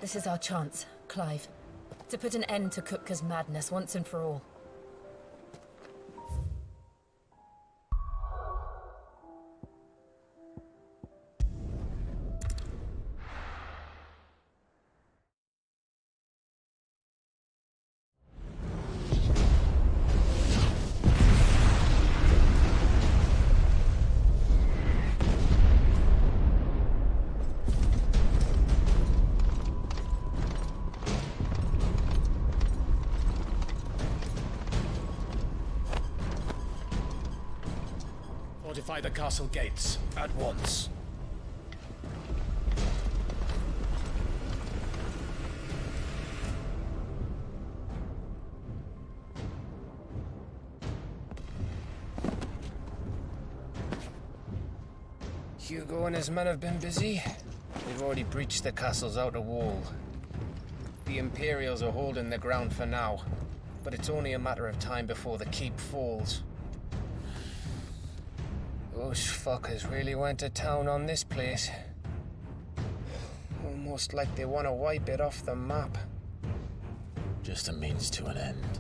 This is our chance, Clive. To put an end to Kupka's madness once and for all. Fortify the castle gates, at once. Hugo and his men have been busy. They've already breached the castle's outer wall. The Imperials are holding the ground for now, but it's only a matter of time before the keep falls. Those fuckers really went to town on this place. Almost like they want to wipe it off the map. Just a means to an end.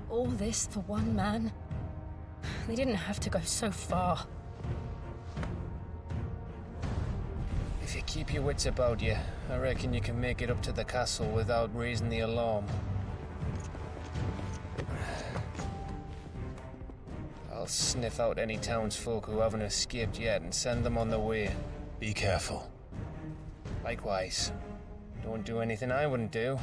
All this for one man? They didn't have to go so far. If you keep your wits about you, I reckon you can make it up to the castle without raising the alarm. I'll sniff out any townsfolk who haven't escaped yet and send them on their way. Be careful. Likewise. Don't do anything I wouldn't do.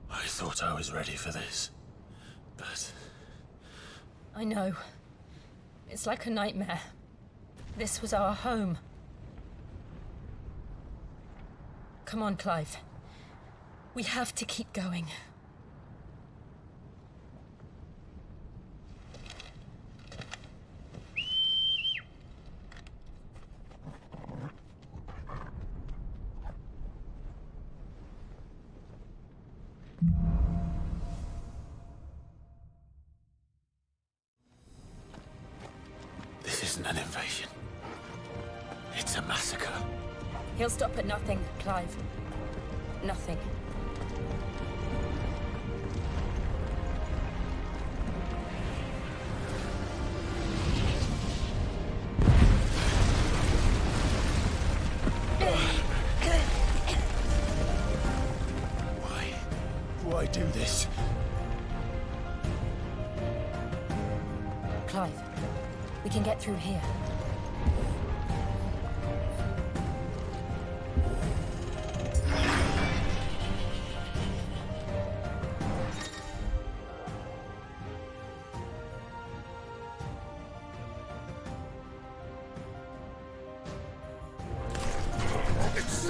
I thought I was ready for this, but... I know. It's like a nightmare. This was our home. Come on, Clive. We have to keep going. This isn't an invasion. It's a massacre. He'll stop at nothing, Clive. Nothing. Why do this? Clive, we can get through here.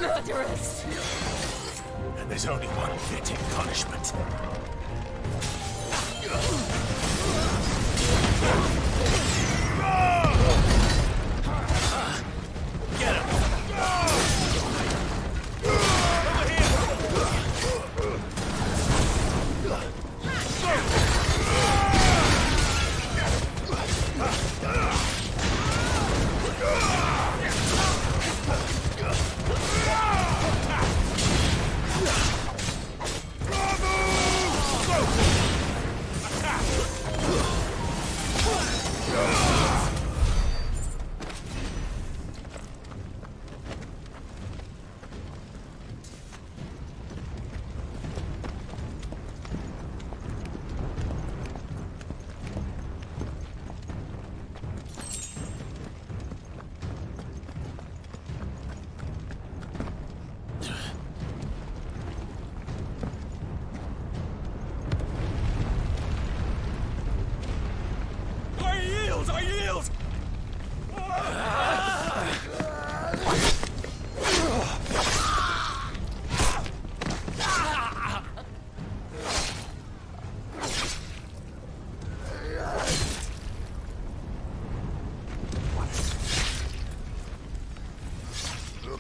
Murderous! And there's only one fitting punishment. Get him! Over here!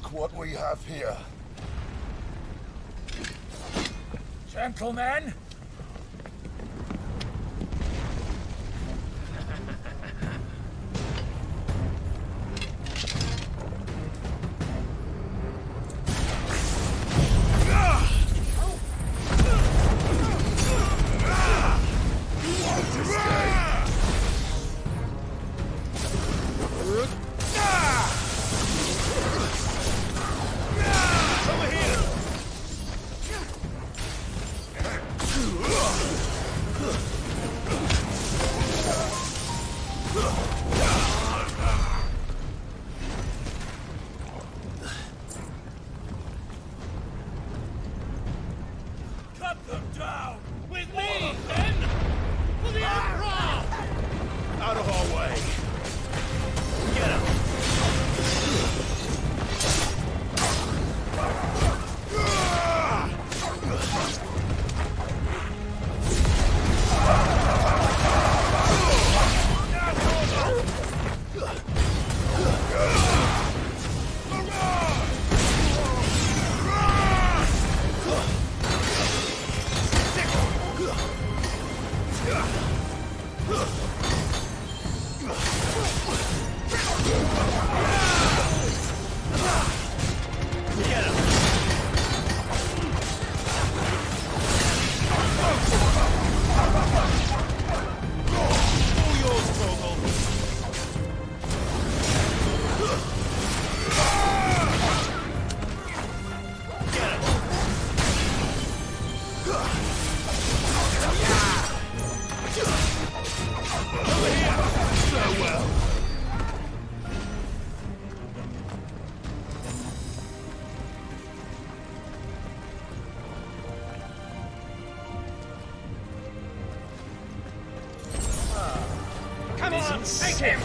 Look what we have here. Gentlemen! Cut them down! With me, men! For the Emperor! Out of our way! Get him! Come on, take him!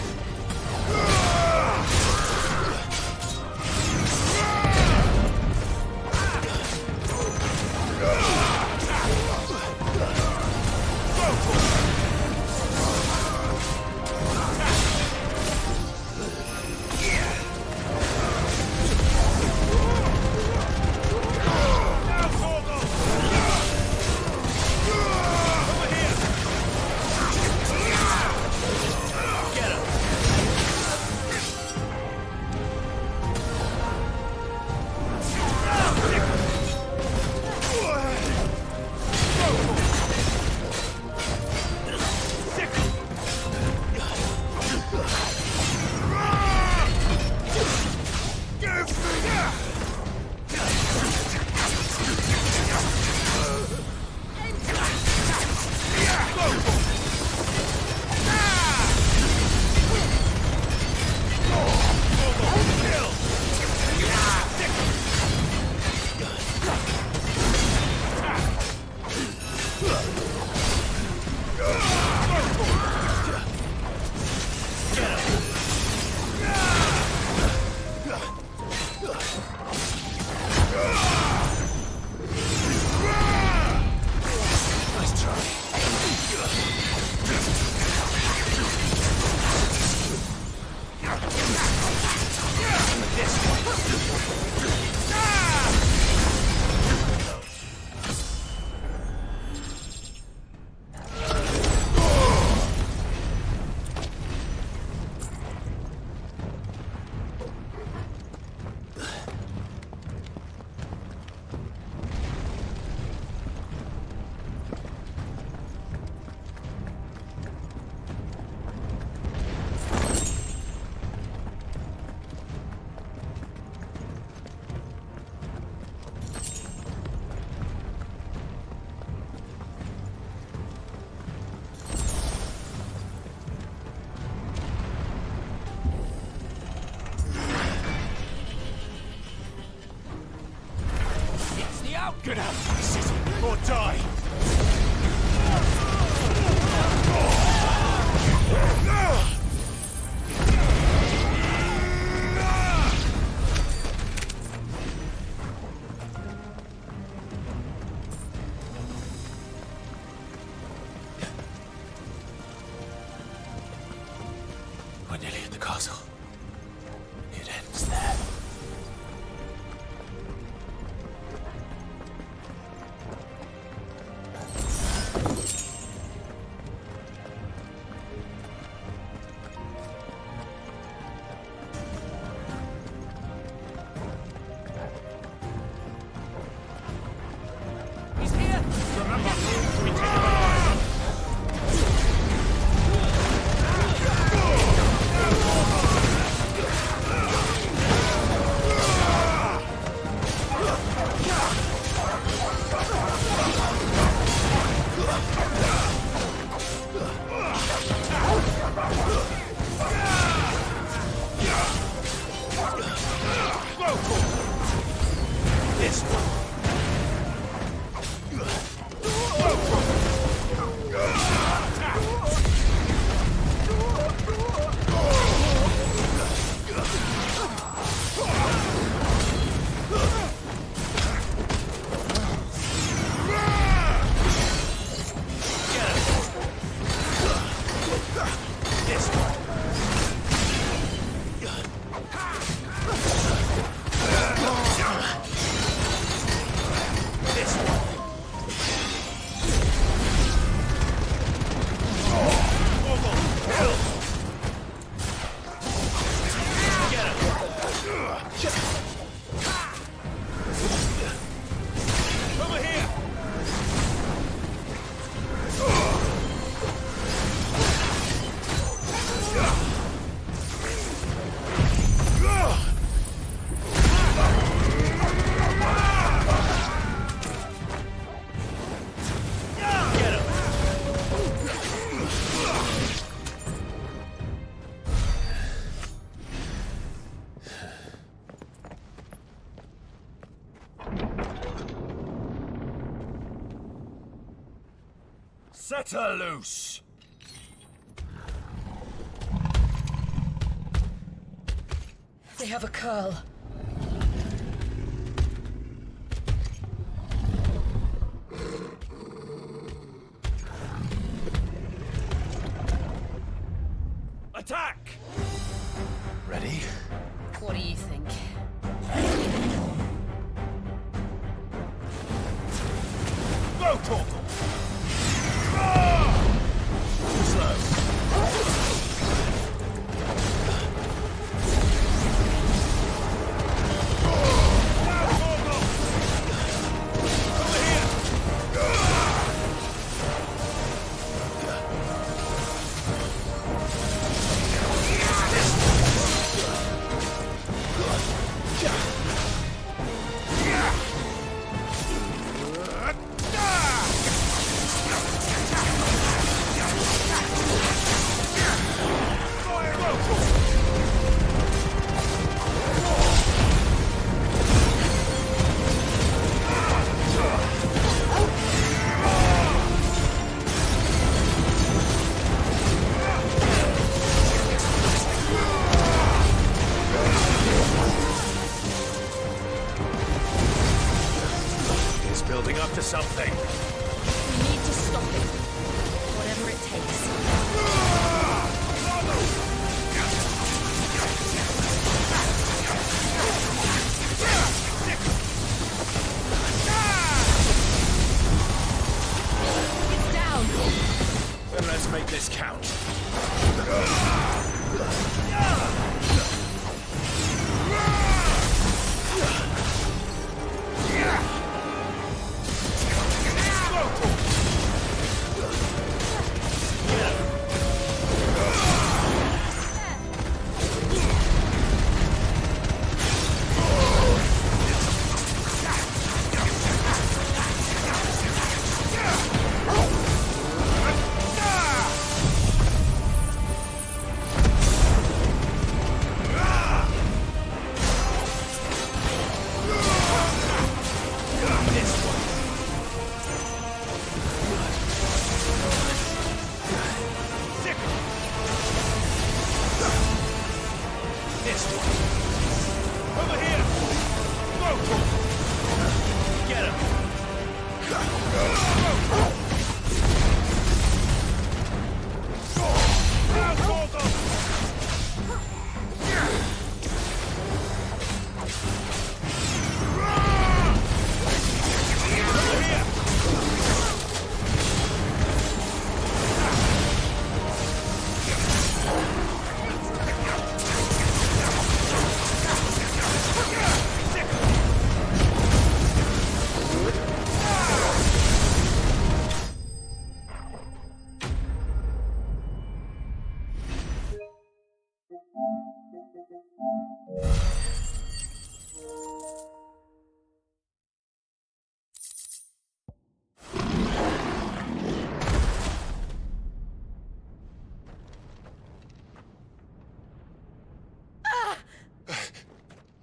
Get out of the city or die! We're nearly at the castle. It ends there. This one. Set her loose! They have a curl. Attack! Ready? What do you think? Go, Torgal! Building up to something. We need to stop it. Whatever it takes. It's down. Then let's make this count.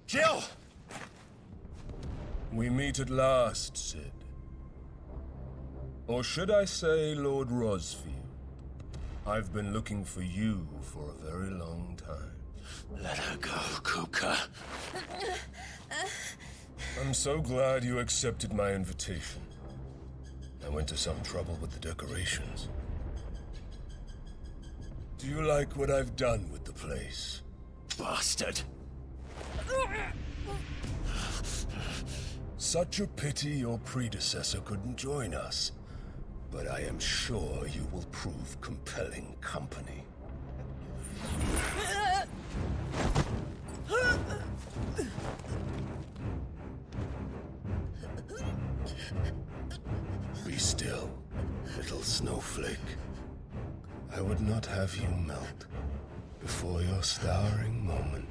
Jill! We meet at last, Sid. Or should I say, Lord Rosfield? I've been looking for you for a very long time. Let her go, Kupka. I'm so glad you accepted my invitation. I went to some trouble with the decorations. Do you like what I've done with the place? Bastard. Such a pity your predecessor couldn't join us. But I am sure you will prove compelling company. Be still, little snowflake. I would not have you melt before your starring moment.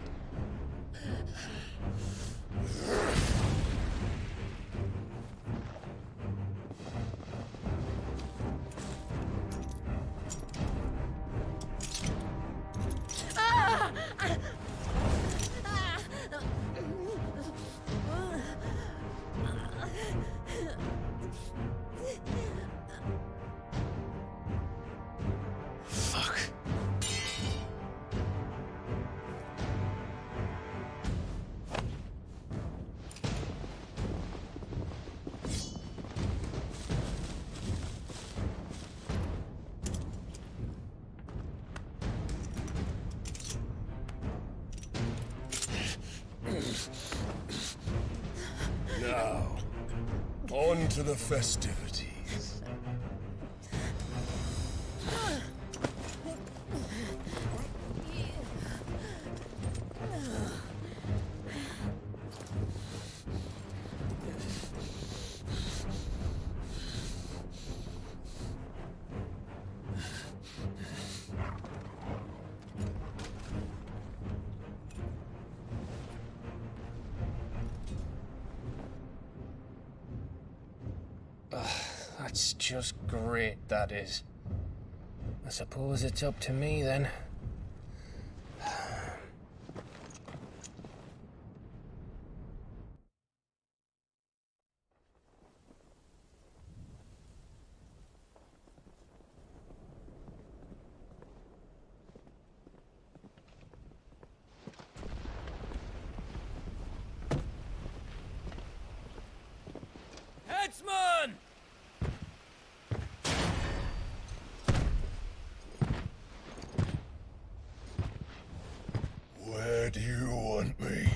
Fuck. Now, on to the festivities. That's just great, that is. I suppose it's up to me then. Headsman! Where do you want me?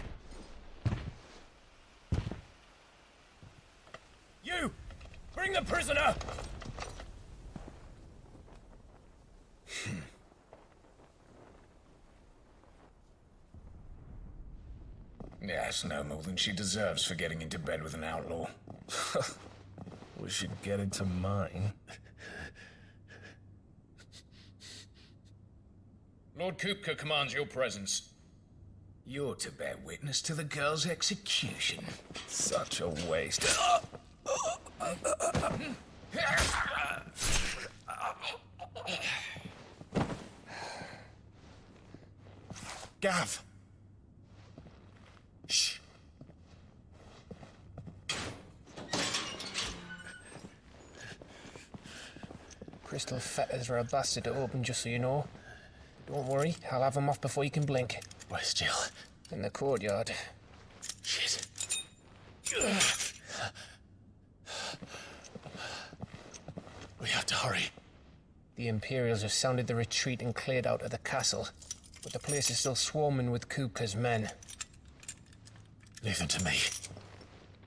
You! Bring the prisoner! Yes, no more than she deserves for getting into bed with an outlaw. We should get into mine. Lord Kupka commands your presence. You're to bear witness to the girl's execution. Such a waste. Gav! Shh. Crystal fetters are a bastard to open, just so you know. Don't worry, I'll have them off before you can blink. Where's Jill? In the courtyard. Shit. We have to hurry. The Imperials have sounded the retreat and cleared out of the castle, but the place is still swarming with Kupka's men. Leave them to me.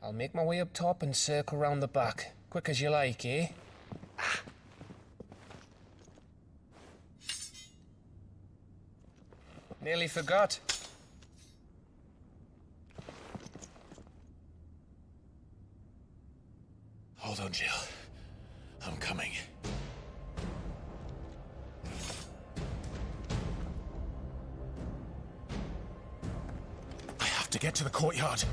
I'll make my way up top and circle round the back. Quick as you like, eh? Nearly forgot. Hold on, Jill. I'm coming. I have to get to the courtyard.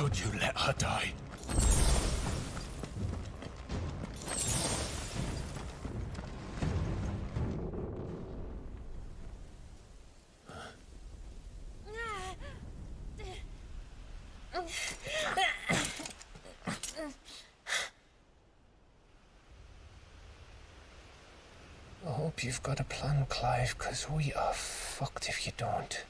could you let her die? I hope you've got a plan, Clive, because we are fucked if you don't.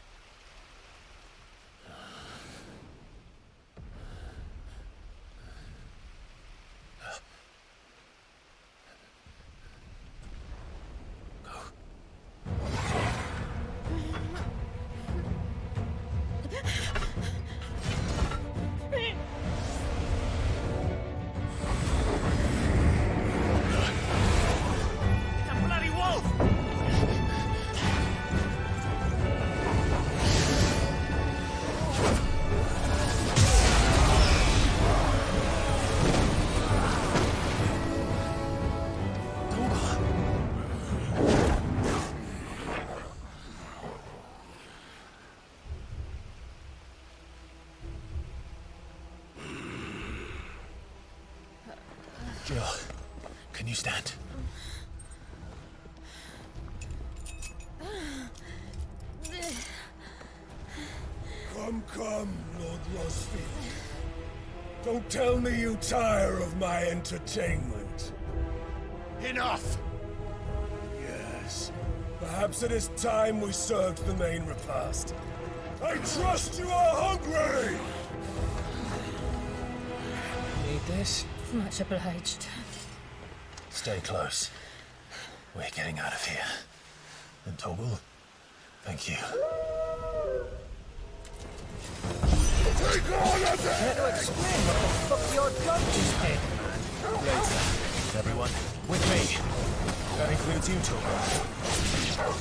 Jill, can you stand? Come, Lord Rosfield. Don't tell me you tire of my entertainment. Enough! Yes. Perhaps it is time we served the main repast. I trust you are hungry! Need this? Much obliged. Stay close. We're getting out of here. And Toggle, thank you. Take all of them! Care to explain what the fuck your dog just did? Later. Everyone, with me. That includes you, Toggle.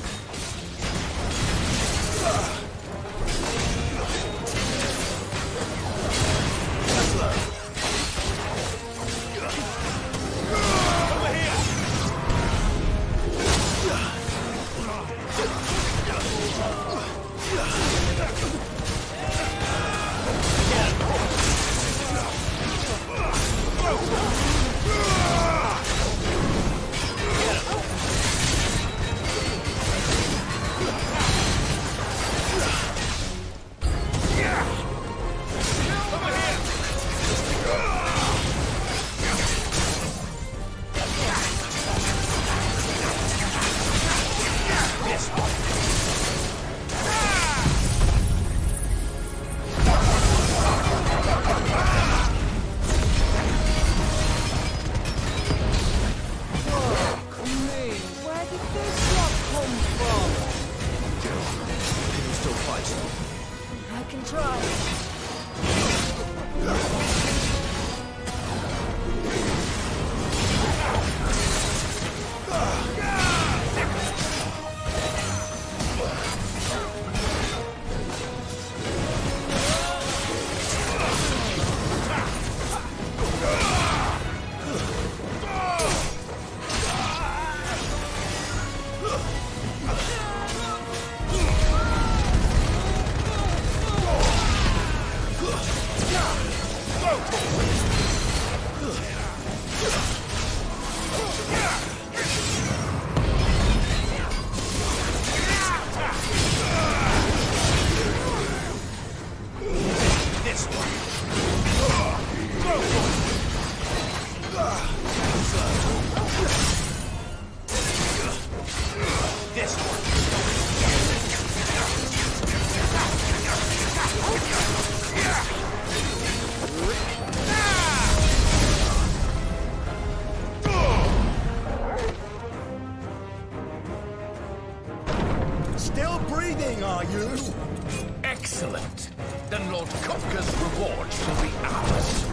Still breathing, are you? Excellent. Then Lord Kafka's reward shall be ours.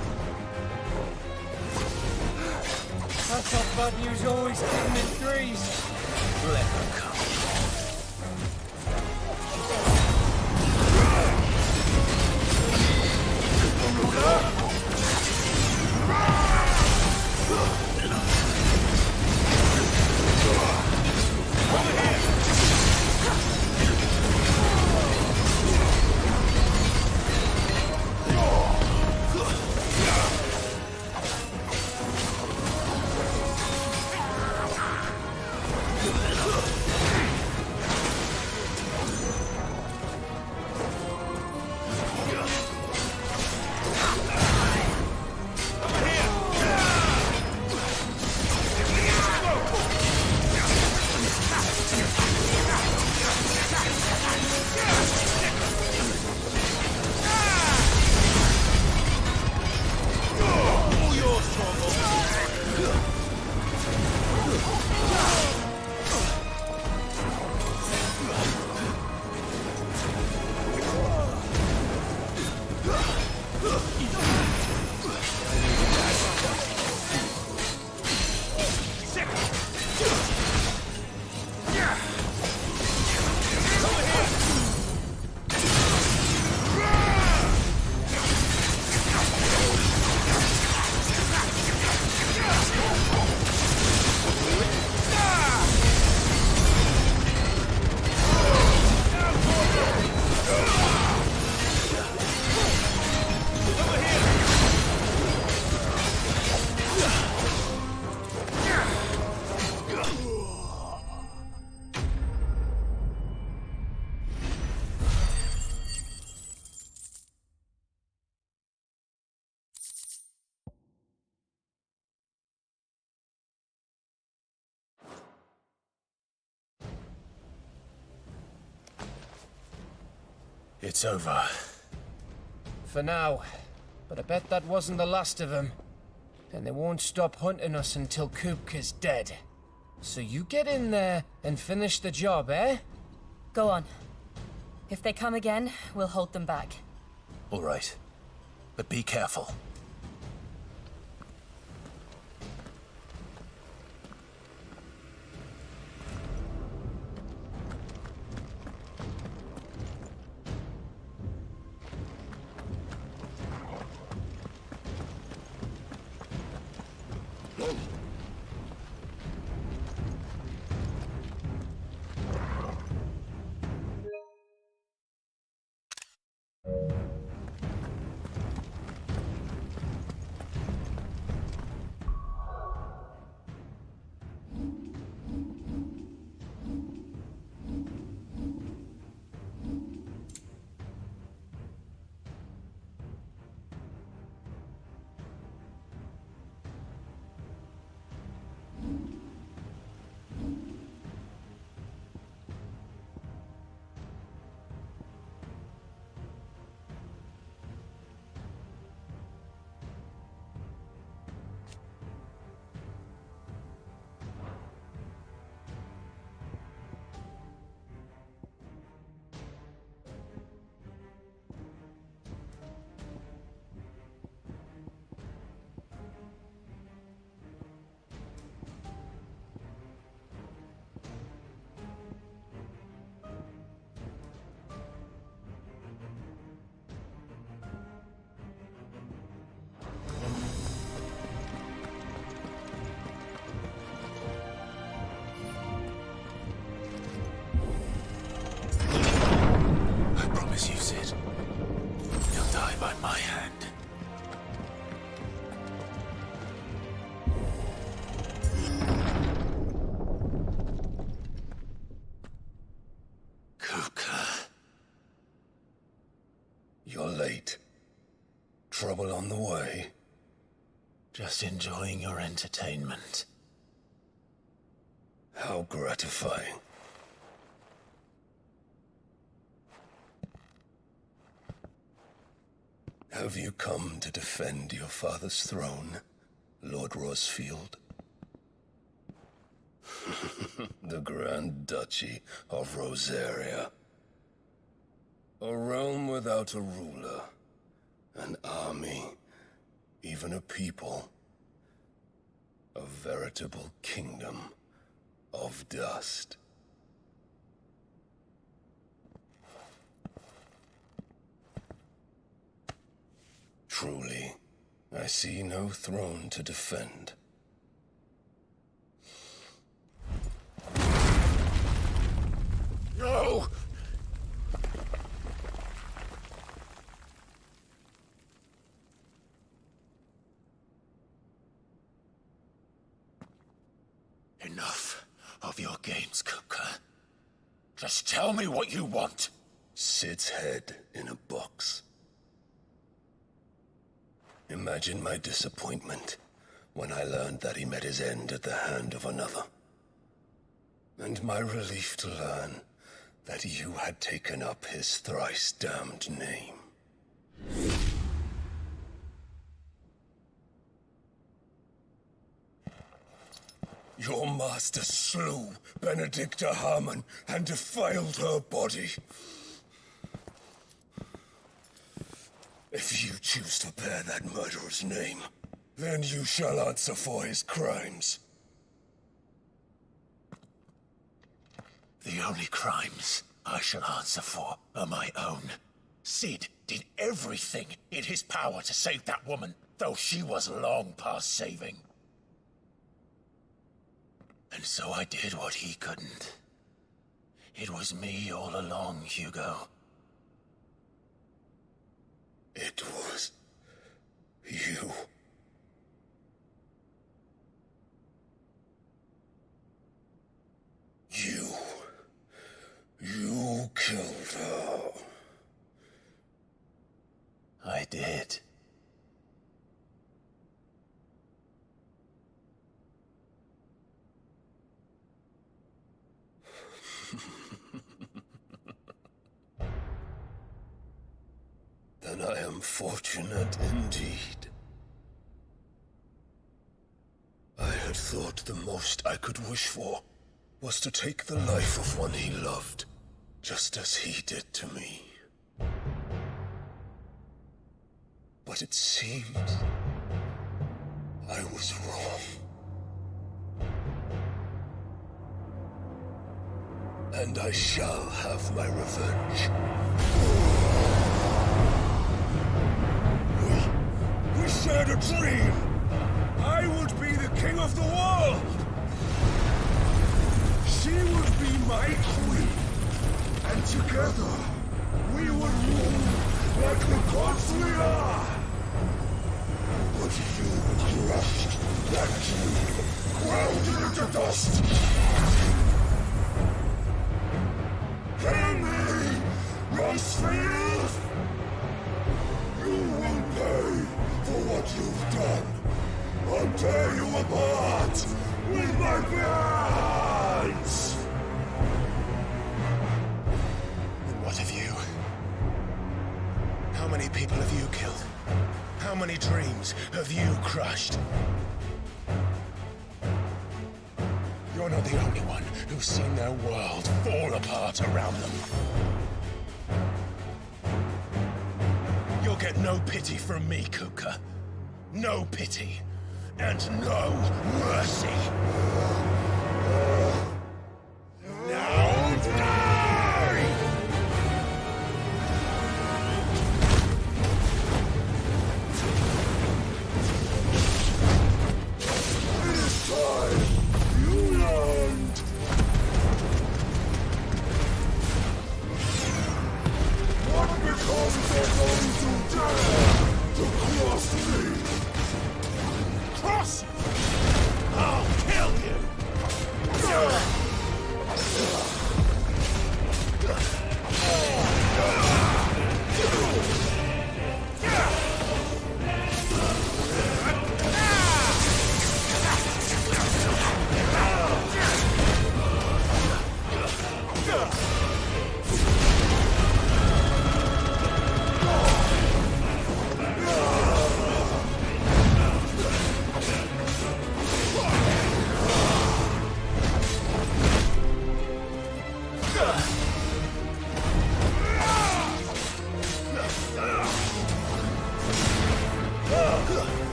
I thought bad news always came in threes. Let her come. It's over. For now. But I bet that wasn't the last of them. And they won't stop hunting us until Kupka's dead. So you get in there and finish the job, eh? Go on. If they come again, we'll hold them back. All right. But be careful. You, Sid. You'll die by my hand. Kupka. You're late. Trouble on the way? Just enjoying your entertainment. How gratifying. Have you come to defend your father's throne, Lord Rosfield? The Grand Duchy of Rosaria. A realm without a ruler, an army, even a people. A veritable kingdom of dust. Truly, I see no throne to defend. No! Enough of your games, Kupka. Just tell me what you want. Sid's head in a box. Imagine my disappointment when I learned that he met his end at the hand of another. And my relief to learn that you had taken up his thrice-damned name. Your master slew Benedicta Harmon and defiled her body. If you choose to bear that murderer's name, then you shall answer for his crimes. The only crimes I shall answer for are my own. Sid did everything in his power to save that woman, though she was long past saving. And so I did what he couldn't. It was me all along, Hugo. It was you. You killed her. I did. am fortunate indeed. I had thought the most I could wish for was to take the life of one he loved, just as he did to me. But it seems I was wrong. And I shall have my revenge. We shared a dream! I would be the king of the world! She would be my queen! And together, we would rule like the gods we are! But you crushed that dream, ground it into dust! Hear me, Rosefield! You will pay for what you've done. I'll tear you apart with my hands! And what of you? How many people have you killed? How many dreams have you crushed? You're not the only one who's seen their world fall apart around them. You'll get no pity from me, Kuka. No pity. And no mercy. Now die! It is time you learned! What becomes of those who dare to cross me? Cross! I'll kill you!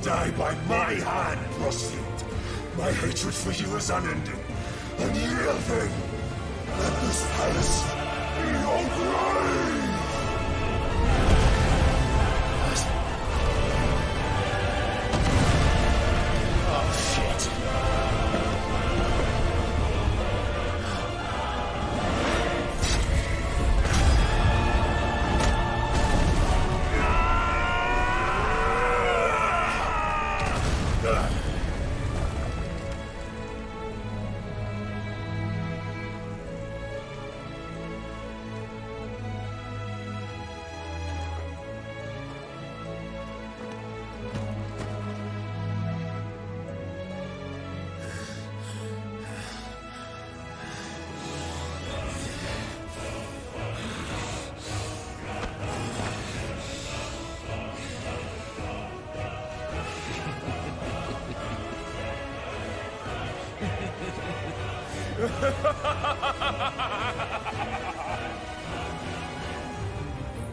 Die by my hand, Rosefield. My hatred for you is unending. And yielding. Let this palace be your grave! Oh, shit.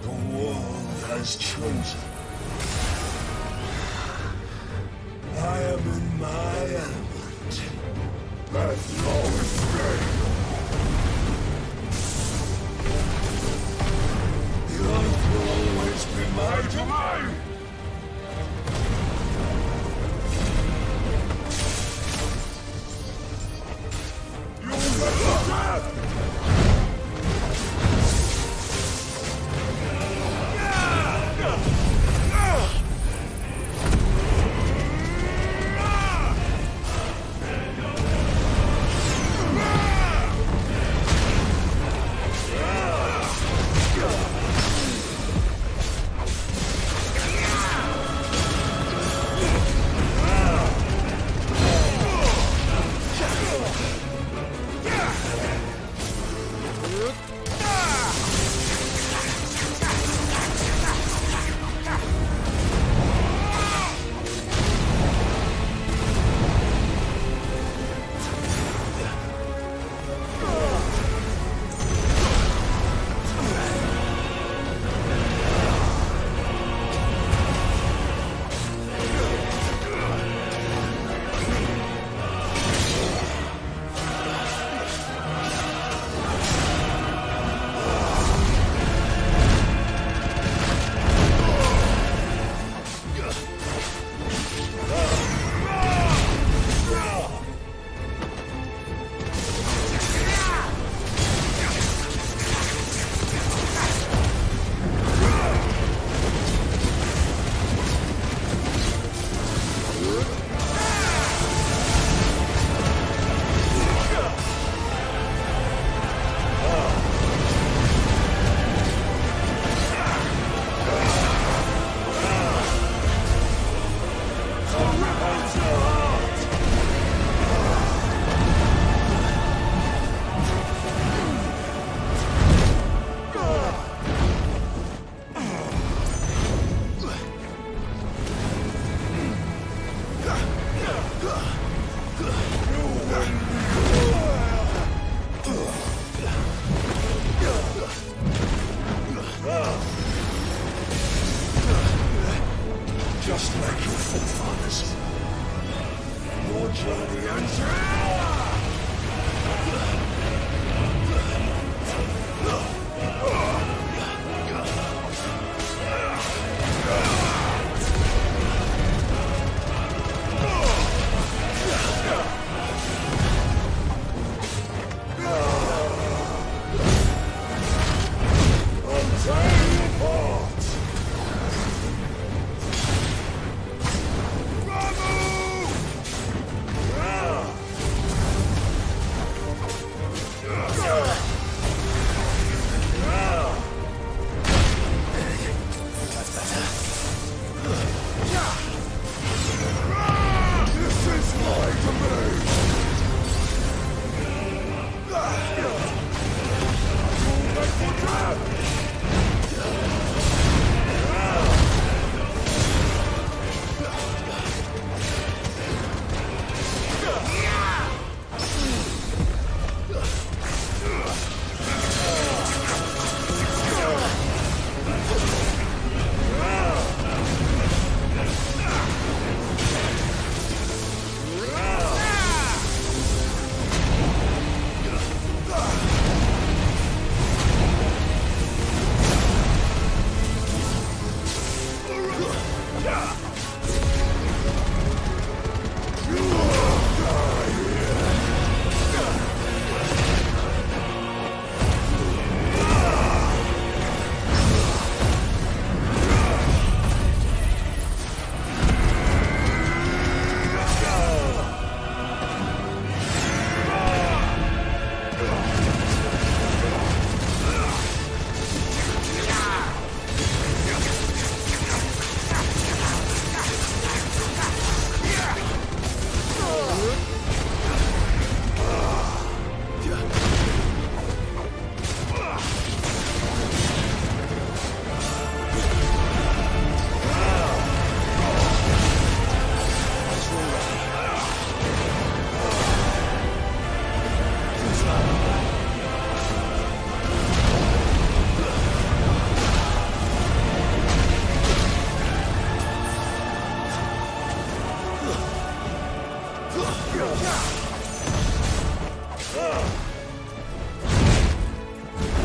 The world has chosen. I am in my element. There's no escape. The earth will always be my domain. You'll never die! just like your forefathers. Your journey ends now!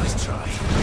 Nice try.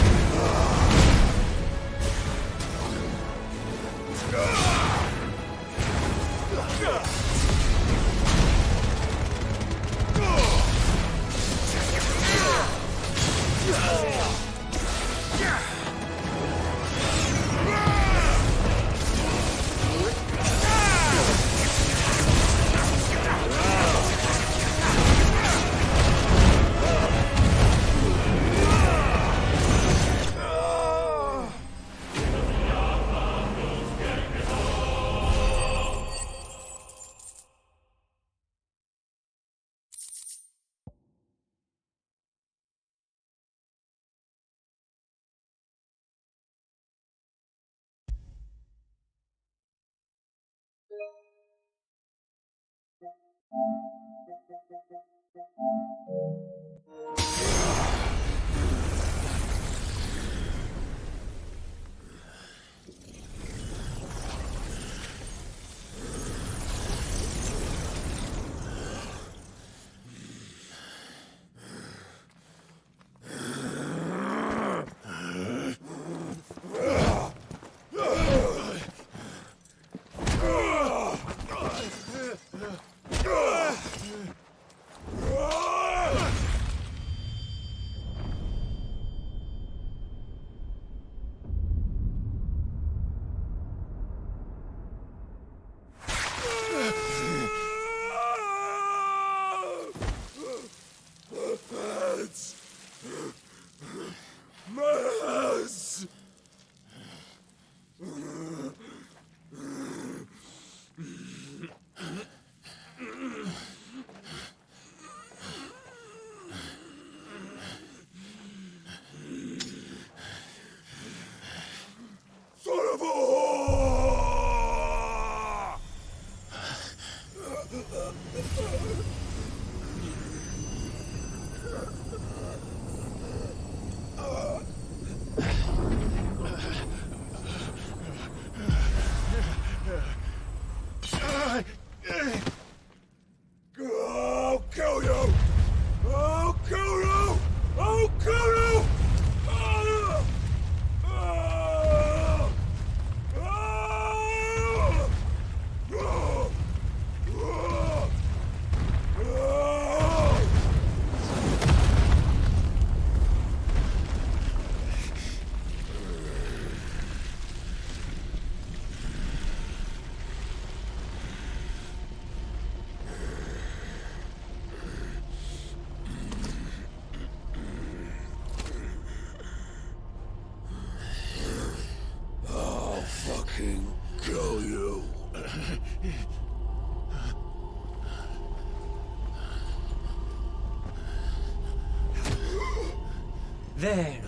There.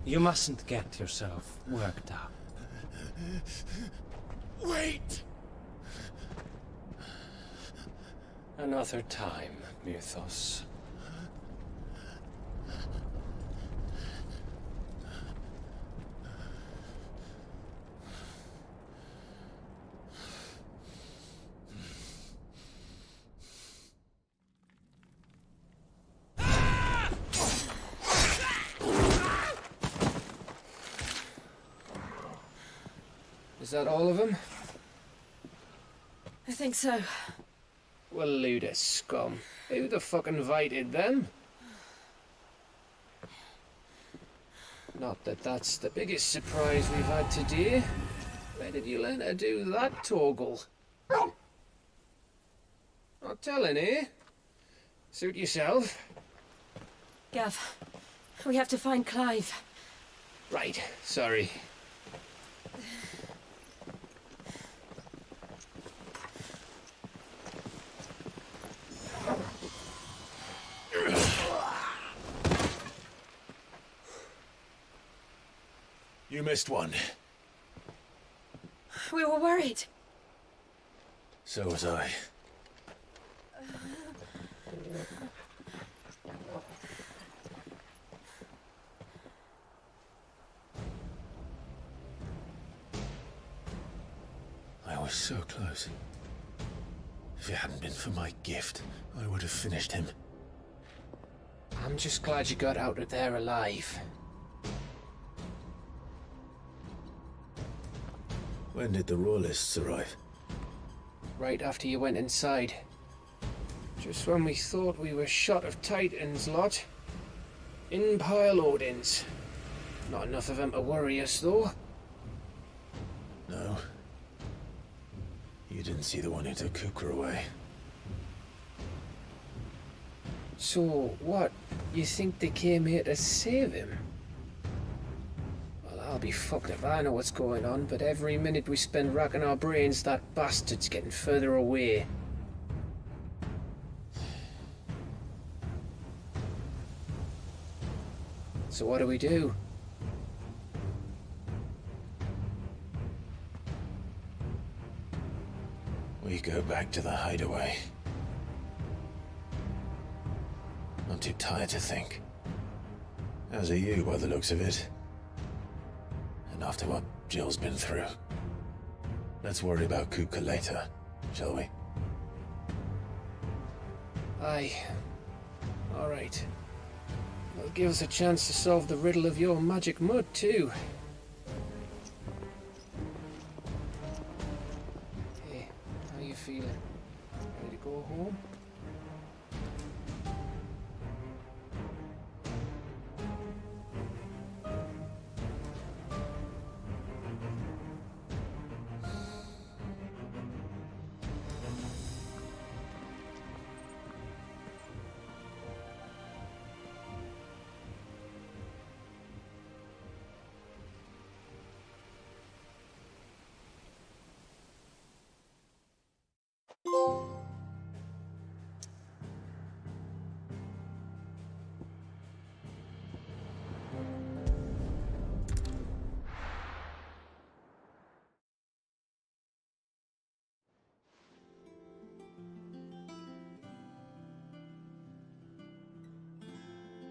You mustn't get yourself worked up. Wait! Another time, Mythos. Is that all of them? I think so. Well, load of scum. Who the fuck invited them? Not that that's the biggest surprise we've had today. Where did you learn to do that, Torgal? Not telling, eh? Suit yourself. Gav, we have to find Clive. Right, sorry. You missed one. We were worried. So was I. I was so close. If it hadn't been for my gift, I would have finished him. I'm just glad you got out of there alive. When did the Royalists arrive? Right after you went inside. Just when we thought we were shot of Titans, lot. In pile Odins. Not enough of them to worry us, though. No. You didn't see the one who took Kukra away. So, what? You think they came here to save him? Well, I'll be fucked if I know what's going on, but every minute we spend racking our brains, that bastard's getting further away. So what do we do? We go back to the hideaway. I'm too tired to think. As are you, by the looks of it. And after what Jill's been through. Let's worry about Kuka later, shall we? Aye. All right. Well, give us a chance to solve the riddle of your magic mud, too. Hey, how you feeling? Ready to go home?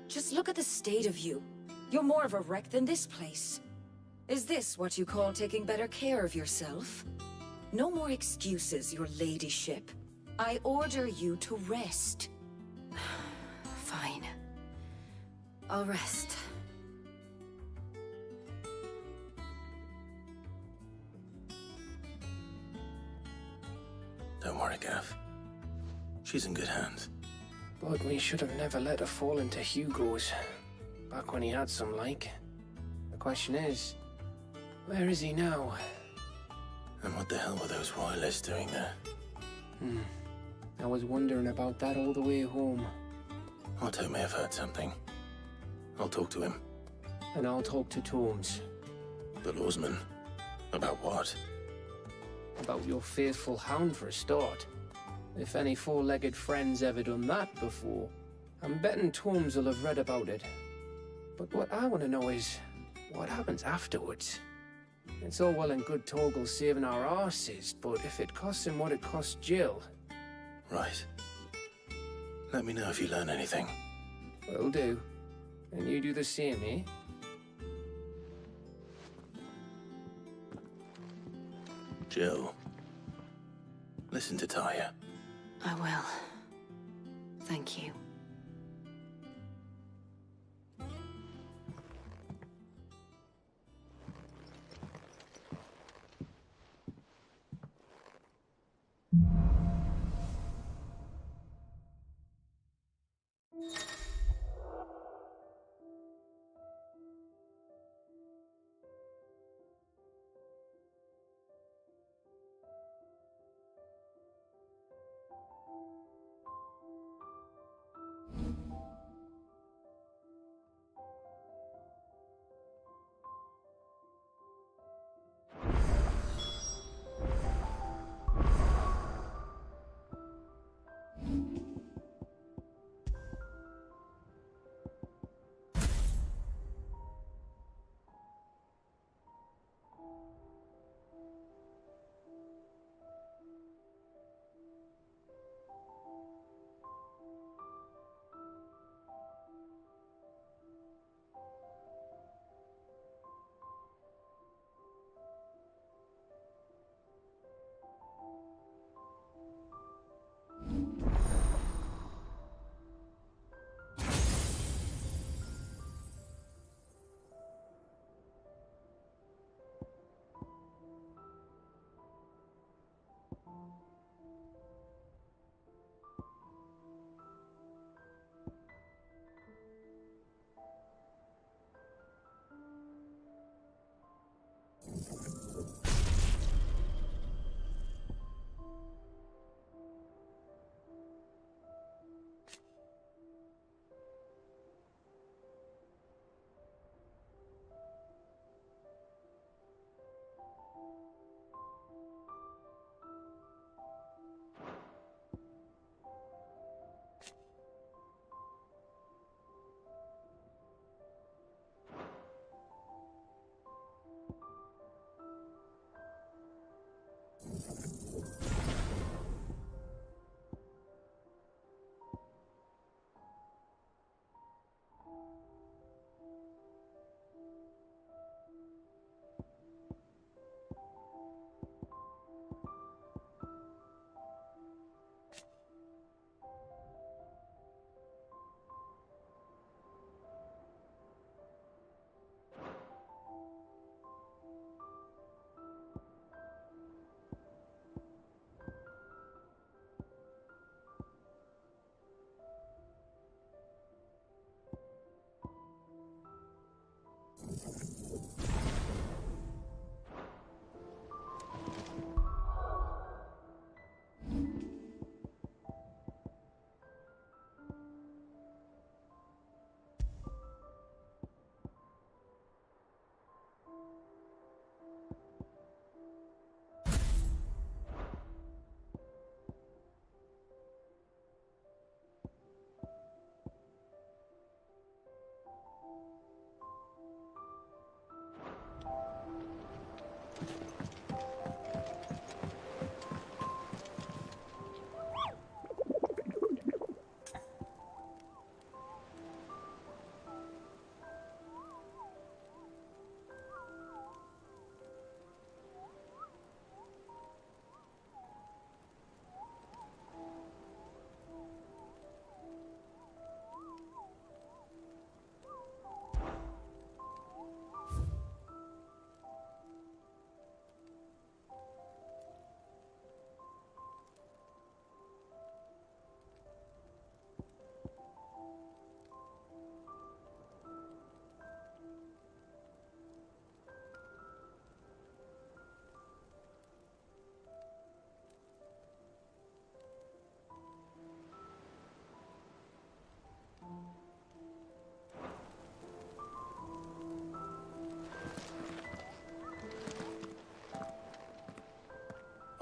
Just look at the state of you. You're more of a wreck than this place. Is this what you call taking better care of yourself? No more excuses, your ladyship. I order you to rest. Fine. I'll rest. Don't worry, Gav. She's in good hands. But we should have never let her fall into Hugo's. Back when he had some like. The question is, where is he now? And what the hell were those royalists doing there? I was wondering about that all the way home. Otto may have heard something. I'll talk to him. And I'll talk to Tomes. The lawsman? About what? About your faithful hound for a start. If any four-legged friend's ever done that before, I'm betting Torms will have read about it. But what I want to know is, what happens afterwards? It's all well and good Torgal saving our arses, but if it costs him what it cost Jill... Right. Let me know if you learn anything. Will do. And you do the same, eh? Jill, listen to Taya. I will. Thank you.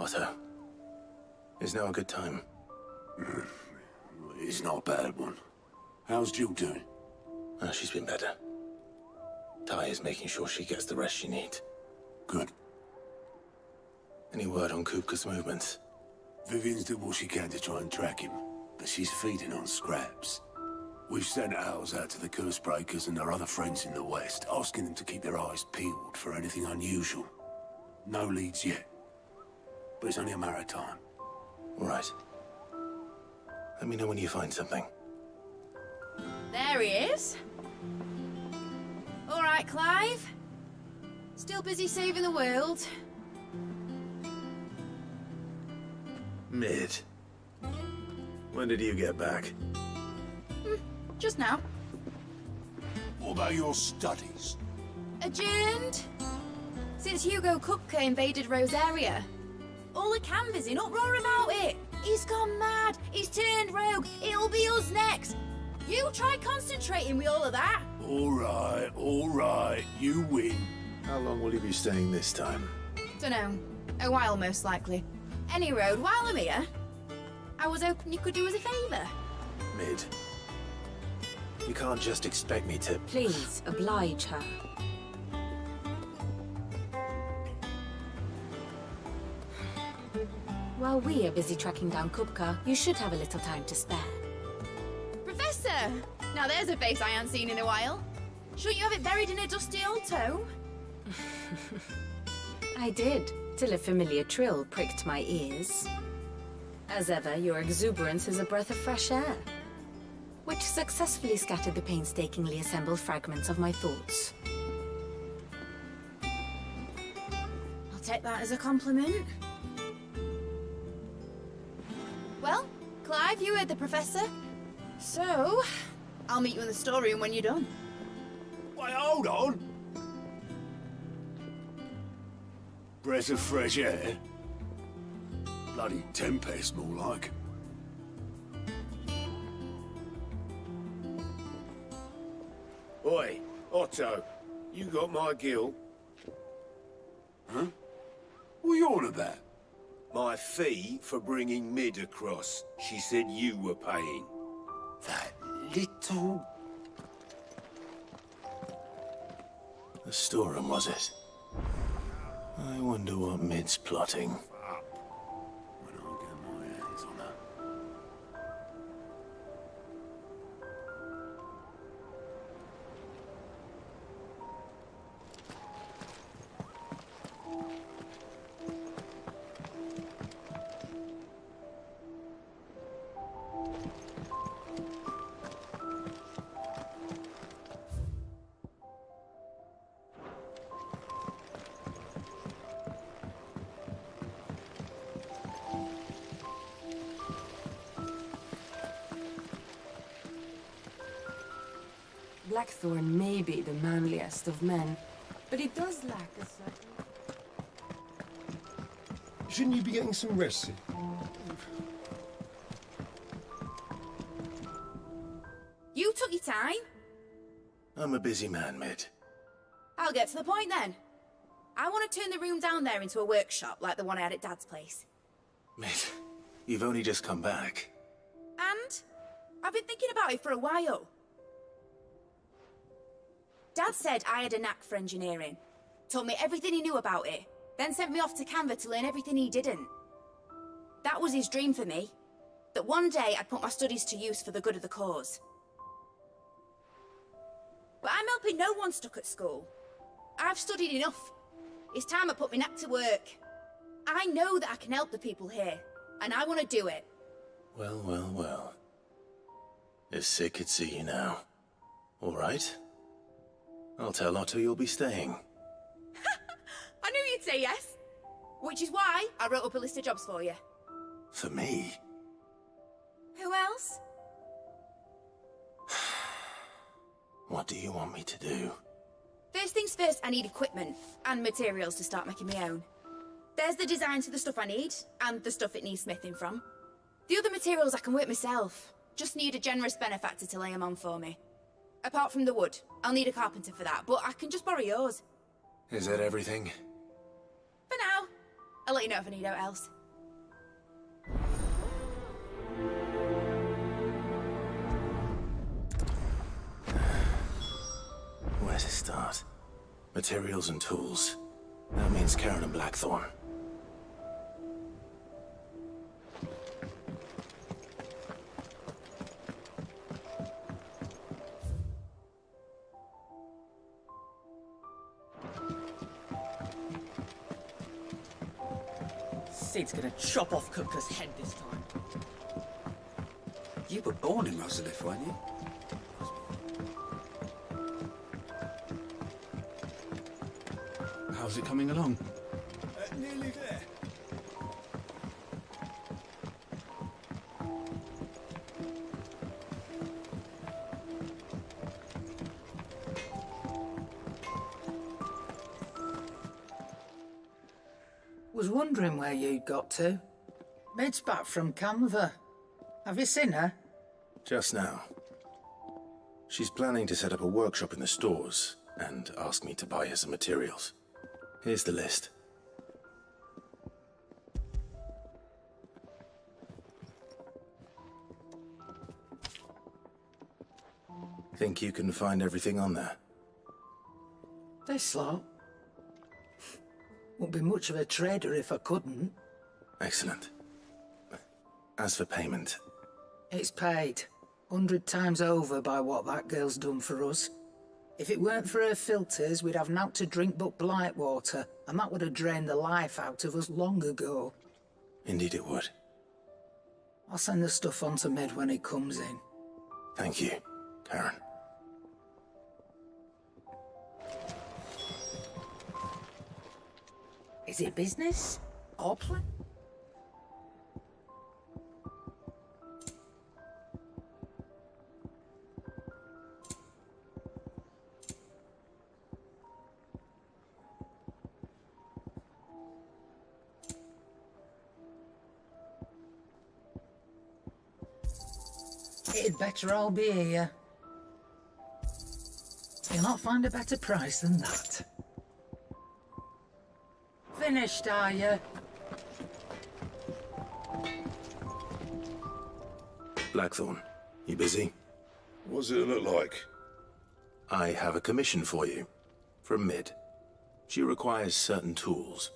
Otto, is now a good time? It's not a bad one. How's Jill doing? She's been better. Ty is making sure she gets the rest she needs. Good. Any word on Kupka's movements? Vivian's did what she can to try and track him, but she's feeding on scraps. We've sent ours out to the Cursebreakers and our other friends in the West, asking them to keep their eyes peeled for anything unusual. No leads yet, but it's only a matter of time. All right. Let me know when you find something. There he is. All right, Clive. Still busy saving the world. Mid. When did you get back? Just now. What about your studies? Adjourned. Since Hugo Kupka invaded Rosaria. All the canvassing, in uproar about it. He's gone mad. He's turned rogue. It'll be us next. You try concentrating with all of that. All right. You win. How long will you be staying this time? Dunno. A while, most likely. Any road, while I'm here, I was hoping you could do us a favour. Mid. You can't just expect me to... Please, oblige her. While we are busy tracking down Kupka, you should have a little time to spare. Professor! Now there's a face I haven't seen in a while. Shouldn't you have it buried in a dusty old tome? I did, till a familiar trill pricked my ears. As ever, your exuberance is a breath of fresh air, which successfully scattered the painstakingly assembled fragments of my thoughts. I'll take that as a compliment. Well, Clive, you heard the Professor. So, I'll meet you in the storeroom when you're done. Wait, hold on. Breath of fresh air. Bloody tempest, more like. Oi, Otto, you got my gill? Huh? What are you on about? My fee for bringing Mid across. She said you were paying. That little... The storeroom, was it? I wonder what Mid's plotting. When I get my hands on her. Blackthorn may be the manliest of men, but he does lack a certain... Shouldn't you be getting some rest? You took your time. I'm a busy man, Mid. I'll get to the point then. I want to turn the room down there into a workshop like the one I had at Dad's place. Mid, you've only just come back. And I've been thinking about it for a while. Dad said I had a knack for engineering. Told me everything he knew about it. Then sent me off to Canva to learn everything he didn't. That was his dream for me. That one day I'd put my studies to use for the good of the cause. But I'm helping no one stuck at school. I've studied enough. It's time I put my knack to work. I know that I can help the people here, and I want to do it. Well. If Sid could see you now. All right? I'll tell Otto you'll be staying. I knew you'd say yes. Which is why I wrote up a list of jobs for you. For me? Who else? What do you want me to do? First things first, I need equipment and materials to start making my own. There's the designs for the stuff I need, and the stuff it needs smithing from. The other materials I can work myself. Just need a generous benefactor to lay them on for me. Apart from the wood, I'll need a carpenter for that, but I can just borrow yours. Is that everything? For now. I'll let you know if I need out else. start. Materials and tools. That means Karen and Blackthorn. Sid's gonna chop off Cooker's head this time. You were born in Rosalith, weren't you? How's it coming along? Nearly there. Was wondering where you'd got to. Mid's back from Canva. Have you seen her? Just now. She's planning to set up a workshop in the stores and ask me to buy her some materials. Here's the list. Think you can find everything on there? This lot. Wouldn't be much of a trader if I couldn't. Excellent. As for payment... It's paid. 100 times over by what that girl's done for us. If it weren't for her filters, we'd have naught to drink but blight water, and that would have drained the life out of us long ago. Indeed it would. I'll send the stuff on to Mid when he comes in. Thank you, Karen. Is it business? Or play? It'd better all be here. You'll not find a better price than that. Finished, are you? Blackthorn, you busy? What's it look like? I have a commission for you. From Mid. She requires certain tools.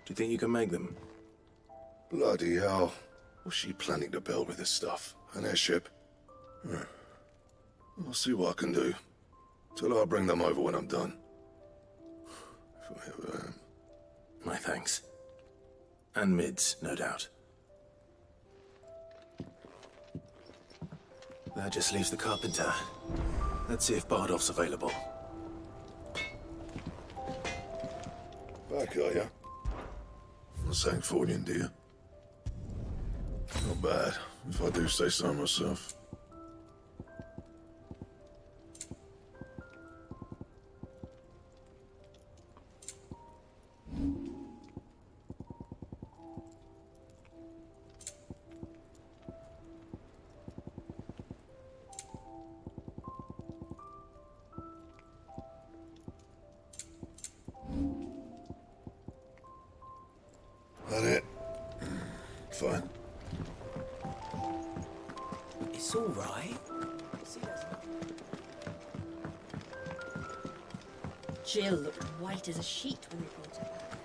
Do you think you can make them? Bloody hell. What's she planning to build with this stuff? An airship? I'll see what I can do. Tell her I'll bring them over when I'm done. If I ever am. My thanks. And Mid's, no doubt. That just leaves the carpenter. Let's see if Bardolph's available. Back, are ya? Not saying fortune, do you? Not bad, if I do say so myself. That it? Fine. It's all right. Jill looked white as a sheet when we brought her back.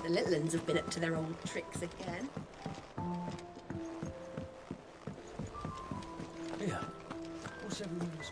The little uns have been up to their old tricks again. Here. What's everyone's?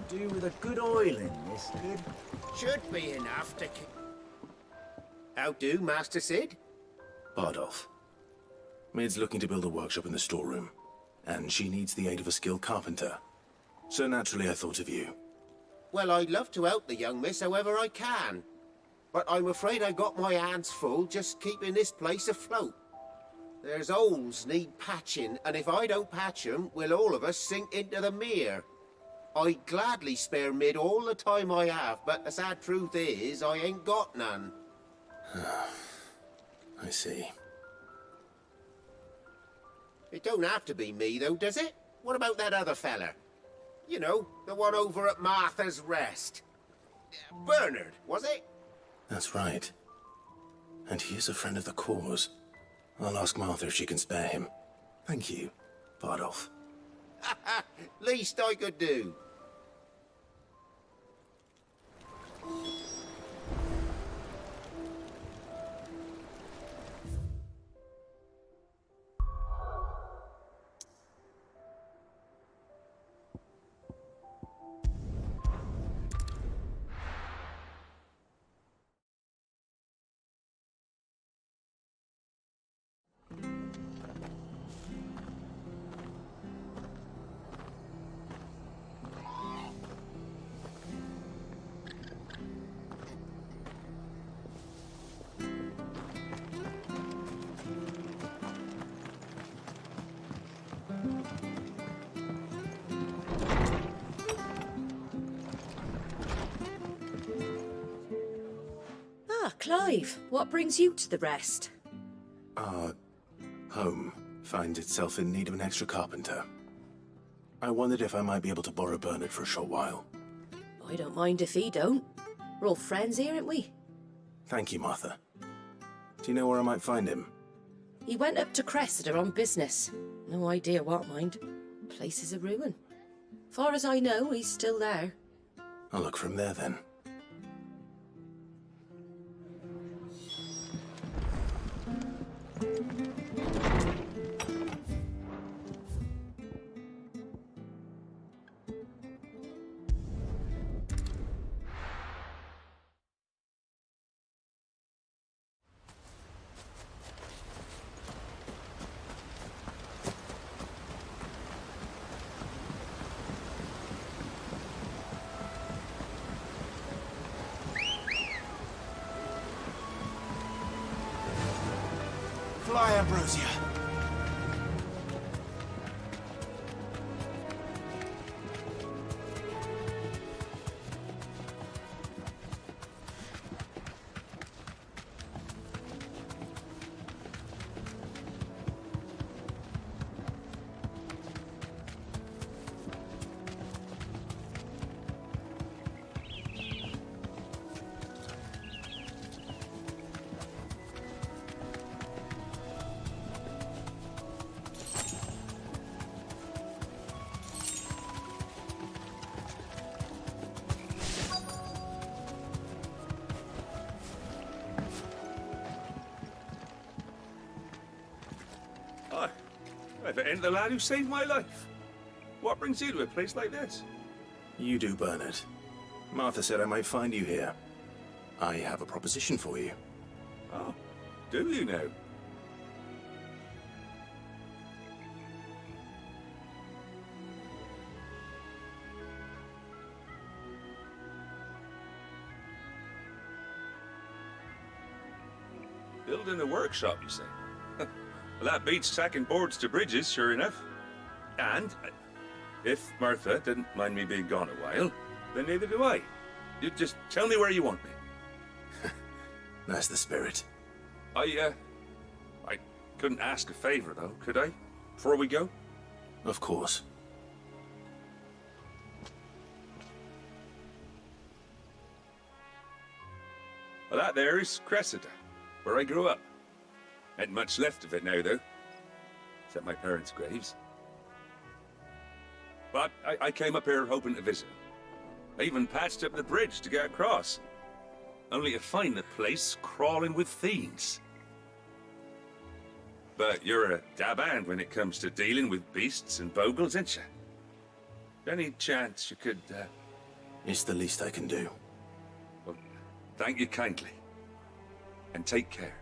Do with a good oiling, this good. Should be enough to keep... How do, Master Sid? Bardolph. Mid's looking to build a workshop in the storeroom, and she needs the aid of a skilled carpenter. So naturally I thought of you. Well, I'd love to help the young miss however I can. but I'm afraid I got my hands full just keeping this place afloat. There's holes need patching, and if I don't patch 'em, we'll all of us sink into the mere. I'd gladly spare Mid all the time I have, but the sad truth is, I ain't got none. I see. It don't have to be me, though, does it? What about that other fella? You know, the one over at Martha's Rest. Bernard, was it? That's right. And he is a friend of the cause. I'll ask Martha if she can spare him. Thank you, Bardolph. Least I could do. Clive, what brings you to the Rest? Our home finds itself in need of an extra carpenter. I wondered if I might be able to borrow Bernard for a short while. I don't mind if he don't. We're all friends here, aren't we? Thank you, Martha. Do you know where I might find him? He went up to Cressida on business. No idea what, mind. Place is a ruin. Far as I know, he's still there. I'll look from there, then. Fly, Ambrosia. If it ain't the lad who saved my life. What brings you to a place like this? You do, Bernard. Martha said I might find you here. I have a proposition for you. Oh, do you now? Building a workshop, you say? Well, that beats tacking boards to bridges, sure enough. And if Martha didn't mind me being gone a while, then neither do I. You just tell me where you want me. That's the spirit. I couldn't ask a favor, though, could I? Before we go? Of course. Well, that there is Cressida, where I grew up. Ain't much left of it now, though. Except my parents' graves. But I came up here hoping to visit. I even patched up the bridge to get across. Only to find the place crawling with fiends. But you're a dab hand when it comes to dealing with beasts and bogles, ain't you? Any chance you could, It's the least I can do. Well, thank you kindly. And take care.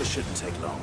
This shouldn't take long.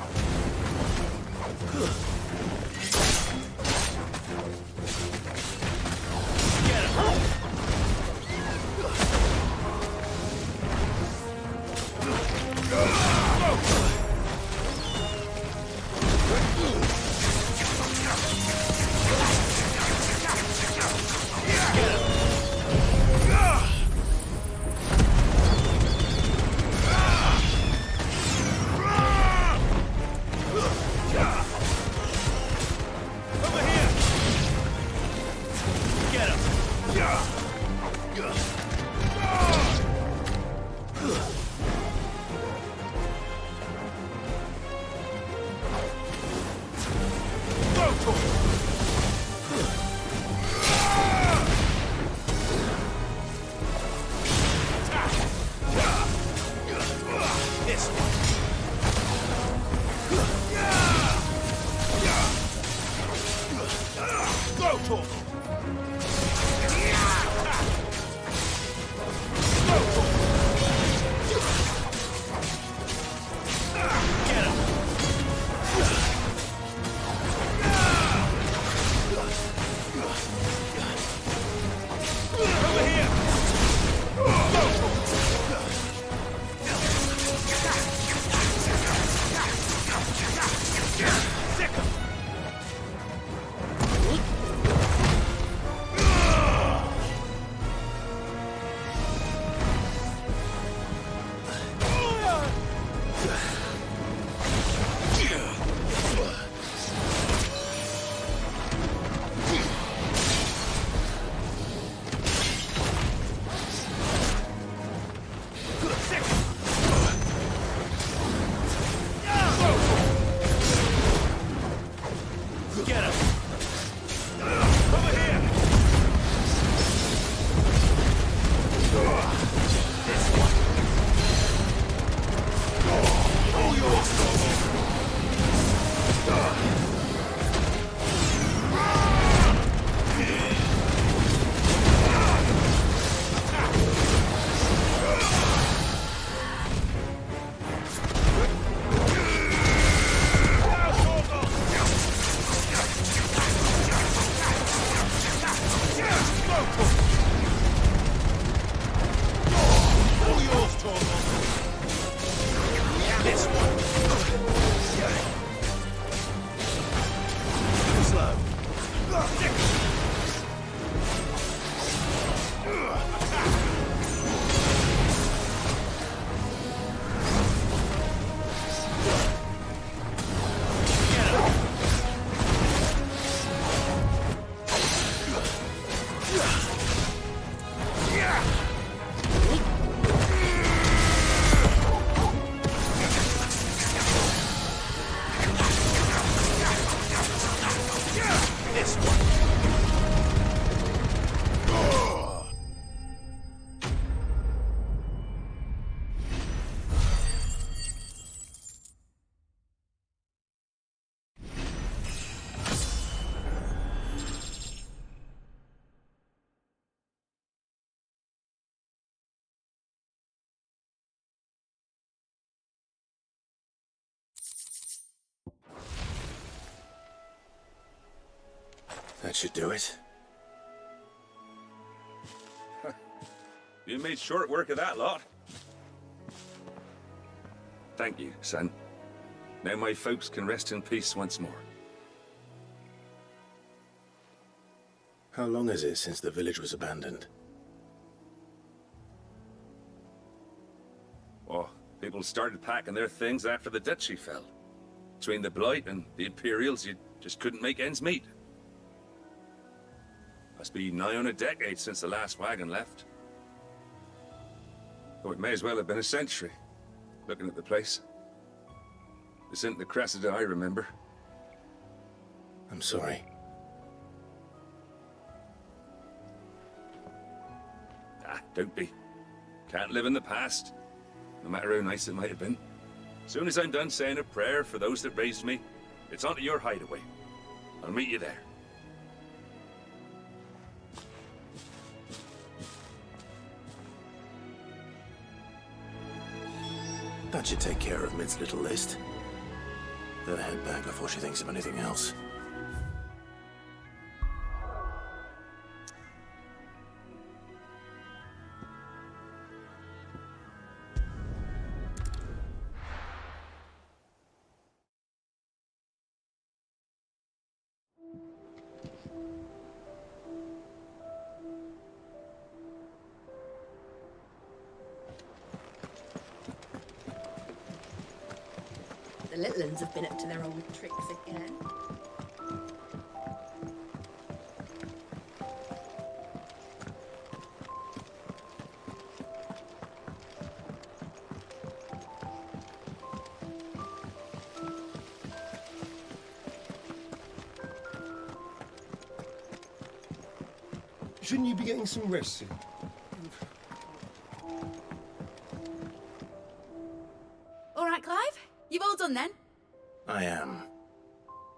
Get him! That should do it. You made short work of that lot. Thank you, son. Now my folks can rest in peace once more. How long is it since the village was abandoned? Oh, people started packing their things after the duchy fell. Between the Blight and the Imperials, you just couldn't make ends meet. Must be nigh on a decade since the last wagon left. Though it may as well have been a century, looking at the place. This isn't the Cressida I remember. I'm sorry. Ah, don't be. Can't live in the past, no matter how nice it might have been. Soon as I'm done saying a prayer for those that raised me, it's onto your hideaway. I'll meet you there. That should take care of Mid's little list. Better head back before she thinks of anything else. The little uns have been up to their old tricks again. Shouldn't you be getting some rest soon? All right, Clive? You've all done then? I am.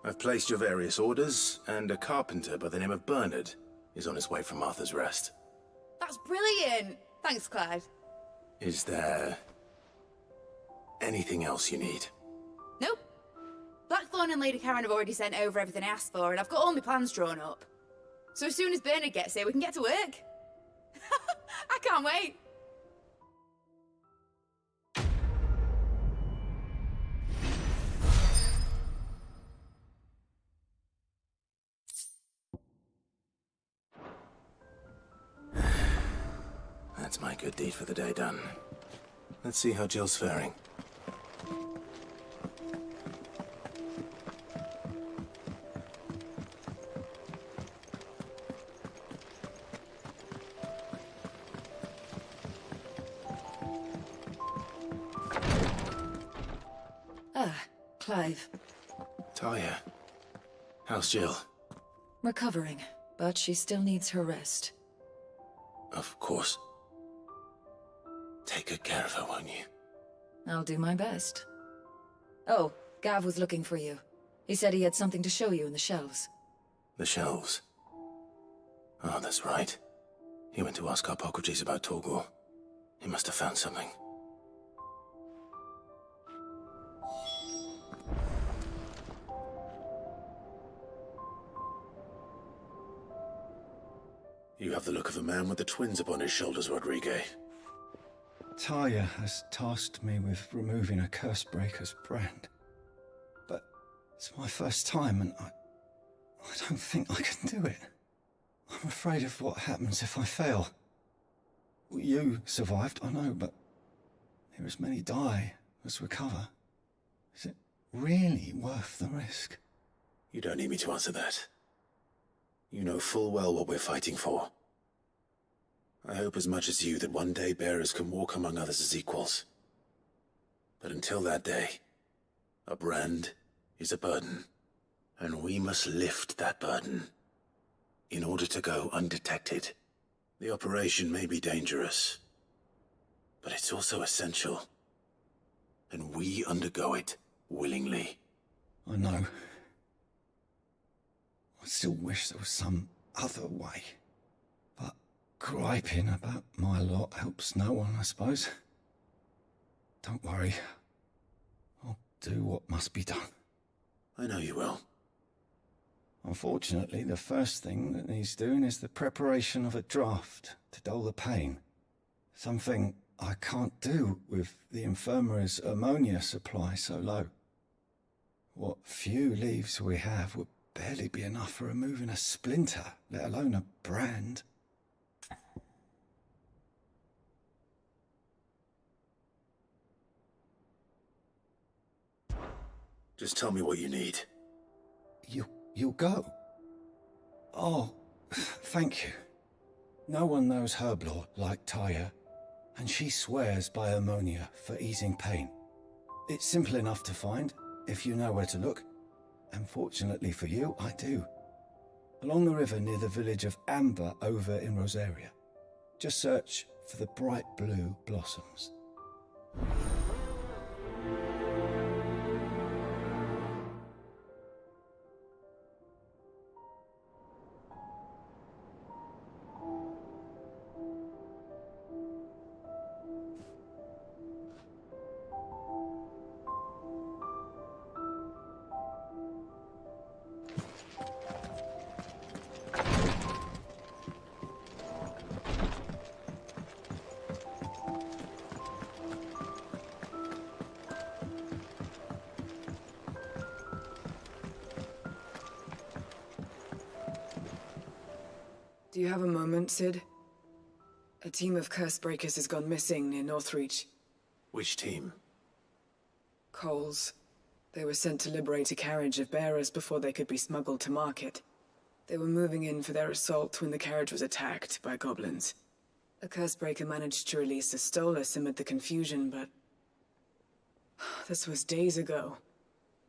I've placed your various orders, and a carpenter by the name of Bernard is on his way from Arthur's Rest. That's brilliant! Thanks, Clive. Is there anything else you need? Nope. Blackthorn and Lady Karen have already sent over everything I asked for, and I've got all my plans drawn up. So as soon as Bernard gets here, we can get to work. I can't wait. That's my good deed for the day done. Let's see how Jill's faring. Clive. Talia, how's Jill? Recovering, but she still needs her rest. Of course. Take good care of her, won't you? I'll do my best. Oh, Gav was looking for you. He said he had something to show you in the shelves. The shelves. Oh, that's right. He went to ask Harpocrates about Torgor. He must have found something. You have the look of a man with the twins upon his shoulders, Rodrigue. Talia has tasked me with removing a Cursebreaker's brand. But it's my first time and I don't think I can do it. I'm afraid of what happens if I fail. You survived, I know, but there as many die as recover. Is it really worth the risk? You don't need me to answer that. You know full well what we're fighting for. I hope as much as you that one day bearers can walk among others as equals. But until that day, a brand is a burden, and we must lift that burden in order to go undetected. The operation may be dangerous, but it's also essential, and we undergo it willingly. I know. I still wish there was some other way. But griping about my lot helps no one, I suppose. Don't worry. I'll do what must be done. I know you will. Unfortunately, the first thing that needs doing is the preparation of a draft to dull the pain. Something I can't do with the infirmary's ammonia supply so low. What few leaves we have would barely be enough for removing a splinter, let alone a brand. Just tell me what you need. You'll go? Oh, thank you. No one knows herb lore like Talia, and she swears by ammonia for easing pain. It's simple enough to find, if you know where to look. And fortunately for you, I do. Along the river near the village of Amber over in Rosaria. Just search for the bright blue blossoms. Do you have a moment, Sid? A team of curse breakers has gone missing near Northreach. Which team? Coles. They were sent to liberate a carriage of bearers before they could be smuggled to market. They were moving in for their assault when the carriage was attacked by goblins. A cursebreaker managed to release a Stolas amid the confusion, but... this was days ago.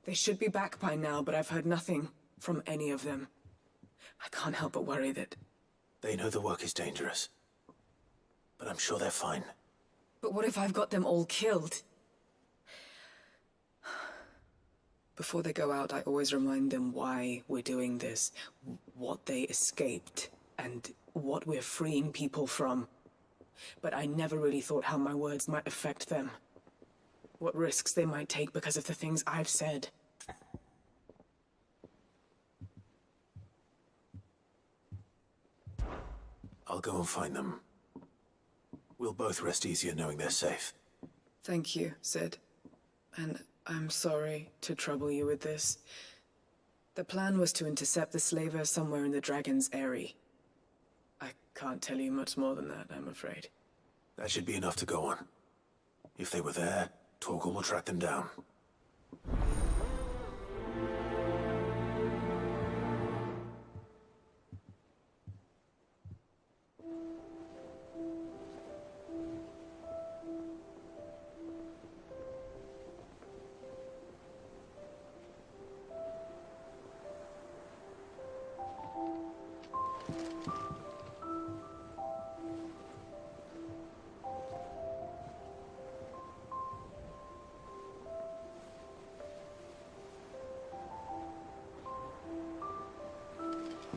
They should be back by now, but I've heard nothing from any of them. I can't help but worry that... They know the work is dangerous. But I'm sure they're fine. But what if I've got them all killed? Before they go out, I always remind them why we're doing this, what they escaped, and what we're freeing people from. But I never really thought how my words might affect them. What risks they might take because of the things I've said. I'll go and find them. We'll both rest easier knowing they're safe. Thank you, Sid. And I'm sorry to trouble you with this. The plan was to intercept the slaver somewhere in the Dragon's Eyrie. I can't tell you much more than that, I'm afraid. That should be enough to go on. If they were there, Torgal will track them down.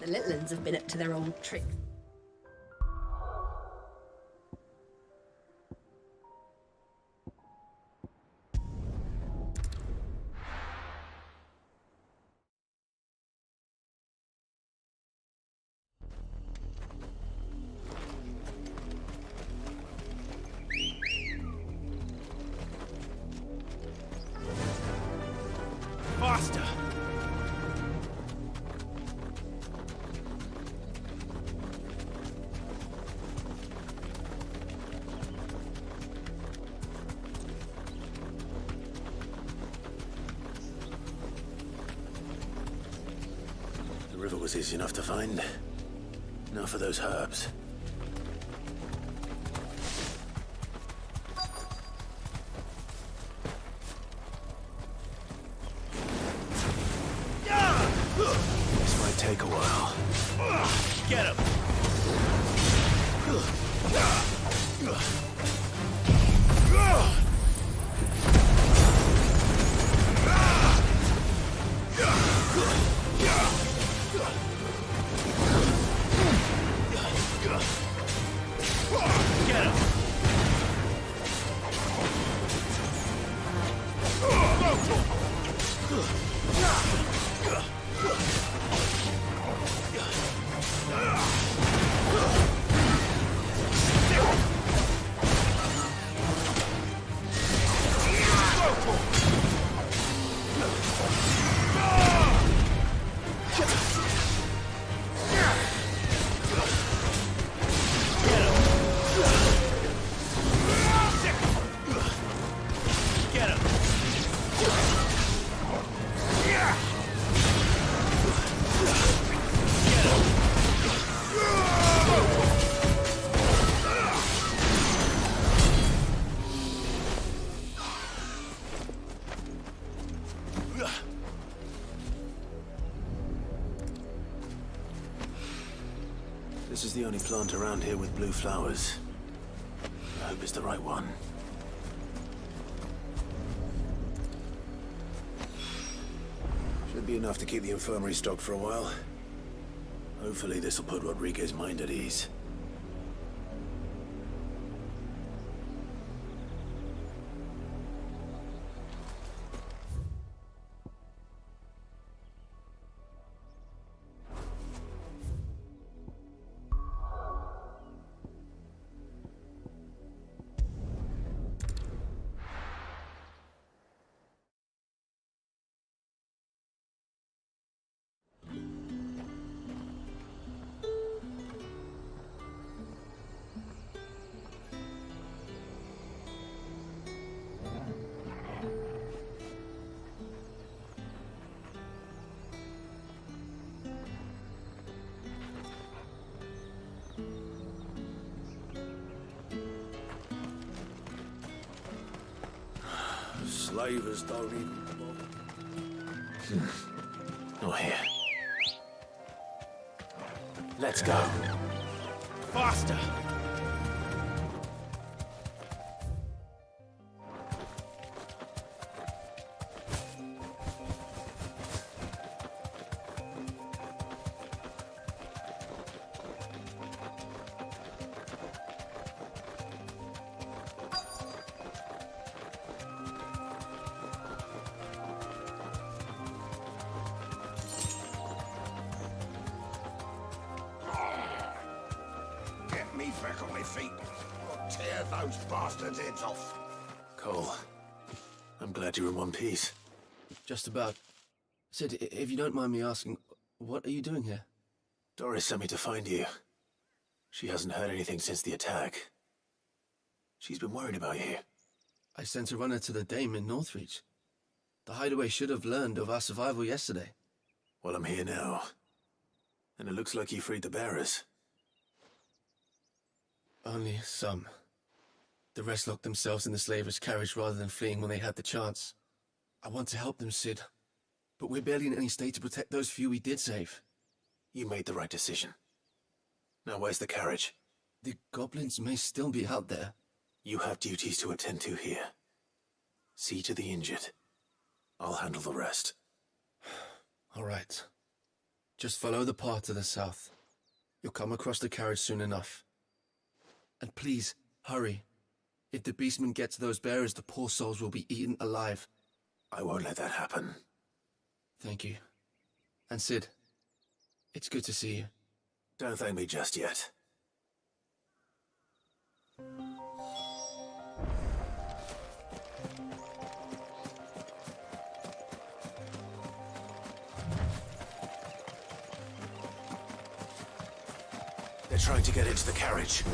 The little uns have been up to their old trick. Faster! The river was easy enough to find. Now for those herbs. This might take a while. Get him! Get him! This is the only plant around here with blue flowers. I hope it's the right one. Should be enough to keep the infirmary stocked for a while. Hopefully this'll put Rodriguez's mind at ease. slavers don't even bother. Not here. Let's go. Faster! Get me back on my feet. I'll tear those bastards' heads off. Cole, I'm glad you're in one piece. Just about. Sid, if you don't mind me asking, what are you doing here? Doris sent me to find you. She hasn't heard anything since the attack. She's been worried about you. I sent a runner to the Dame in Northreach. The hideaway should have learned of our survival yesterday. Well, I'm here now. And it looks like you freed the bearers. Only some. The rest locked themselves in the slaver's carriage rather than fleeing when they had the chance. I want to help them, Sid. But we're barely in any state to protect those few we did save. You made the right decision. Now where's the carriage? The goblins may still be out there. You have duties to attend to here. See to the injured. I'll handle the rest. All right. Just follow the path to the south. You'll come across the carriage soon enough. And please, hurry. If the beastmen get to those bearers, the poor souls will be eaten alive. I won't let that happen. Thank you. And Sid, it's good to see you. Don't thank me just yet. They're trying to get into the carriage.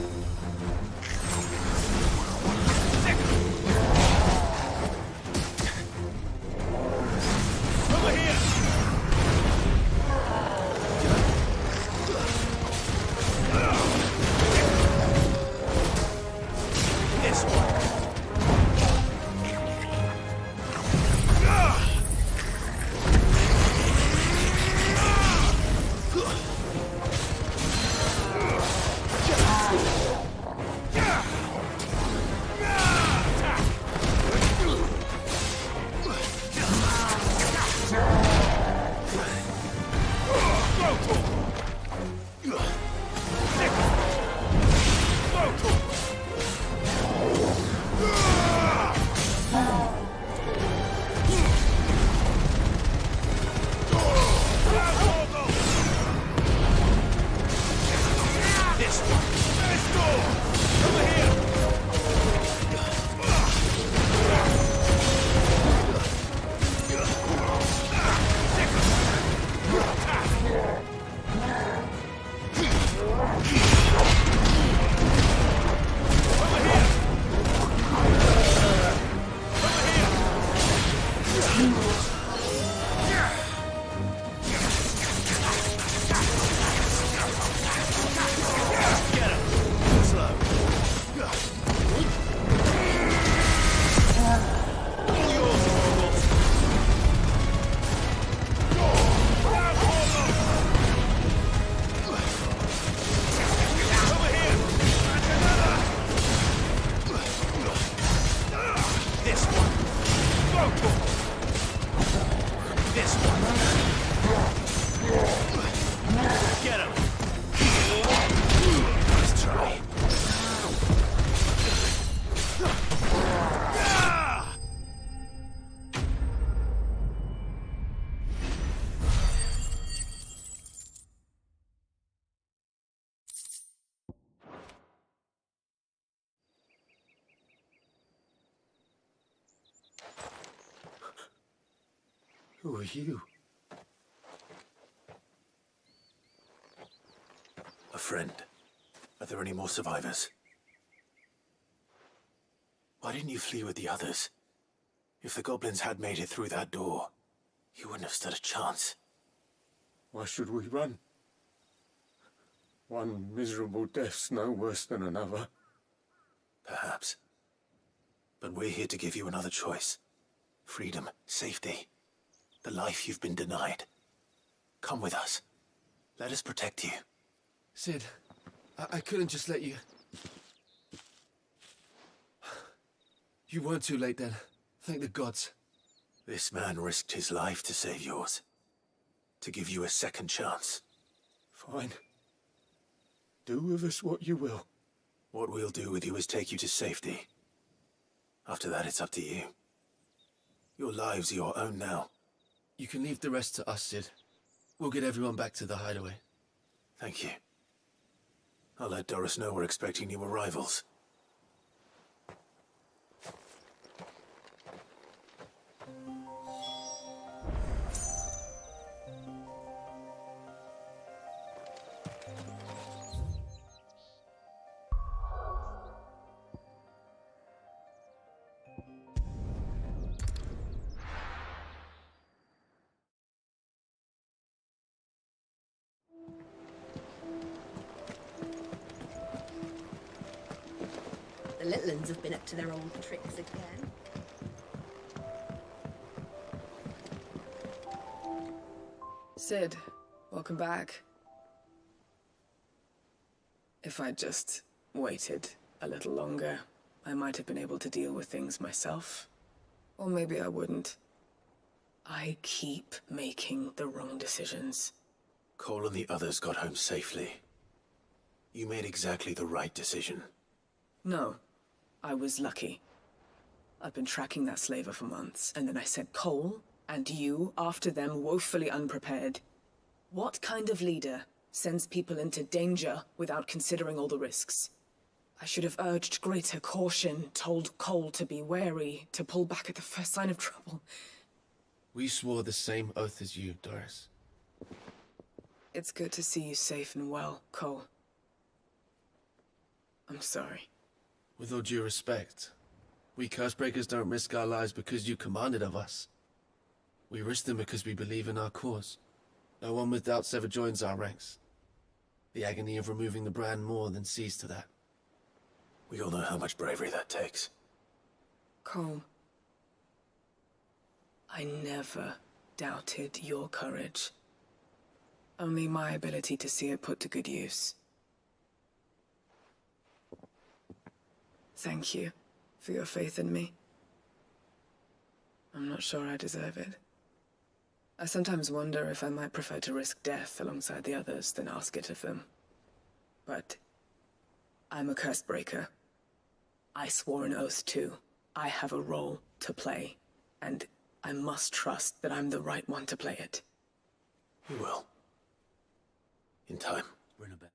Over here! This one. Who are you? A friend. Are there any more survivors? Why didn't you flee with the others? If the goblins had made it through that door, you wouldn't have stood a chance. Why should we run? One miserable death's no worse than another. Perhaps. But we're here to give you another choice. Freedom, safety, the life you've been denied. Come with us. Let us protect you. Sid, I couldn't just let you... You weren't too late then. Thank the gods. This man risked his life to save yours. To give you a second chance. Fine. Do with us what you will. What we'll do with you is take you to safety. After that, it's up to you. Your lives are your own now. You can leave the rest to us, Sid. We'll get everyone back to the hideaway. Thank you. I'll let Doris know we're expecting new arrivals. The little uns have been up to their old tricks again. Sid, welcome back. If I'd just waited a little longer, I might have been able to deal with things myself. Or maybe I wouldn't. I keep making the wrong decisions. Cole and the others got home safely. You made exactly the right decision. No, I was lucky. I've been tracking that slaver for months, and then I sent Cole and you after them, woefully unprepared. What kind of leader sends people into danger without considering all the risks? I should have urged greater caution, told Cole to be wary, to pull back at the first sign of trouble. We swore the same oath as you, Doris. It's good to see you safe and well, Cole. I'm sorry. With all due respect, we Cursebreakers don't risk our lives because you commanded of us. We risk them because we believe in our cause. No one with doubts ever joins our ranks. The agony of removing the brand more than sees to that. We all know how much bravery that takes. Cole, I never doubted your courage. Only my ability to see it put to good use. Thank you for your faith in me. I'm not sure I deserve it. I sometimes wonder if I might prefer to risk death alongside the others than ask it of them. But I'm a Cursebreaker. I swore an oath too. I have a role to play, and I must trust that I'm the right one to play it. You will. In time. Bring her back.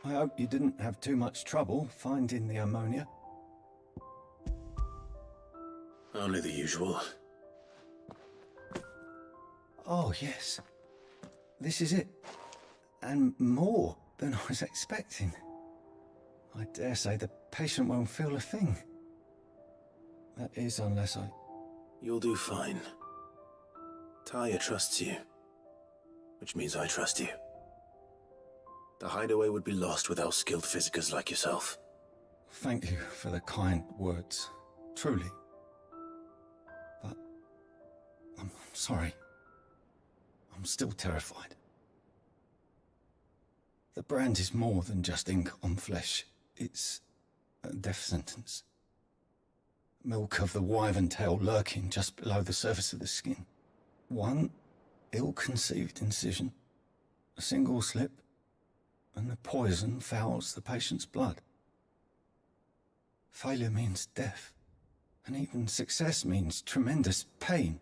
I hope you didn't have too much trouble finding the ammonia. Only the usual. Oh, yes. This is it. And more than I was expecting. I dare say the patient won't feel a thing. That is, unless I... You'll do fine. Taya trusts you. Which means I trust you. The hideaway would be lost without skilled physicers like yourself. Thank you for the kind words. Truly. But... I'm sorry. I'm still terrified. The brand is more than just ink on flesh. It's a death sentence. Milk of the wyvern tail lurking just below the surface of the skin. One ill-conceived incision, a single slip, and the poison fouls the patient's blood. Failure means death, and even success means tremendous pain.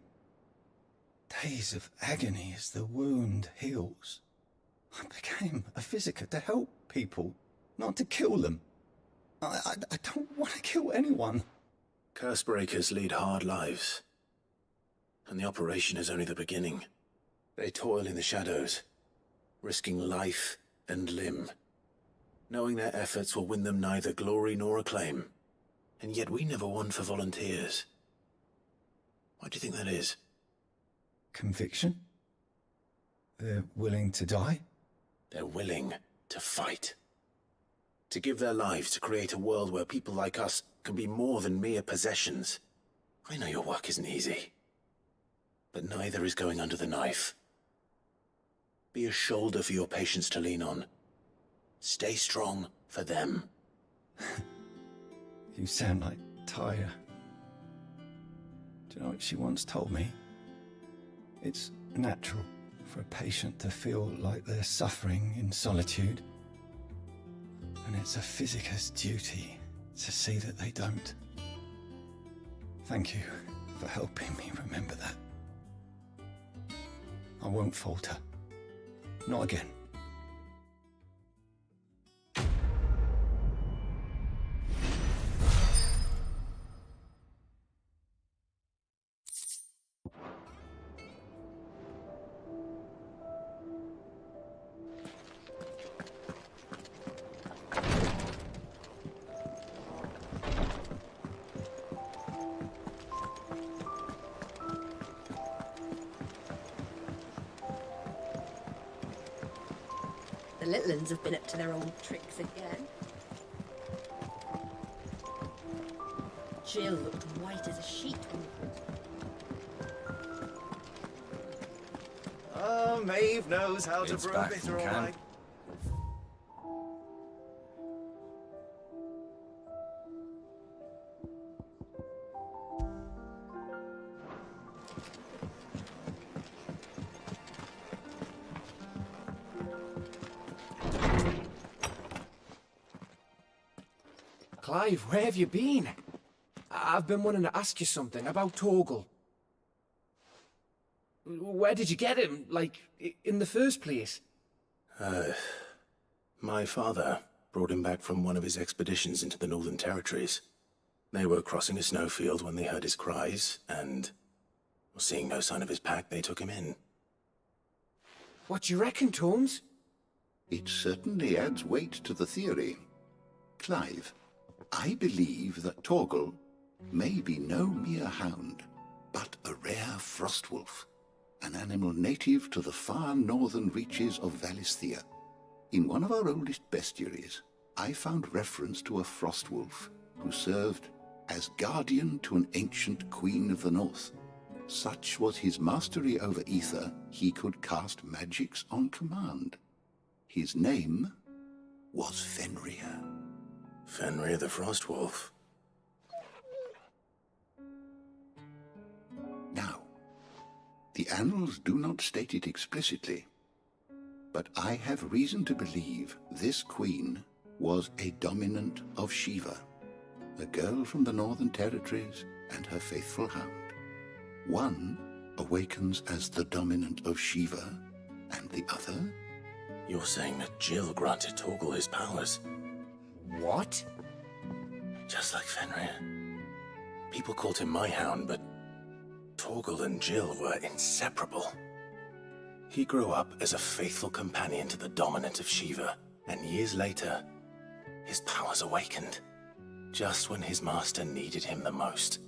Days of agony as the wound heals. I became a physiker to help people, not to kill them. I don't want to kill anyone. Cursebreakers lead hard lives. And the operation is only the beginning. They toil in the shadows, risking life and limb, knowing their efforts will win them neither glory nor acclaim. And yet we never won for volunteers. Why do you think that is? Conviction? They're willing to die? They're willing to fight. To give their lives to create a world where people like us can be more than mere possessions. I know your work isn't easy, but neither is going under the knife. Be a shoulder for your patients to lean on. Stay strong for them. You sound like Tyre. Do you know what she once told me? It's natural for a patient to feel like they're suffering in solitude. And it's a physicist's duty to see that they don't. Thank you for helping me remember that. I won't falter. Not again. The little uns have been up to their old tricks again. Jill looked white as a sheet. Oh, Maeve knows how to It's brew a back bitter, from all camp. right. Clive, where have you been? I've been wanting to ask you something about Torgal. Where did you get him, like, in the first place? My father brought him back from one of his expeditions into the Northern Territories. They were crossing a snowfield when they heard his cries, and seeing no sign of his pack, they took him in. What do you reckon, Tomes? It certainly adds weight to the theory. Clive, I believe that Torgal may be no mere hound, but a rare frostwolf, an animal native to the far northern reaches of Valisthea. In one of our oldest bestiaries, I found reference to a frostwolf who served as guardian to an ancient queen of the north. Such was his mastery over ether, he could cast magics on command. His name was Fenrir. Fenrir the Frostwolf. Now, the annals do not state it explicitly, but I have reason to believe this queen was a dominant of Shiva, a girl from the Northern Territories and her faithful hound. One awakens as the dominant of Shiva, and the other? You're saying that Jill granted Torgal his powers? What? Just like Fenrir. People called him my hound, but Torgal and Jill were inseparable. He grew up as a faithful companion to the dominant of Shiva, and years later, his powers awakened, just when his master needed him the most.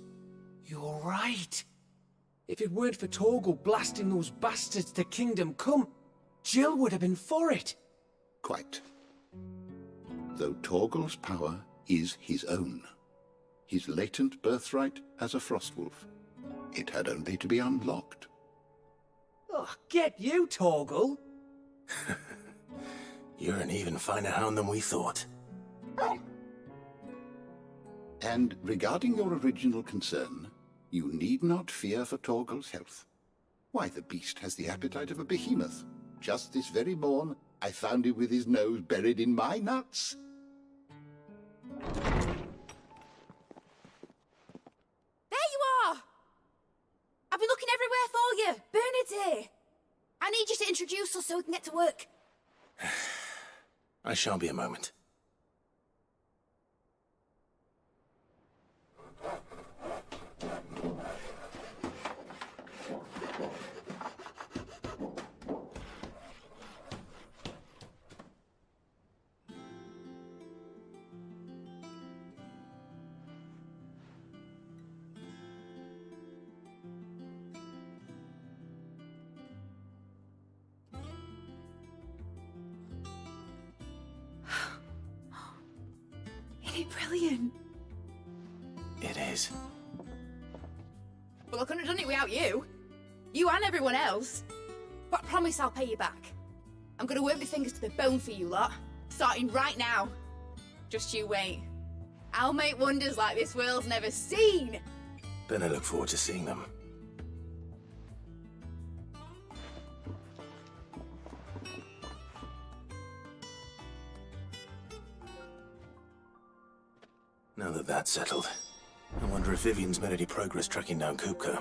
You're right. If it weren't for Torgal blasting those bastards to Kingdom Come, Jill would have been for it. Quite. Though Torgal's power is his own, his latent birthright as a frostwolf. It had only to be unlocked. Oh, get you, Torgal! You're an even finer hound than we thought. And regarding your original concern, you need not fear for Torgal's health. Why, the beast has the appetite of a behemoth. Just this very morn, I found him with his nose buried in my nuts. There you are! I've been looking everywhere for you. Bernard's here. I need you to introduce us so we can get to work. I shan't be a moment. he brilliant? It is. Well, I couldn't have done it without you. You and everyone else. But I promise I'll pay you back. I'm gonna work my fingers to the bone for you lot. Starting right now. Just you wait. I'll make wonders like this world's never seen. Then I look forward to seeing them. Now that that's settled, I wonder if Vivian's made any progress tracking down Kupka.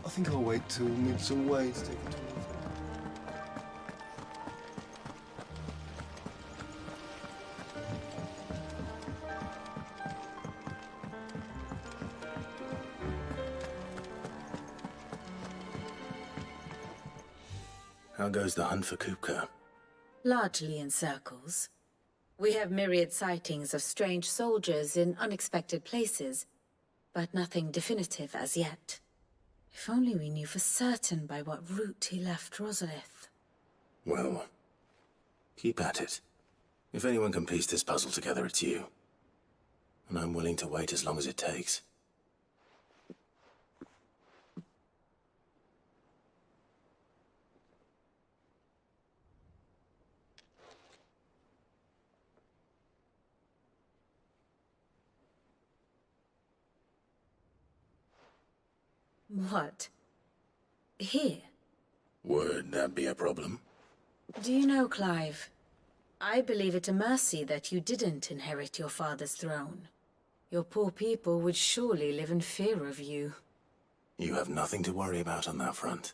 I think I'll wait till Mid's away to take a tour. How goes the hunt for Kupka? Largely in circles. We have myriad sightings of strange soldiers in unexpected places, but nothing definitive as yet. If only we knew for certain by what route he left Rosalith. Well, keep at it. If anyone can piece this puzzle together, it's you. And I'm willing to wait as long as it takes. What? Here? Would that be a problem? Do you know, Clive? I believe it a mercy that you didn't inherit your father's throne. Your poor people would surely live in fear of you. You have nothing to worry about on that front.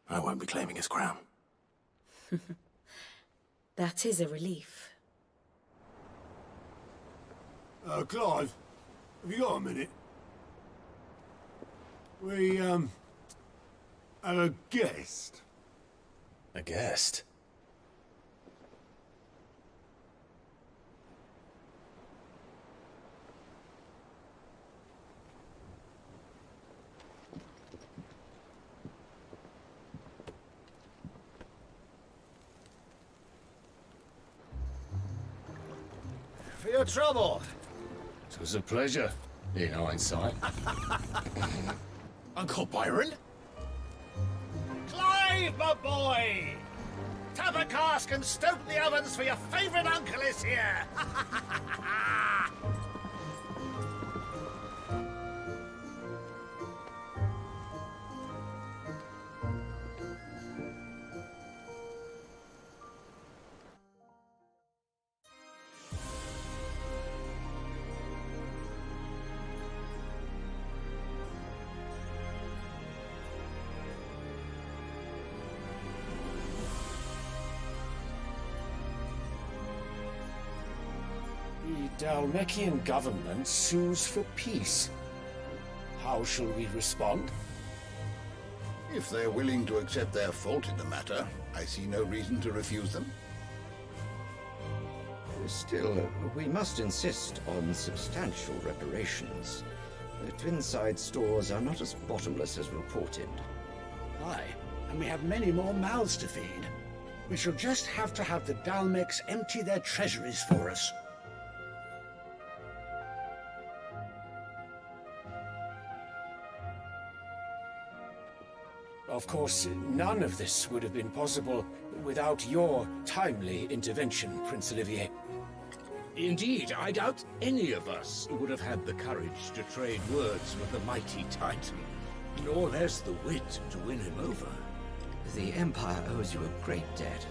I won't be claiming his crown. That is a relief. Clive, have you got a minute? We, have a guest. A guest? For your trouble. It was a pleasure, in hindsight. Uncle Byron? Clive, my boy! Tap a cask and stoke the ovens for your favourite uncle is here! The Dalmekian government sues for peace. How shall we respond? If they're willing to accept their fault in the matter, I see no reason to refuse them. Still, we must insist on substantial reparations. The Twinside stores are not as bottomless as reported. Aye, and we have many more mouths to feed. We shall just have to have the Dalmeks empty their treasuries for us. Of course, none of this would have been possible without your timely intervention, Prince Olivier. Indeed, I doubt any of us would have had the courage to trade words with the mighty Titan, nor less the wit to win him over. The Empire owes you a great debt.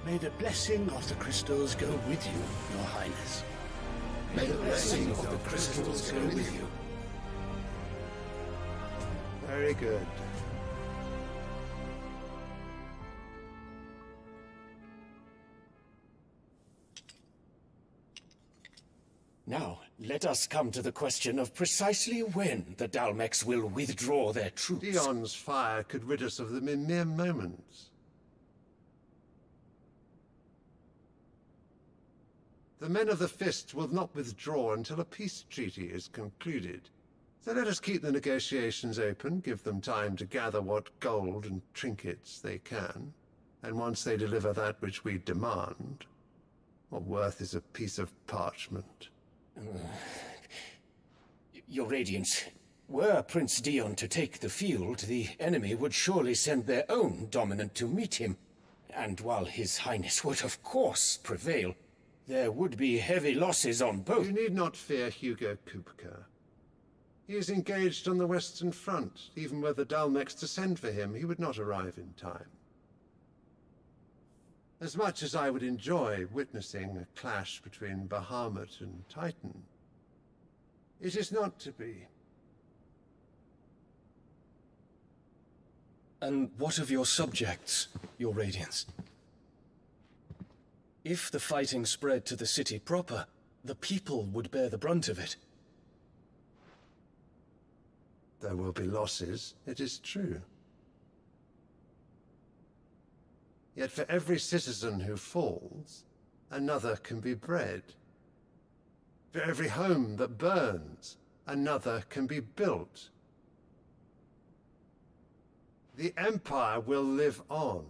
May the blessing of the crystals go with you, Your Highness. May the blessing of the crystals go with you. Very good. Now, let let us come to the question of precisely when the Dalmex will withdraw their troops. Dion's fire could rid us of them in mere moments. The men of the Fist will not withdraw until a peace treaty is concluded. So let us keep the negotiations open, give them time to gather what gold and trinkets they can, and once they deliver that which we demand, what worth is a piece of parchment? Your Radiance, were Prince Dion to take the field, the enemy would surely send their own dominant to meet him. And while His Highness would of course prevail, there would be heavy losses on both. You need not fear Hugo Kupka. He is engaged on the Western Front. Even were the Dalmex to send for him, he would not arrive in time. As much as I would enjoy witnessing a clash between Bahamut and Titan, it is not to be. And what of your subjects, Your Radiance? If the fighting spread to the city proper, the people would bear the brunt of it. There will be losses, it is true. Yet for every citizen who falls, another can be bred. For every home that burns, another can be built. The Empire will live on.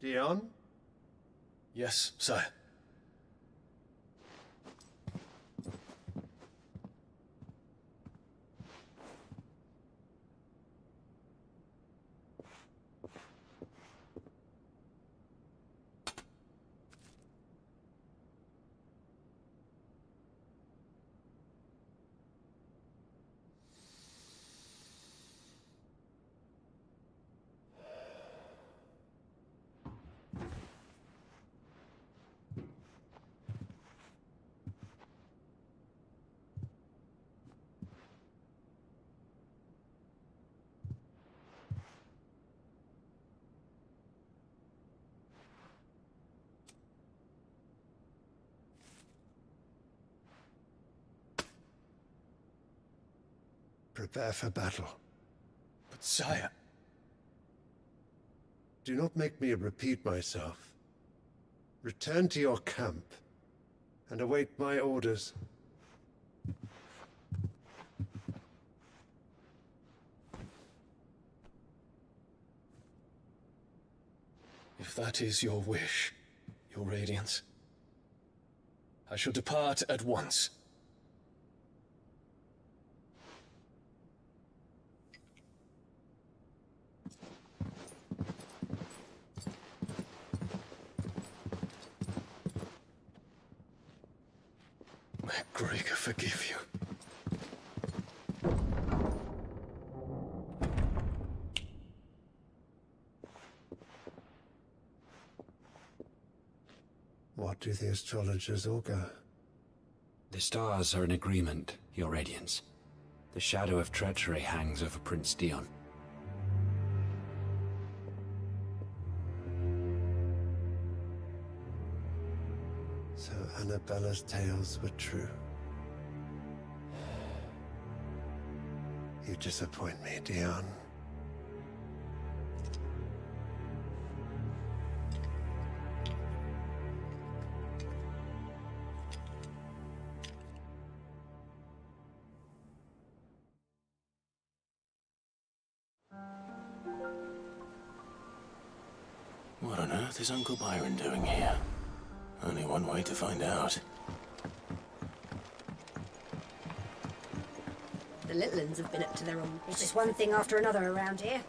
Dion? Yes, sire. Prepare for battle. But sire... Do not make me repeat myself. Return to your camp and await my orders. If that is your wish, Your Radiance, I shall depart at once. May Gregor forgive you. What do the astrologers augur? The stars are in agreement, Your Radiance. The shadow of treachery hangs over Prince Dion. So Annabella's tales were true. You disappoint me, Dion. What on earth is Uncle Byron doing here? Only one way to find out. The little uns have been up to their own. It's just one thing after another around here.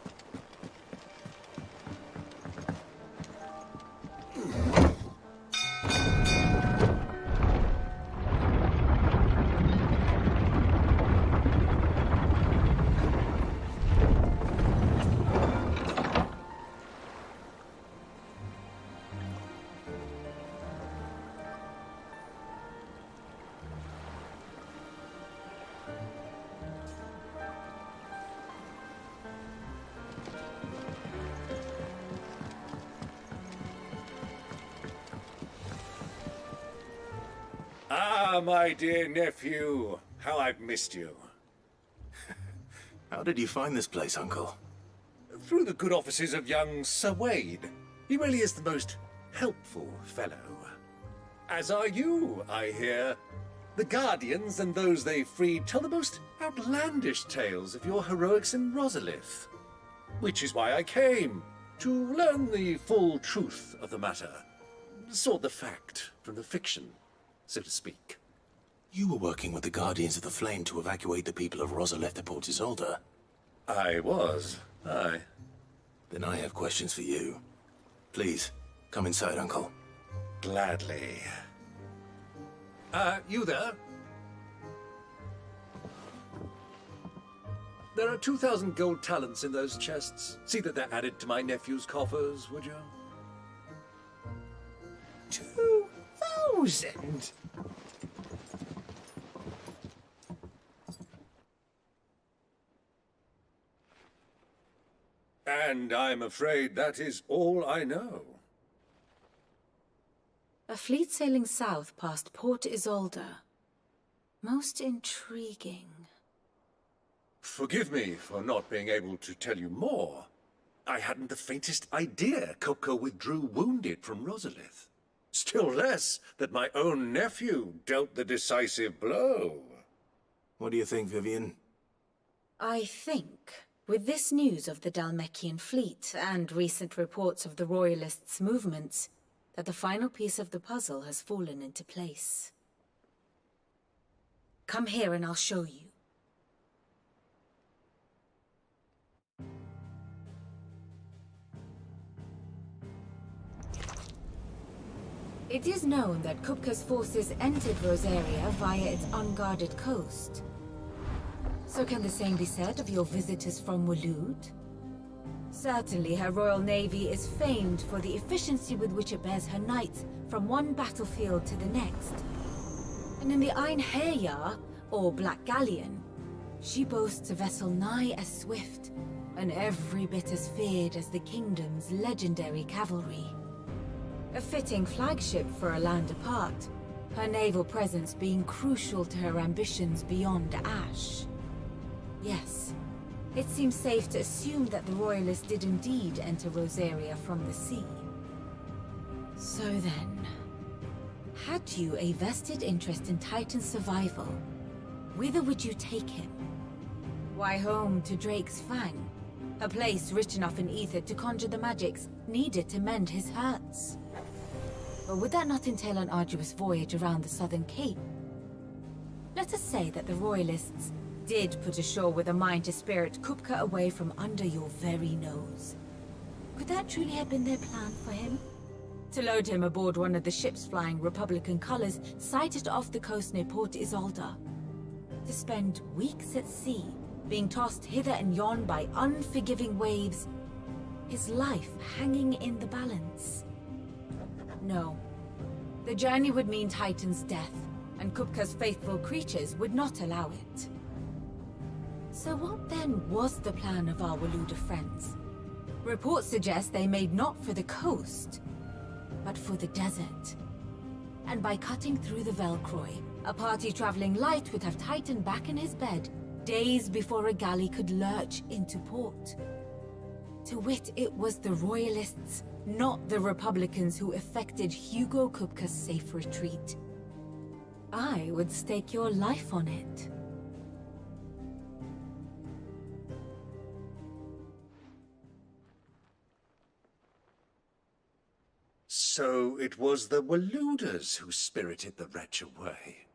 Ah, my dear nephew. How I've missed you. How did you find this place, Uncle? Through the good offices of young Sir Wade. He really is the most helpful fellow. As are you, I hear. The Guardians and those they freed tell the most outlandish tales of your heroics in Rosalith. Which is why I came, to learn the full truth of the matter. Sort the fact from the fiction, so to speak. You were working with the Guardians of the Flame to evacuate the people of Rosalith to Port Isolde. I was, aye. Then I have questions for you. Please, come inside, Uncle. Gladly. You there? There are 2,000 gold talents in those chests. See that they're added to my nephew's coffers, would you? 2,000? And I'm afraid that is all I know. A fleet sailing south past Port Isolde. Most intriguing. Forgive me for not being able to tell you more. I hadn't the faintest idea Kupka withdrew wounded from Rosalith. Still less that my own nephew dealt the decisive blow. What do you think, Vivian? I think, with this news of the Dhalmekian fleet and recent reports of the Royalists' movements, that the final piece of the puzzle has fallen into place. Come here and I'll show you. It is known that Kupka's forces entered Rosaria via its unguarded coast. So can the same be said of your visitors from Waloed? Certainly her Royal Navy is famed for the efficiency with which it bears her knights from one battlefield to the next. And in the Einherjar, or Black Galleon, she boasts a vessel nigh as swift and every bit as feared as the kingdom's legendary cavalry. A fitting flagship for a land apart, her naval presence being crucial to her ambitions beyond Ash. Yes, it seems safe to assume that the Royalists did indeed enter Rosaria from the sea. So then, had you a vested interest in Titan's survival, whither would you take him? Why, home to Drake's Fang, a place rich enough in ether to conjure the magics needed to mend his hurts. But would that not entail an arduous voyage around the southern cape? Let us say that the Royalists did put ashore with a mind to spirit Kupka away from under your very nose. Could that truly have been their plan for him? To load him aboard one of the ships flying Republican colors sighted off the coast near Port Isolde? To spend weeks at sea, being tossed hither and yon by unforgiving waves, his life hanging in the balance? No. The journey would mean Titan's death, and Kupka's faithful creatures would not allow it. So what then was the plan of our Waluda friends? Reports suggest they made not for the coast, but for the desert. And by cutting through the Velcroy, a party traveling light would have Titan back in his bed days before a galley could lurch into port. To wit, it was the Royalists, not the Republicans, who effected Hugo Kupka's safe retreat. I would stake your life on it. So it was the Waluders who spirited the wretch away.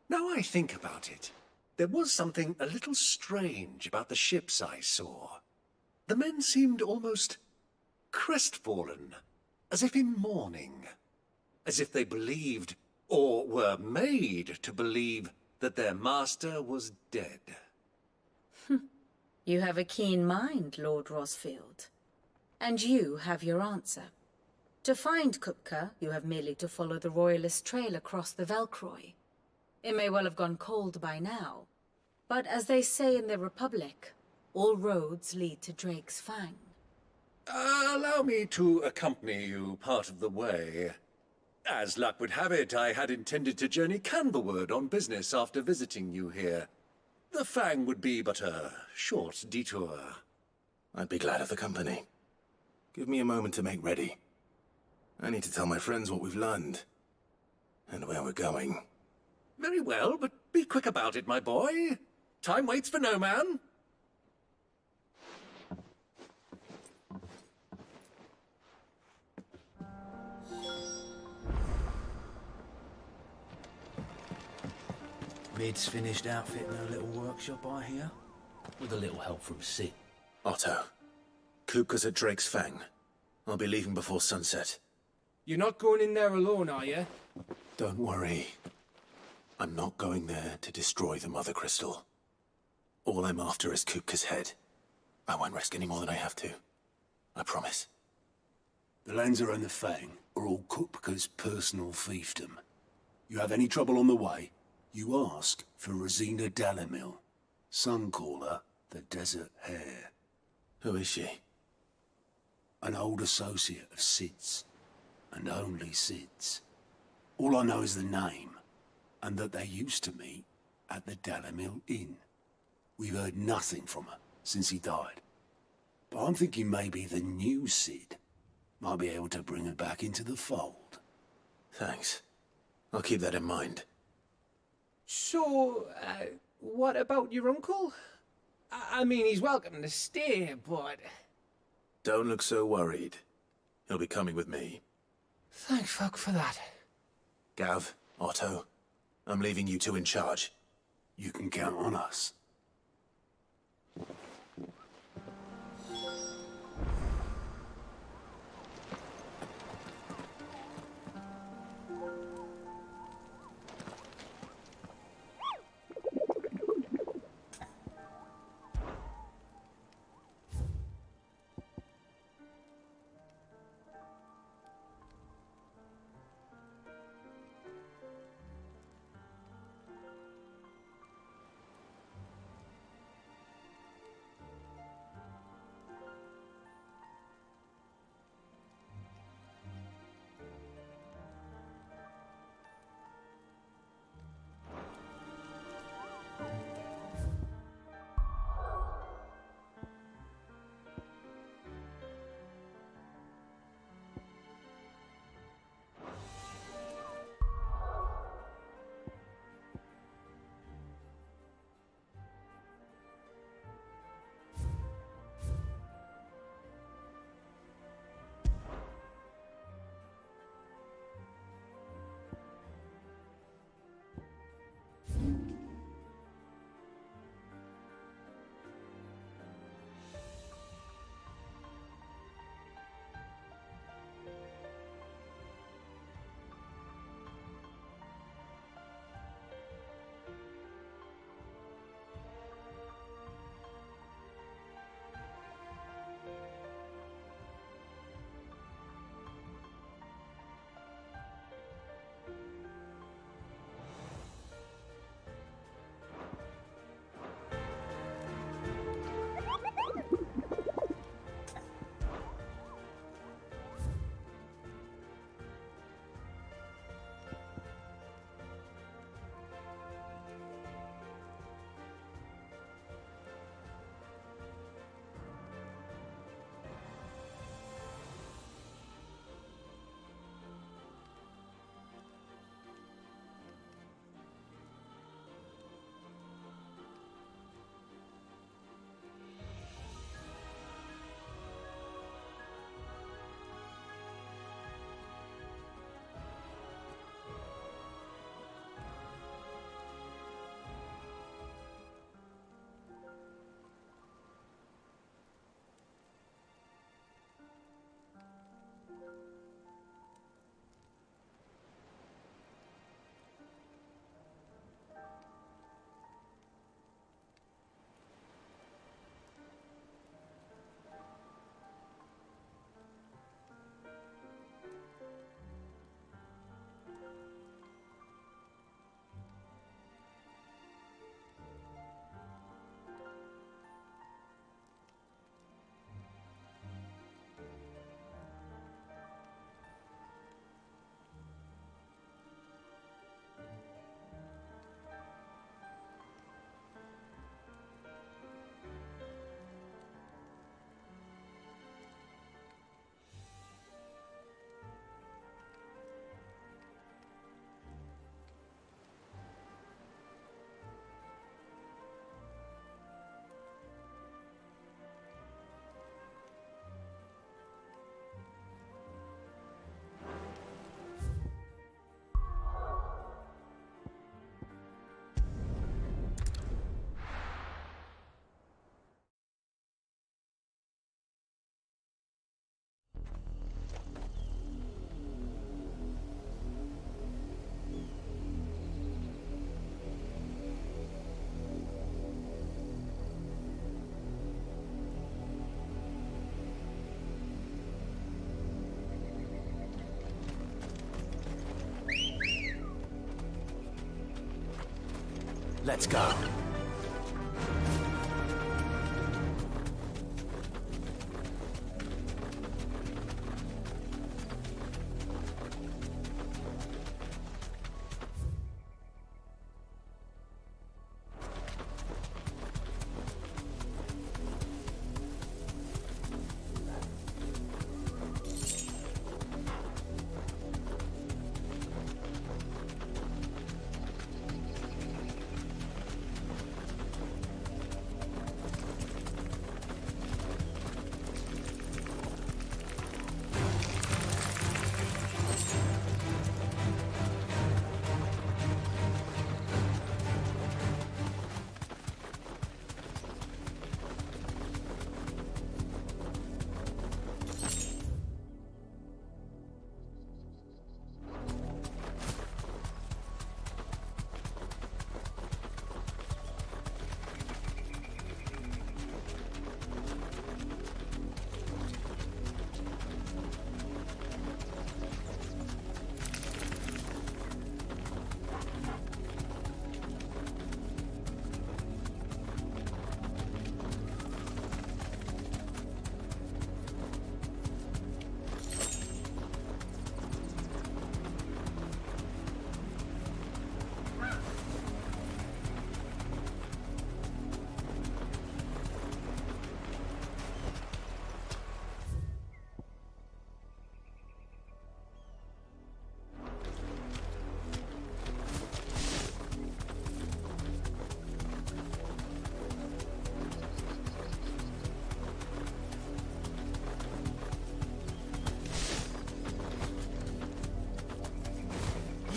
Now I think about it, there was something a little strange about the ships I saw. The men seemed almost crestfallen, as if in mourning, as if they believed, or were made to believe, that their master was dead. You have a keen mind, Lord Rosfield. And you have your answer. To find Kupka, you have merely to follow the Royalist trail across the Velcroy. It may well have gone cold by now, but as they say in the Republic, all roads lead to Drake's Fang. Allow me to accompany you part of the way. As luck would have it, I had intended to journey Canverward on business after visiting you here. The Fang would be but a short detour. I'd be glad of the company. Give me a moment to make ready. I need to tell my friends what we've learned. And where we're going. Very well, but be quick about it, my boy. Time waits for no man. Mid's finished outfitting her little workshop, I hear. With a little help from Sid. Otto. Kupka's at Drake's Fang. I'll be leaving before sunset. You're not going in there alone, are you? Don't worry. I'm not going there to destroy the Mother Crystal. All I'm after is Kupka's head. I won't risk any more than I have to. I promise. The Lancer and the Fang are all Kupka's personal fiefdom. You have any trouble on the way, you ask for Rosina Dalamil. Some call her the Desert Hare. Who is she? An old associate of Sid's. And only Sid's. All I know is the name, and that they used to meet at the Dalamil Inn. We've heard nothing from her since he died. But I'm thinking maybe the new Sid might be able to bring her back into the fold. Thanks. I'll keep that in mind. So, what about your uncle? I mean, he's welcome to stay, but... Don't look so worried. He'll be coming with me. Thank fuck for that. Gav, Otto, I'm leaving you two in charge. You can count on us. Let's go.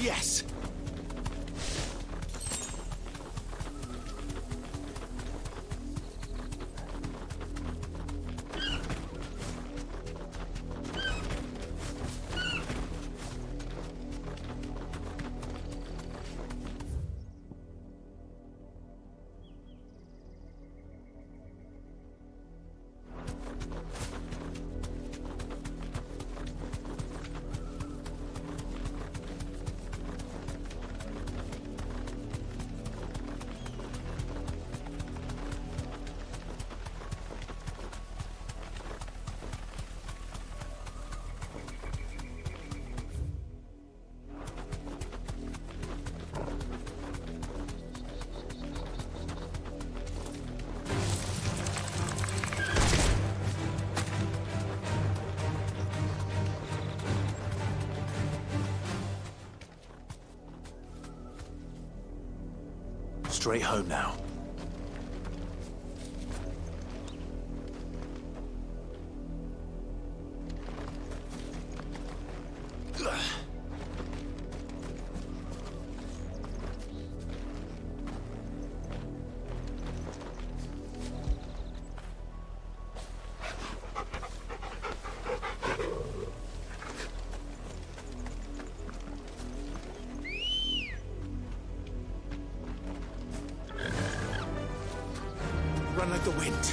Yes! Straight home now. Run like the wind.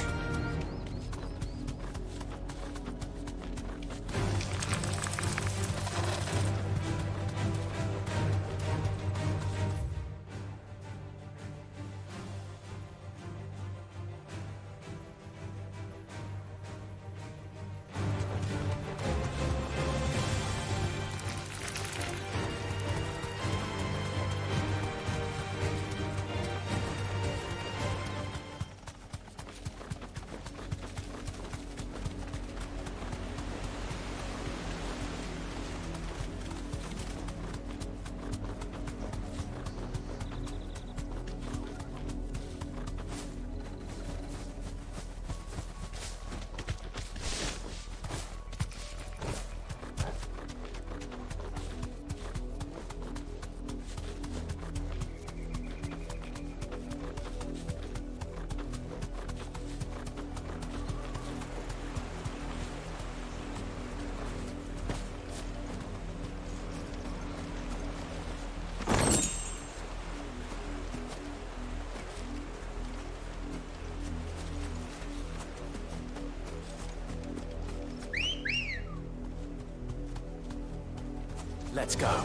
Let's go.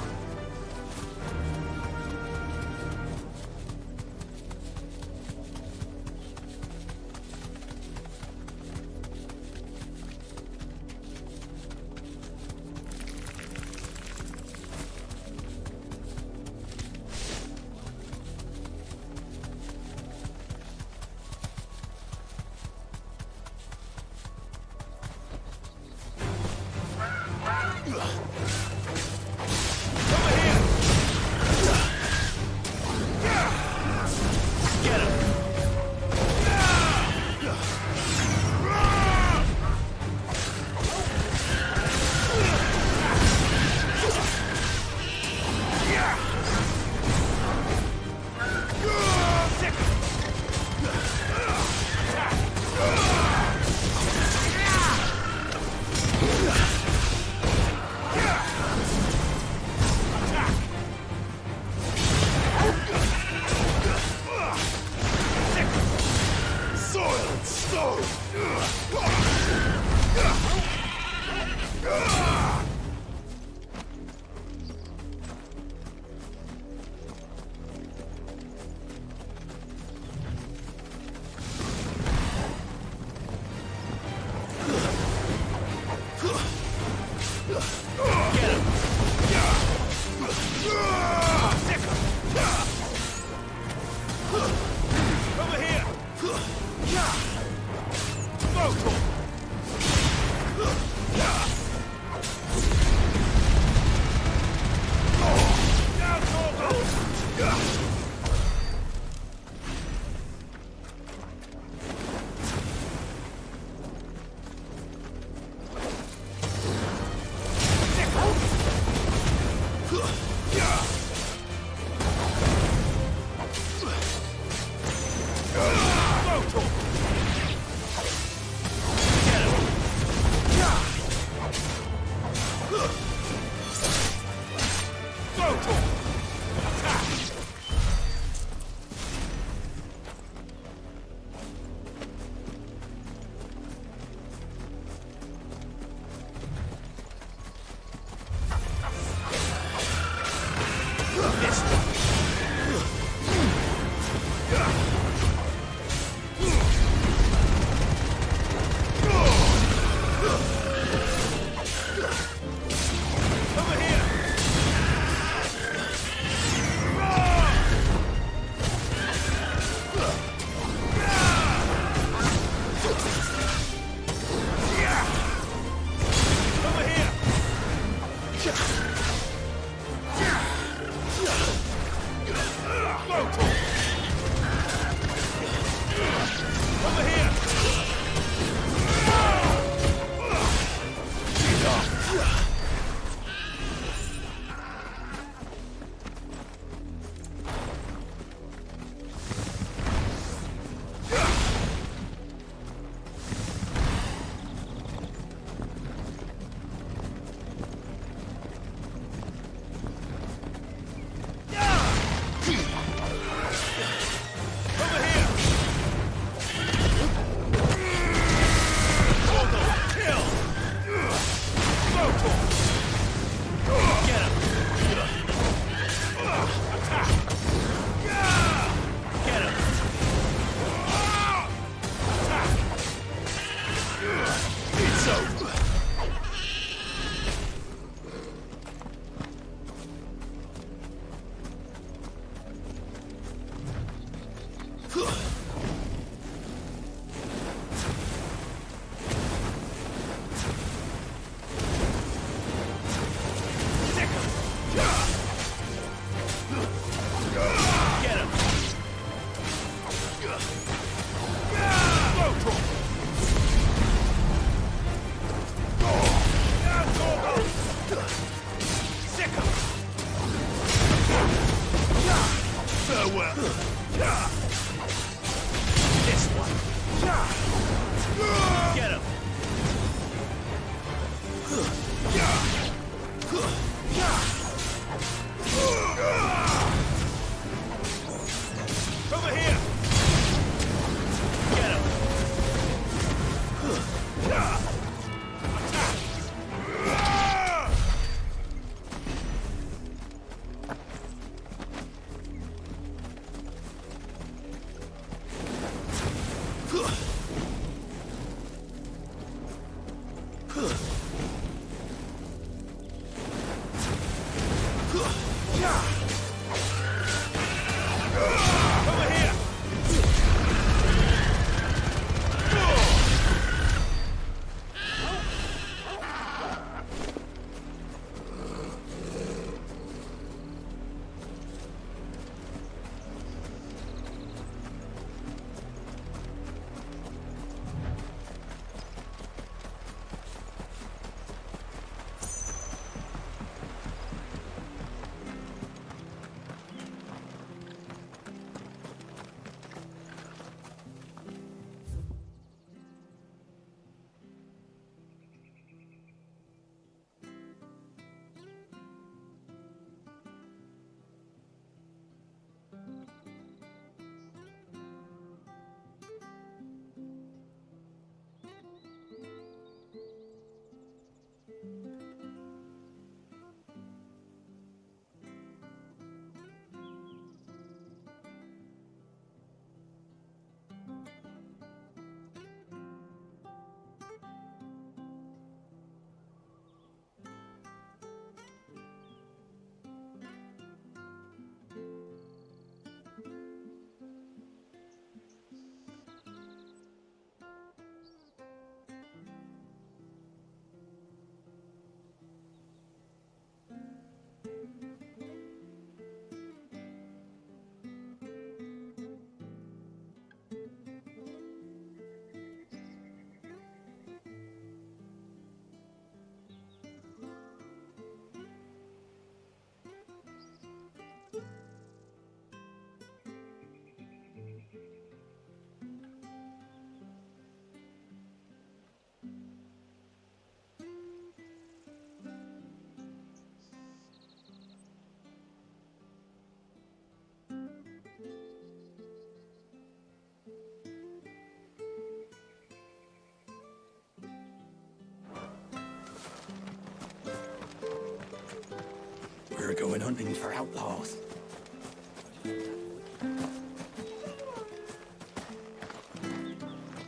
We're going hunting for outlaws.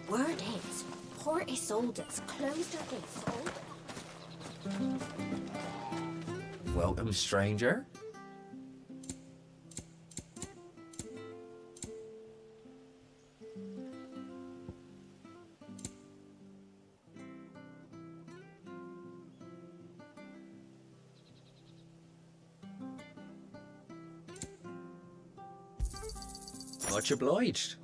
Word is, Port Isolde's closed her gates to all. Welcome, stranger. Much obliged.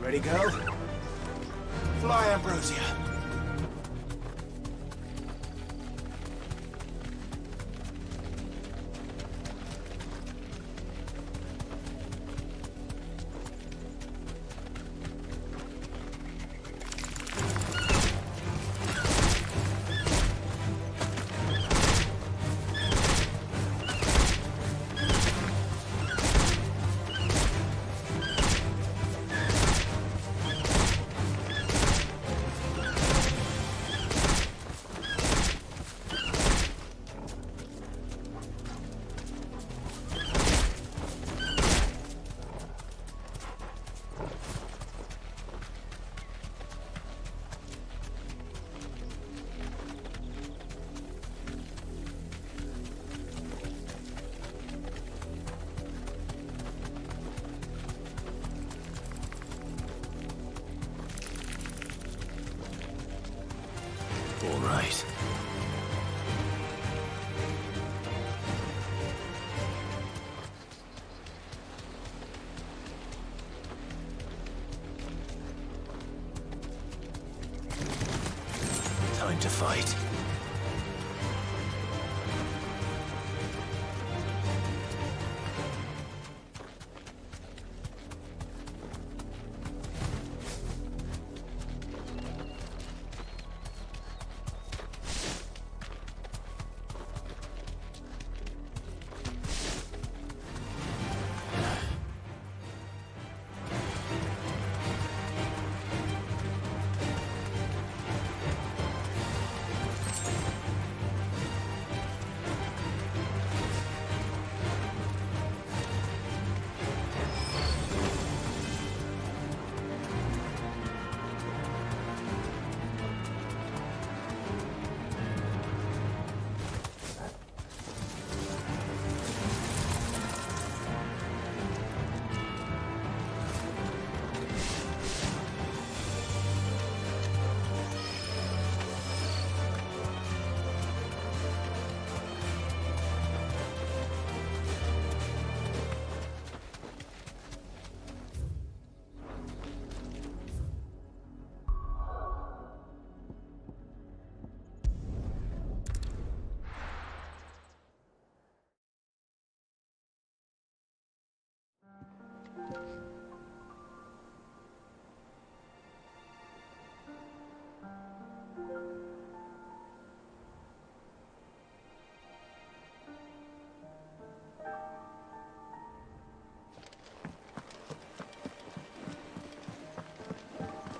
Ready, go? Fly, Ambrosia. All right. Time to fight.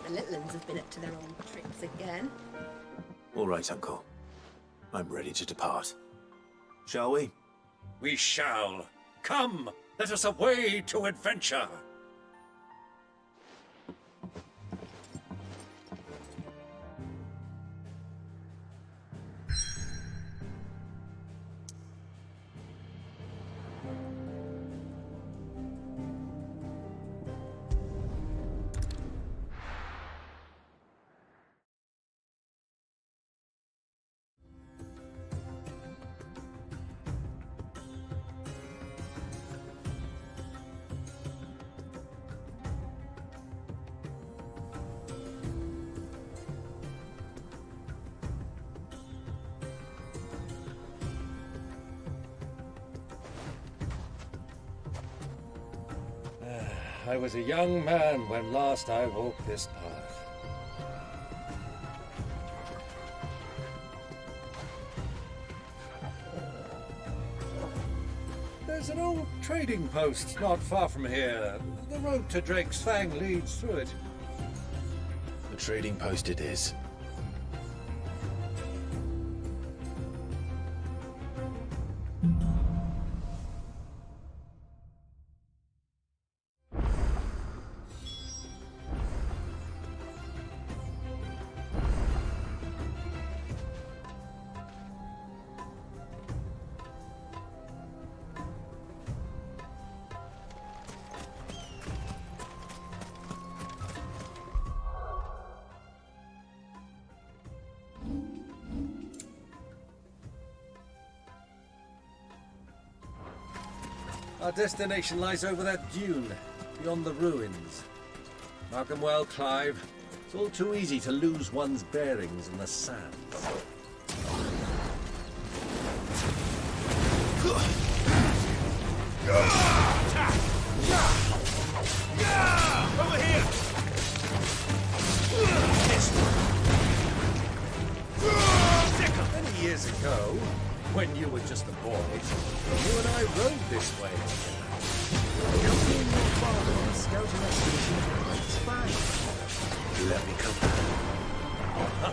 The little uns have been up to their own tricks again. All right, Uncle. I'm ready to depart. Shall we? We shall. Come, let us away to adventure. I was a young man when last I walked this path. trading post not far from here. The road to Drake's Fang leads through it. A trading post it is. Our destination lies over that dune, beyond the ruins. Mark them well, Clive. It's all too easy to lose one's bearings in the sand. Over here! Many years ago, when you were just a boy, you and I rode this way. Let me come back.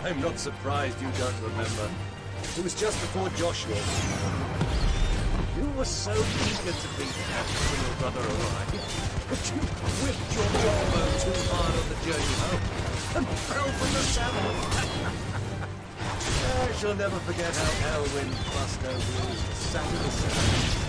I'm not surprised you don't remember. It was just before Joshua. You were so eager to be happy when your brother arrived, but you whipped your jawbone too hard on the journey home and fell from the saddle. I shall never forget how Elwyn bust over his sat in the sand.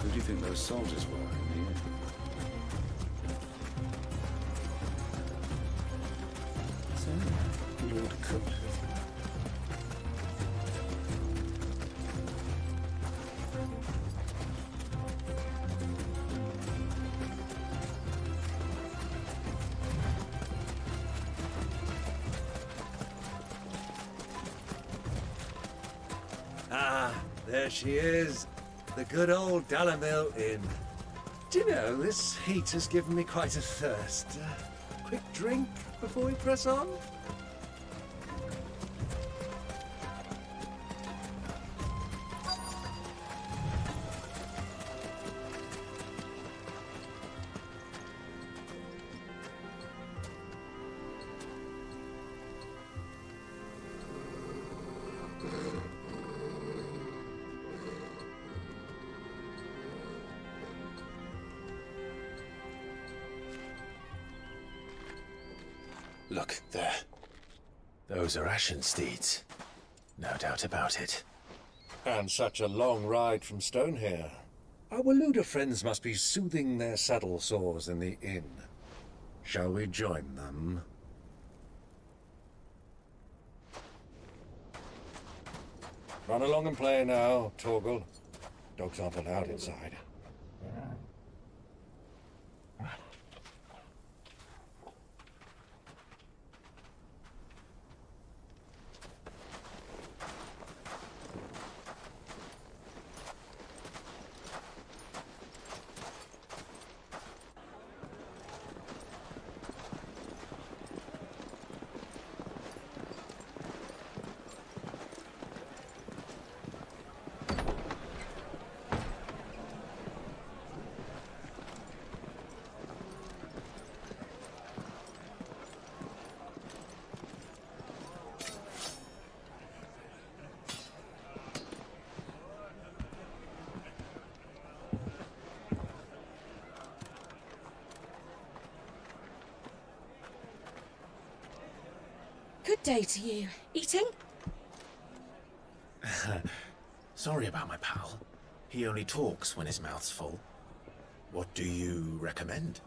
Who do you think those soldiers were in the end? So, Lord Cook. There she is. The good old Dalamil Inn. Do you know, this heat has given me quite a thirst. Quick drink before we press on? Look, there. Those are Ashen steeds. No doubt about it. And such a long ride from Stonehair. Our Waluda friends must be soothing their saddle sores in the inn. Shall we join them? Run along and play now, Torgal. Dogs aren't allowed inside. Good day to you. Eating? Sorry about my pal. He only talks when his mouth's full. What do you recommend?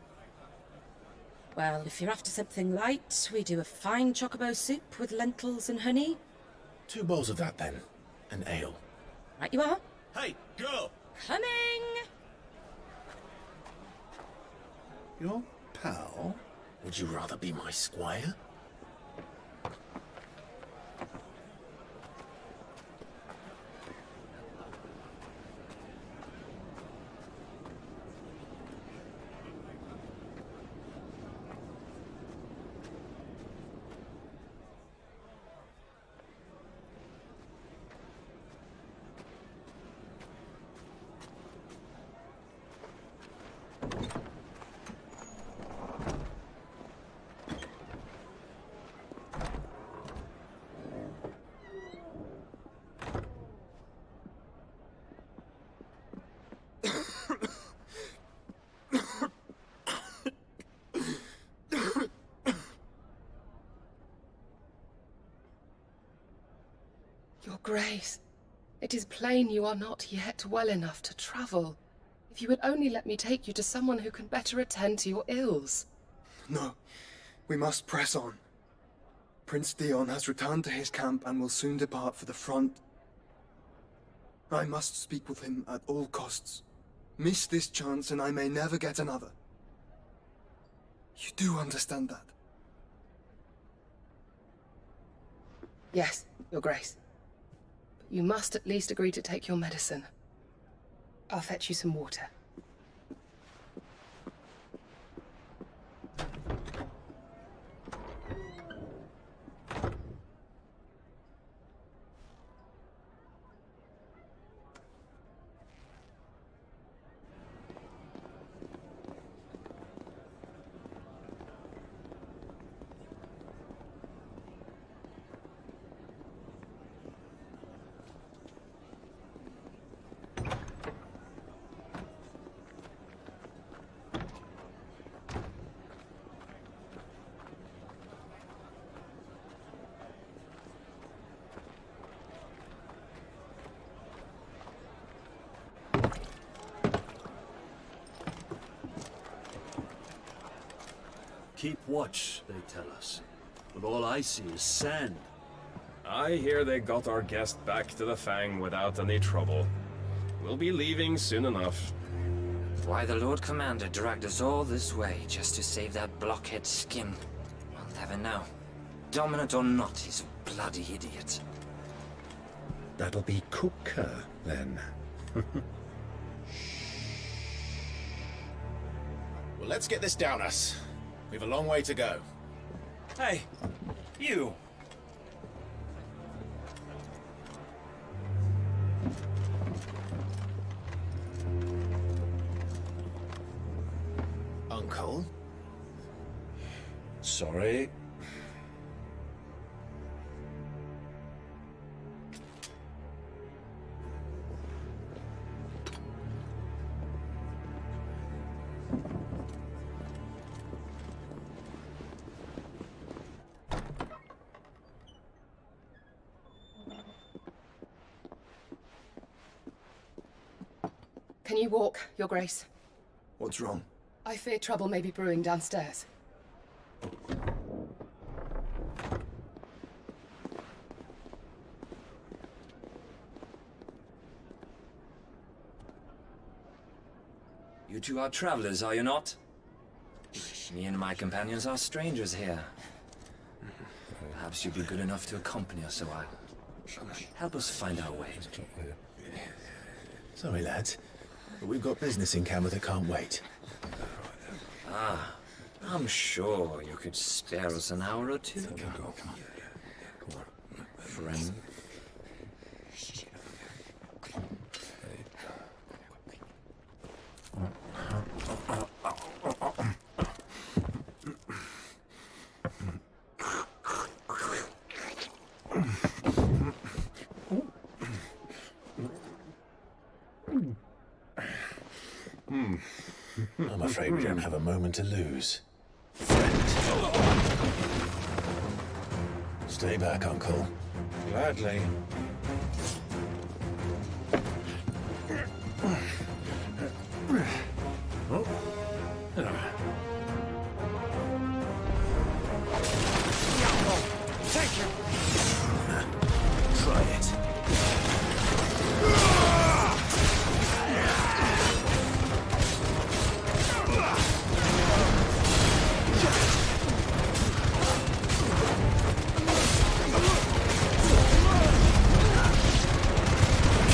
Well, if you're after something light, we do a fine chocobo soup with lentils and honey. 2 bowls of that, then. An ale. Right you are. Hey, girl! Coming! Your pal? Would you rather be my squire? Your Grace, it is plain you are not yet well enough to travel. If you would only let me take you to someone who can better attend to your ills. No, we must press on. Prince Dion has returned to his camp and will soon depart for the front. I must speak with him at all costs. Miss this chance and I may never get another. You do understand that? Yes, Your Grace. But you must at least agree to take your medicine. I'll fetch you some water. Keep watch, they tell us. But all I see is sand. I hear they got our guest back to the Fang without any trouble. We'll be leaving soon enough. Why the Lord Commander dragged us all this way just to save that blockhead skin, we'll never know. Dominant or not, he's a bloody idiot. That'll be cooker, then. Well, let's get this down us. We've a long way to go. Hey, you! Uncle? Sorry. Can you walk, Your Grace? What's wrong? I fear trouble may be brewing downstairs. You two are travelers, are you not? Me and my companions are strangers here. Perhaps you'd be good enough to accompany us a while. Help us find our way. Sorry, lads, but we've got business in camera that can't wait. Ah, I'm sure you could spare us an hour or two. Friend. I'm afraid we don't have a moment to lose. Stay back, Uncle. Gladly. Take you! Try it.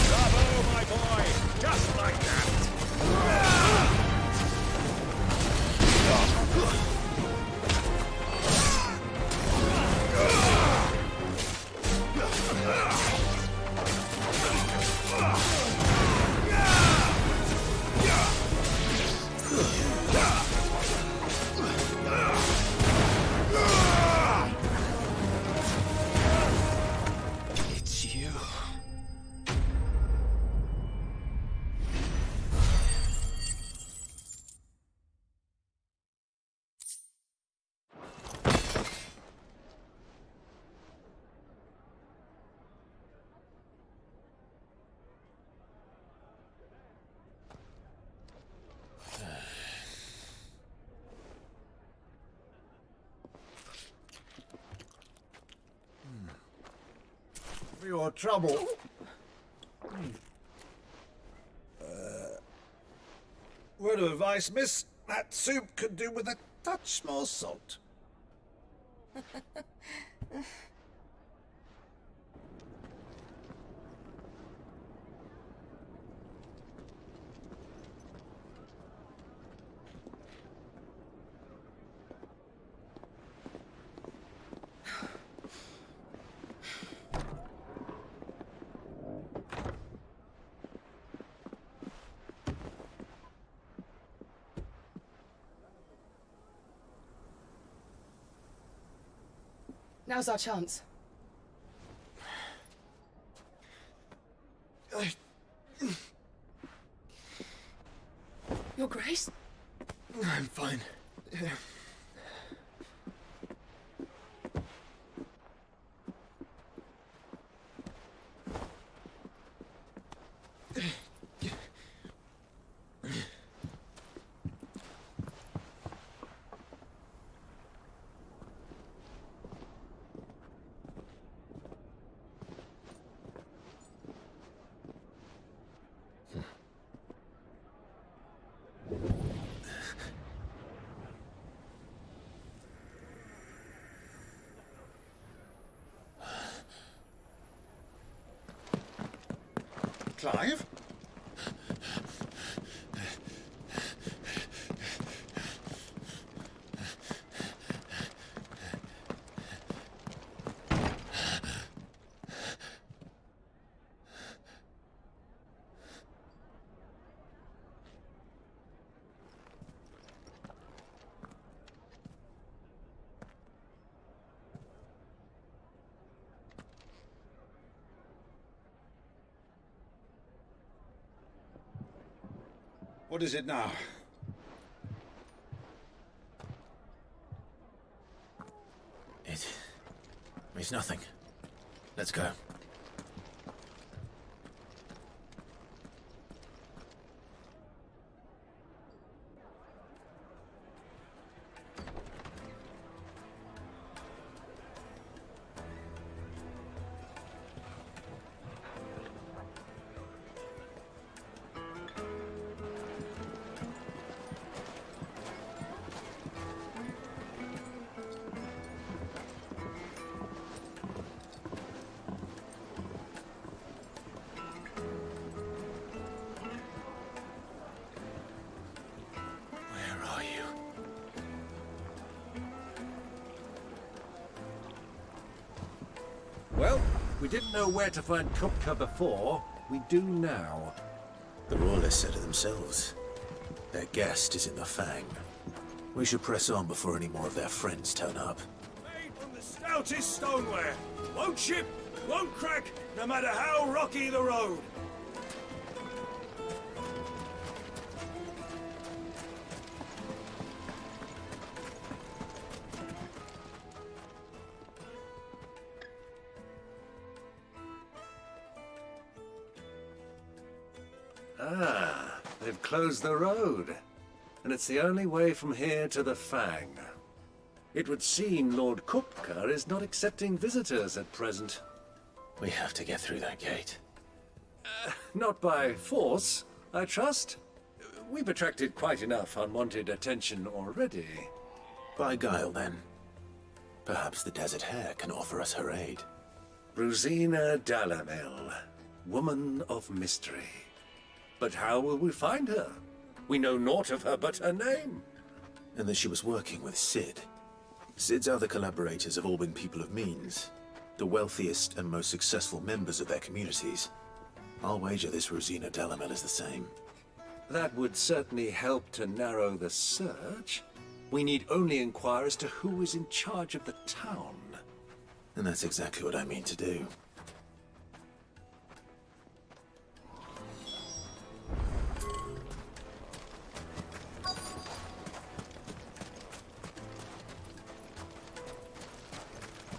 Bravo, my boy! Just like that! It's you. For your trouble. Word of advice, miss. That soup could do with a touch more salt. Now's our chance. Your Grace? I'm fine. Clive? What is it now? It's nothing. Let's go. Well, we didn't know where to find Kupka before. We do now. The Royalists said it themselves. Their guest is in the Fang. We should press on before any more of their friends turn up. Made from the stoutest stoneware. Won't chip, won't crack, no matter how rocky the road. Ah, they've closed the road. And it's the only way from here to the Fang. It would seem Lord Kupka is not accepting visitors at present. We have to get through that gate. Not by force, I trust. We've attracted quite enough unwanted attention already. By guile, then. Perhaps the Desert Hare can offer us her aid. Rosina Dalamel, woman of mystery. But how will we find her? We know naught of her but her name. And that she was working with Cid. Cid's other collaborators have all been people of means. The wealthiest and most successful members of their communities. I'll wager this Rosina Dalamel is the same. That would certainly help to narrow the search. We need only inquire as to who is in charge of the town. And that's exactly what I mean to do.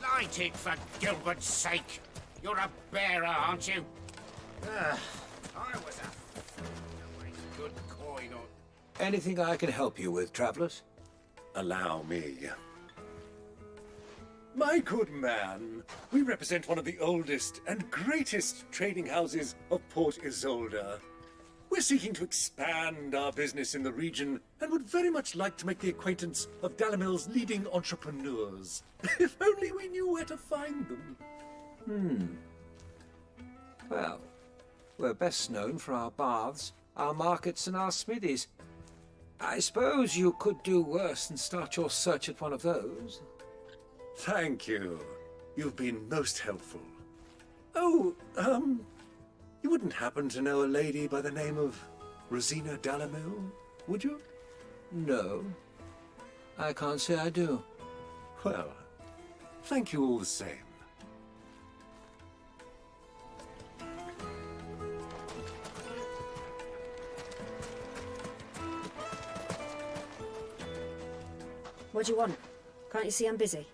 Light it, for Gilbert's sake. You're a bearer, aren't you? I was a waste good coin on. Anything I can help you with, travelers? Allow me. My good man, we represent one of the oldest and greatest trading houses of Port Isolde. We're seeking to expand our business in the region and would very much like to make the acquaintance of Dalamel's leading entrepreneurs. If only we knew where to find them. Well, we're best known for our baths, our markets and our smithies. I suppose you could do worse than start your search at one of those. Thank you. You've been most helpful. Oh, you wouldn't happen to know a lady by the name of Rosina Dalamel, would you? No. I can't say I do. Well, thank you all the same. What do you want? Can't you see I'm busy?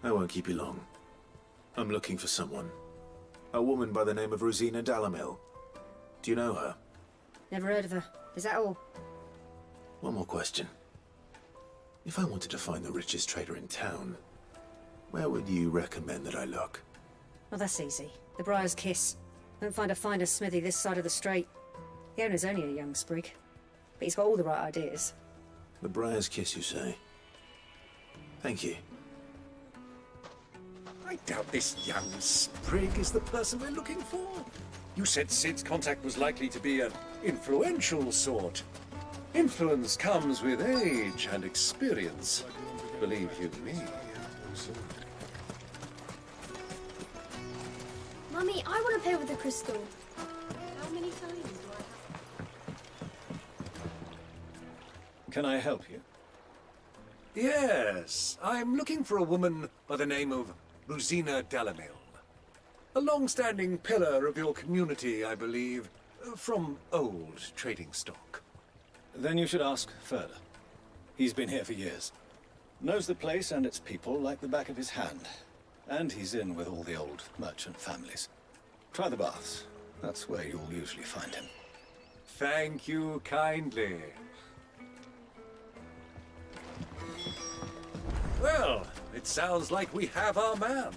I won't keep you long. I'm looking for someone. A woman by the name of Rosina Dalamel. Do you know her? Never heard of her. Is that all? One more question. If I wanted to find the richest trader in town, where would you recommend that I look? Oh, that's easy. The Briar's Kiss. Won't find a finer smithy this side of the strait. The owner's only a young sprig, but he's got all the right ideas. The Briar's Kiss, you say? Thank you. I doubt this young sprig is the person we're looking for. You said Sid's contact was likely to be an influential sort. Influence comes with age and experience. Believe you me. Mummy, I want to play with the crystal. How many times do I have? Can I help you? Yes, I'm looking for a woman by the name of Rosina Delamil. A long-standing pillar of your community, I believe, from old trading stock. Then you should ask Ferda. He's been here for years. Knows the place and its people like the back of his hand. And he's in with all the old merchant families. Try the baths. That's where you'll usually find him. Thank you kindly. Well, it sounds like we have our man.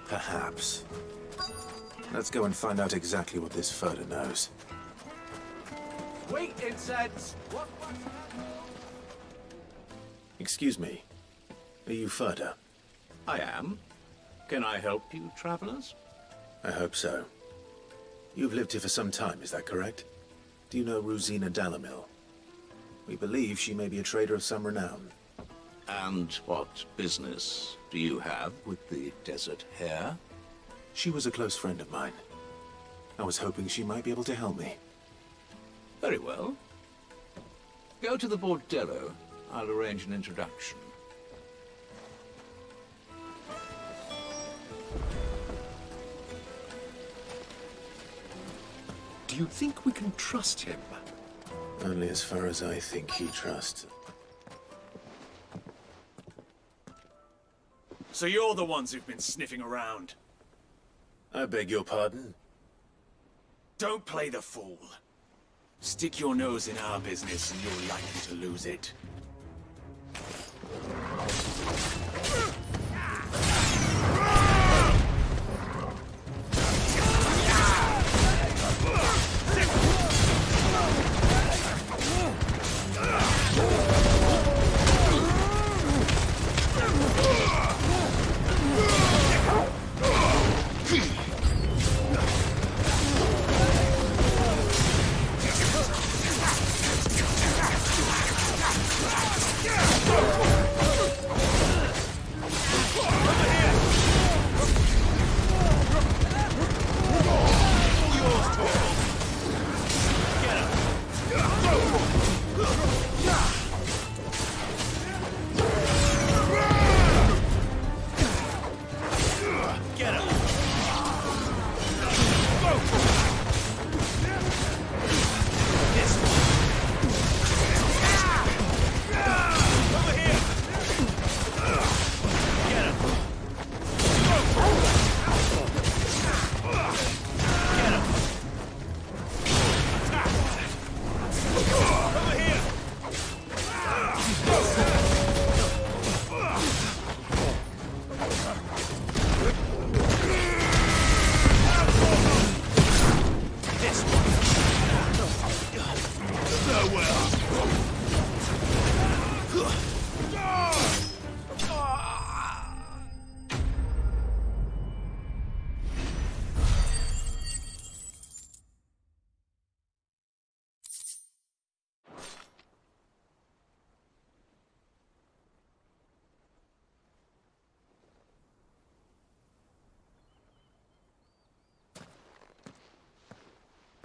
Perhaps. Let's go and find out exactly what this Ferda knows. Wait, incense! What? Excuse me. Are you Ferda? I am. Can I help you, travelers? I hope so. You've lived here for some time, is that correct? Do you know Rosina Delamil? We believe she may be a trader of some renown. And what business do you have with the desert hare? She was a close friend of mine. I was hoping she might be able to help me. Very well. Go to the bordello. I'll arrange an introduction. Do you think we can trust him? Only as far as I think he trusts. So you're the ones who've been sniffing around? I beg your pardon? Don't play the fool. Stick your nose in our business and you're likely to lose it.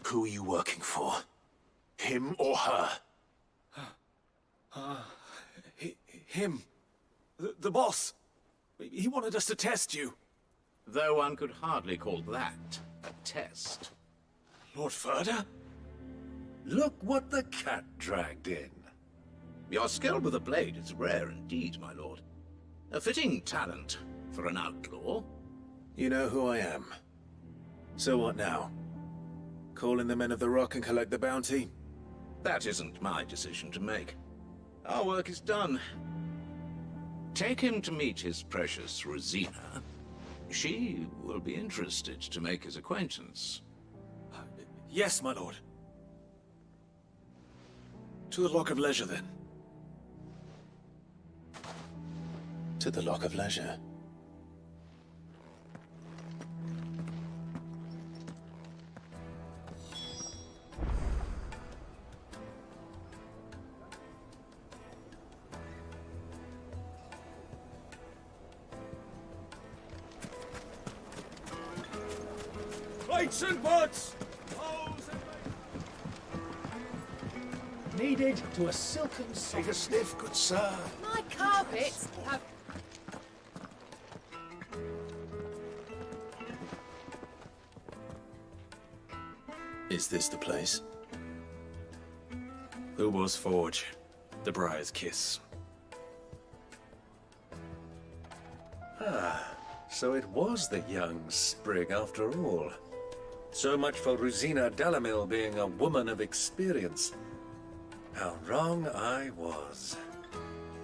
Who are you working for? Him or her? Him. The boss. He wanted us to test you. Though one could hardly call that a test. Lord Ferda? Look what the cat dragged in. Your skill with a blade is rare indeed, my lord. A fitting talent for an outlaw. You know who I am. So what now? Call in the Men of the Rock and collect the bounty? That isn't my decision to make. Our work is done. Take him to meet his precious Rosina. She will be interested to make his acquaintance. Yes, my lord. To the Lock of Leisure, then. To the Lock of Leisure. Weights and butts! Needed to a silken soft. Take a sniff, good sir. My carpets have... Is this the place? Ubor's Forge. The Briar's Kiss. Ah, so it was the young sprig after all. So much for Rosina Delamil being a woman of experience. How wrong I was.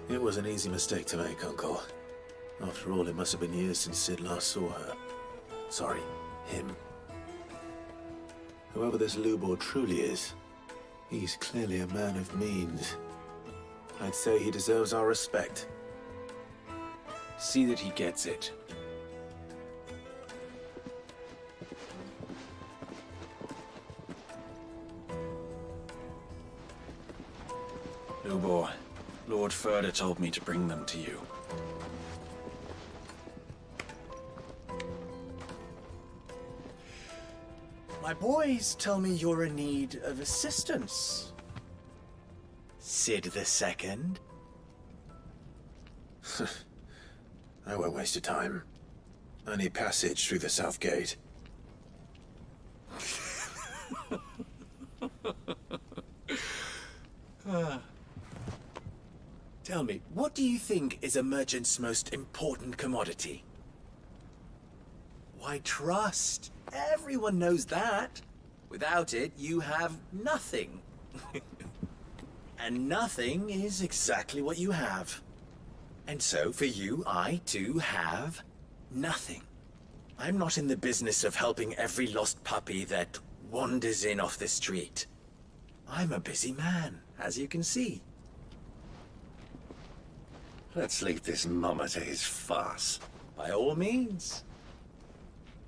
It was an easy mistake to make, Uncle. After all, it must have been years since Sid last saw her. Sorry, him. Whoever this Lubor truly is, he's clearly a man of means. I'd say he deserves our respect. See that he gets it. Lubor, Lord Furder told me to bring them to you. My boys tell me you're in need of assistance. Sid the Second. I won't waste your time. I need passage through the south gate. Tell me, what do you think is a merchant's most important commodity? Why, trust. Everyone knows that. Without it, you have nothing. And nothing is exactly what you have. And so, for you, I too have nothing. I'm not in the business of helping every lost puppy that wanders in off the street. I'm a busy man, as you can see. Let's leave this mama to his farce. By all means.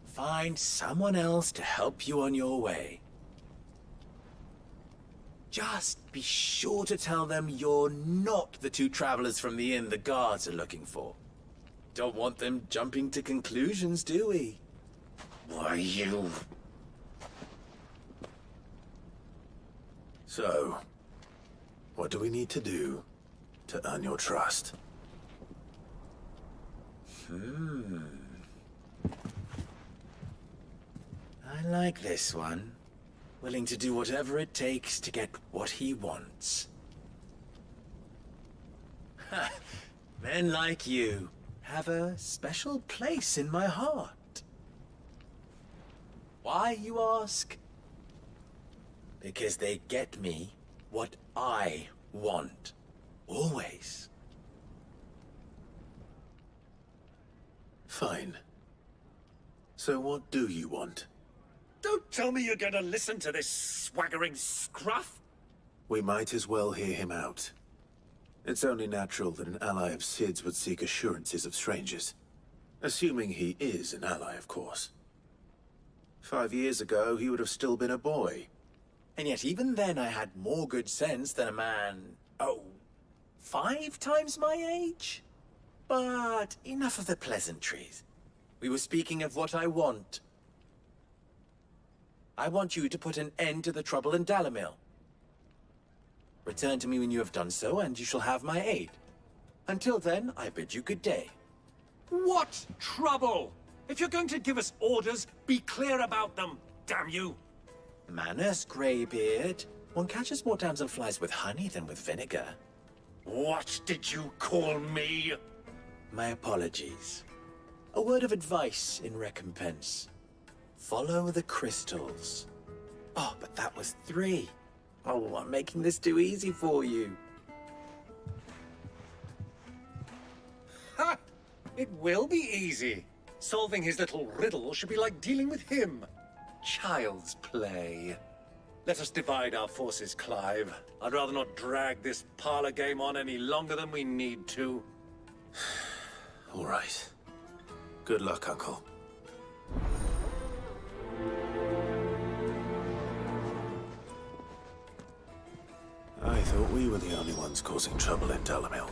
Find someone else to help you on your way. Just be sure to tell them you're not the two travelers from the inn the guards are looking for. Don't want them jumping to conclusions, do we? Why, you... So, what do we need to do to earn your trust? I like this one. Willing to do whatever it takes to get what he wants. Men like you have a special place in my heart. Why, you ask? Because they get me what I want. Always. Fine. So what do you want? Don't tell me you're going to listen to this swaggering scruff! We might as well hear him out. It's only natural that an ally of Sid's would seek assurances of strangers. Assuming he is an ally, of course. 5 years ago, he would have still been a boy. And yet even then I had more good sense than a man, 5 times my age? But enough of the pleasantries. We were speaking of what I want. I want you to put an end to the trouble in Dalamil. Return to me when you have done so, and you shall have my aid. Until then, I bid you good day. What trouble? If you're going to give us orders, be clear about them, damn you! Manners, Greybeard. One catches more damselflies with honey than with vinegar. What did you call me? My apologies. A word of advice in recompense. Follow the crystals. Oh, but that was 3. Oh, I'm making this too easy for you. Ha! It will be easy. Solving his little riddle should be like dealing with him. Child's play. Let us divide our forces, Clive. I'd rather not drag this parlor game on any longer than we need to. All right. Good luck, Uncle. I thought we were the only ones causing trouble in Dalamil.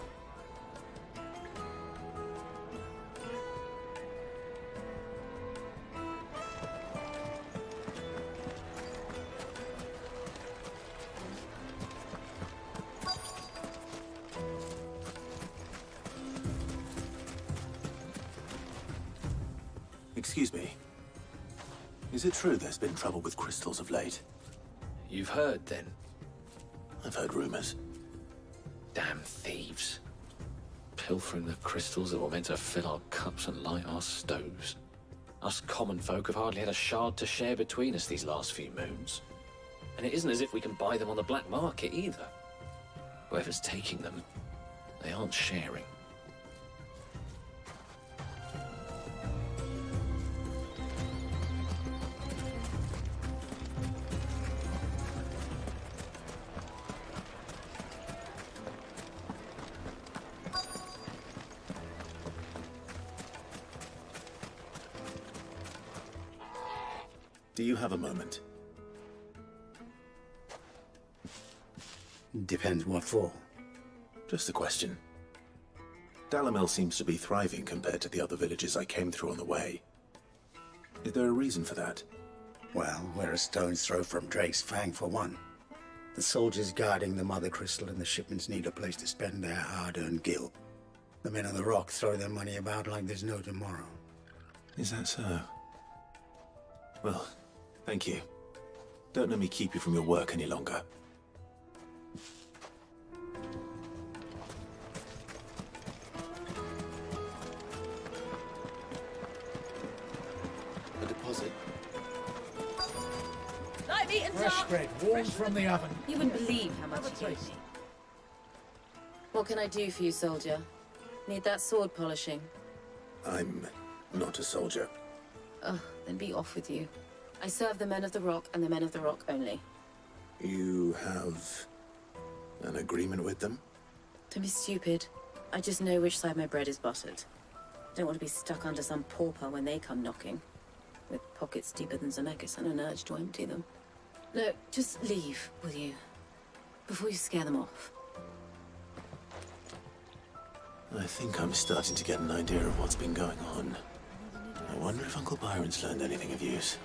Excuse me. Is it true there's been trouble with crystals of late? You've heard, then? I've heard rumors. Damn thieves. Pilfering the crystals that were meant to fill our cups and light our stoves. Us common folk have hardly had a shard to share between us these last few moons. And it isn't as if we can buy them on the black market either. Whoever's taking them, they aren't sharing. Do you have a moment? Depends what for. Just a question. Dalamel seems to be thriving compared to the other villages I came through on the way. Is there a reason for that? Well, we're a stone's throw from Drake's Fang for one. The soldiers guarding the Mother Crystal and the shipments need a place to spend their hard-earned gil. The men of the Rock throw their money about like there's no tomorrow. Is that so? Well, thank you. Don't let me keep you from your work any longer. A deposit? Light meat and Fresh bread, warm from the oven. You wouldn't believe how much he gave me. What can I do for you, soldier? Need that sword polishing? I'm not a soldier. Ugh, then be off with you. I serve the men of the Rock and the men of the Rock only. You have an agreement with them? Don't be stupid. I just know which side my bread is buttered. Don't want to be stuck under some pauper when they come knocking. With pockets deeper than Zemeckis and an urge to empty them. Look, just leave, will you? Before you scare them off. I think I'm starting to get an idea of what's been going on. I wonder if Uncle Byron's learned anything of use.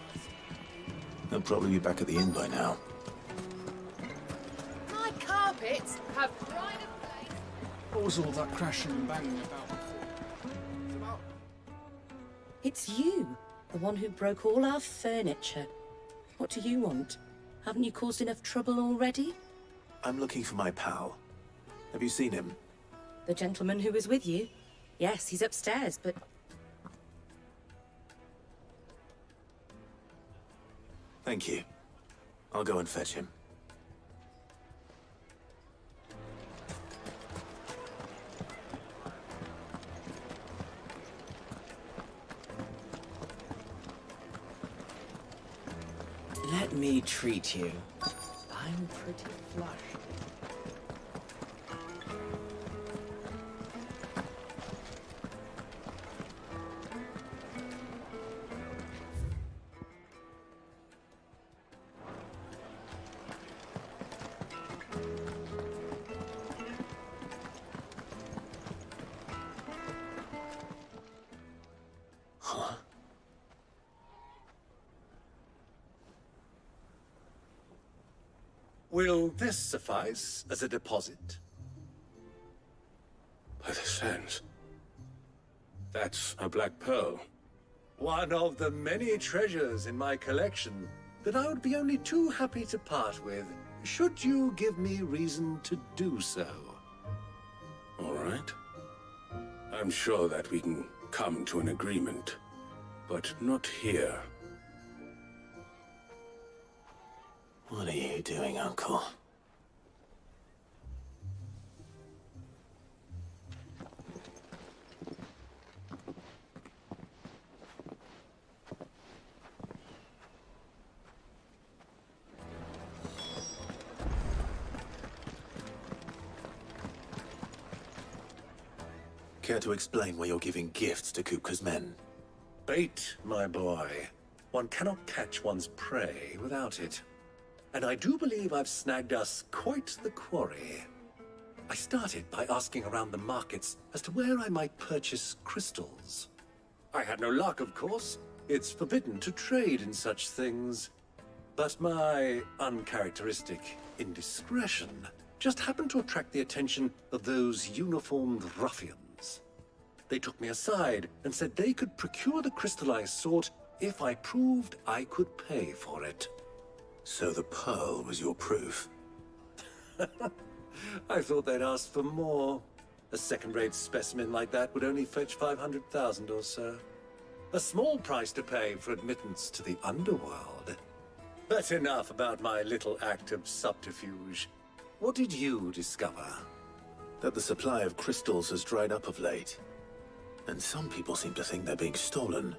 They'll probably be back at the inn by now. My carpets have pride of place. What was all that crashing and banging about before? It's you, the one who broke all our furniture. What do you want? Haven't you caused enough trouble already? I'm looking for my pal. Have you seen him? The gentleman who was with you? Yes, he's upstairs, but... Thank you. I'll go and fetch him. Let me treat you. I'm pretty flush. Will this suffice as a deposit? By the sands. That's a black pearl. One of the many treasures in my collection that I would be only too happy to part with, should you give me reason to do so. All right. I'm sure that we can come to an agreement, but not here. What are you doing, Uncle? Care to explain why you're giving gifts to Kupka's men? Bait, my boy. One cannot catch one's prey without it. And I do believe I've snagged us quite the quarry. I started by asking around the markets as to where I might purchase crystals. I had no luck, of course. It's forbidden to trade in such things. But my uncharacteristic indiscretion just happened to attract the attention of those uniformed ruffians. they took me aside and said they could procure the crystal I sought if I proved I could pay for it. So the pearl was your proof? I thought they'd asked for more. A second-rate specimen like that would only fetch 500,000 or so. A small price to pay for admittance to the underworld. But enough about my little act of subterfuge. What did you discover? That the supply of crystals has dried up of late. And some people seem to think they're being stolen.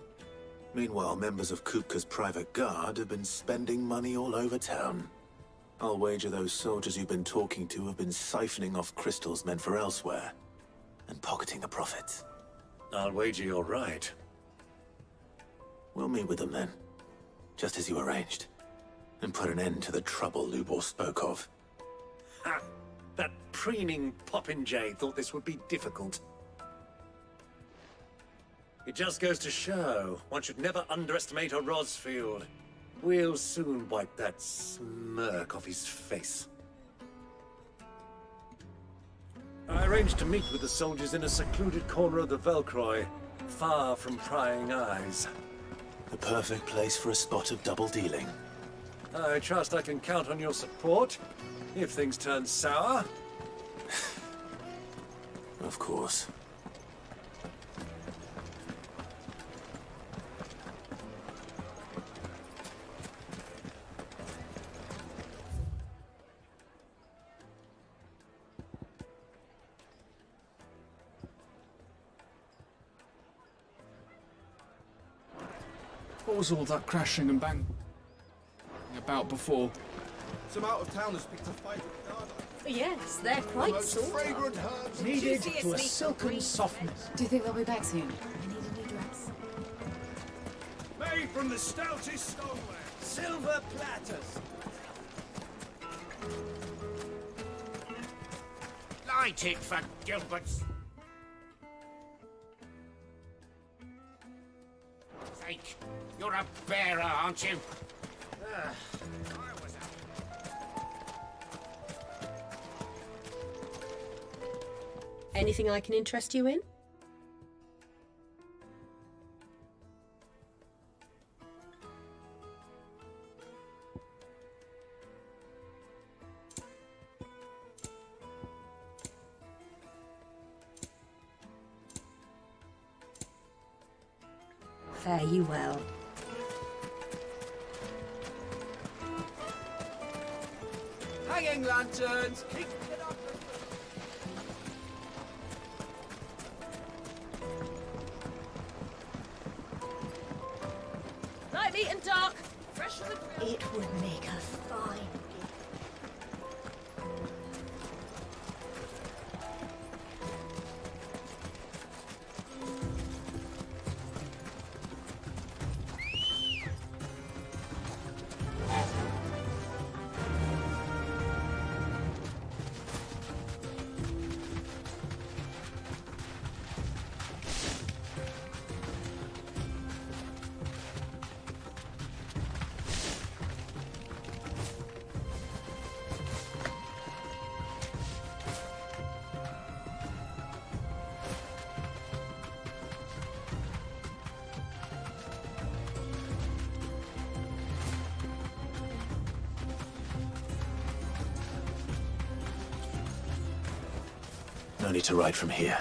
Meanwhile, members of Kupka's private guard have been spending money all over town. I'll wager those soldiers you've been talking to have been siphoning off crystals meant for elsewhere, and pocketing the profits. I'll wager you're right. We'll meet with them then, just as you arranged, and put an end to the trouble Lubor spoke of. Ha! That preening popinjay thought this would be difficult. It just goes to show, one should never underestimate a Rosfield. We'll soon wipe that smirk off his face. I arranged to meet with the soldiers in a secluded corner of the Velcroy, far from prying eyes. The perfect place for a spot of double dealing. I trust I can count on your support, if things turn sour. Of course. What was all that crashing and bang about before? Some out-of-towners picked a fight with the guard. Yes, they're quite sore. Needed to a silken softness. Do you think they'll be back soon? I need a new dress. Made from the stoutest stoneware. Silver platters. Light it for Gilbert's sake. You're a bearer, aren't you? Anything I can interest you in? Fare you well. Hanging lanterns! Keep it up! Light, neat and dark. Fresh from the grill. It would make a fine gift. No need to ride from here.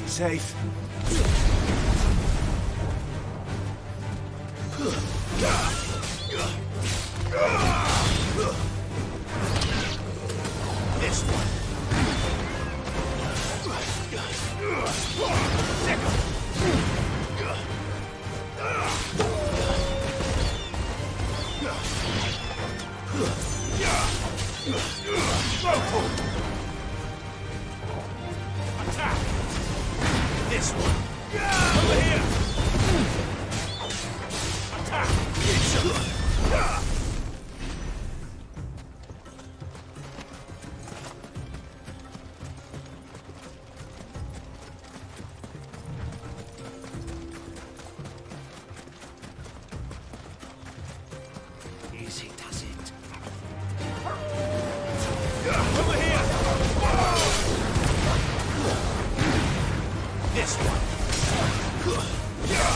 Safe. This one. Second. This one. Over here. Attack. Easy does it. Over here. This one. Yeah.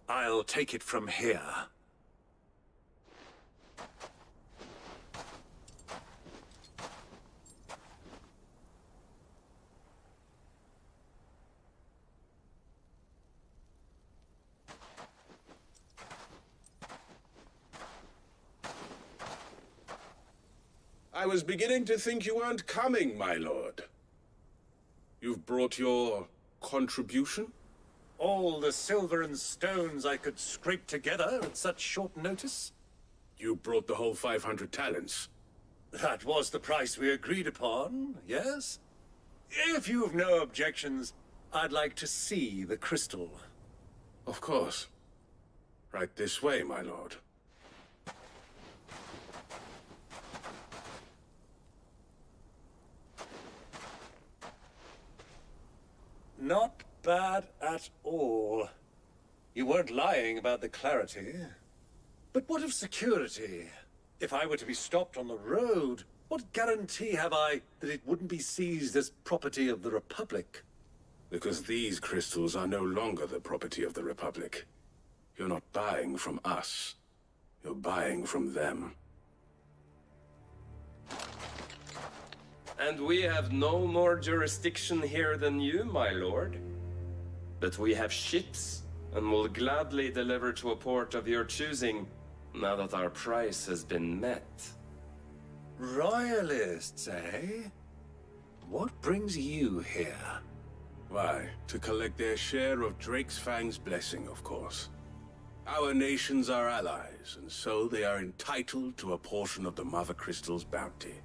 I'll take it from here. I was beginning to think you weren't coming, my lord. You've brought your contribution? All the silver and stones I could scrape together at such short notice? You brought the whole 500 talents. That was the price we agreed upon, yes? If you've no objections, I'd like to see the crystal. Of course. Right this way, my lord. Not bad at all. You weren't lying about the clarity. But what of security? If I were to be stopped on the road, what guarantee have I that it wouldn't be seized as property of the Republic? Because these crystals are no longer the property of the Republic. You're not buying from us. You're buying from them. And we have no more jurisdiction here than you, my lord. But we have ships, and will gladly deliver to a port of your choosing, now that our price has been met. Royalists, eh? What brings you here? Why, to collect their share of Drake's Fang's blessing, of course. Our nations are allies, and so they are entitled to a portion of the Mother Crystal's bounty.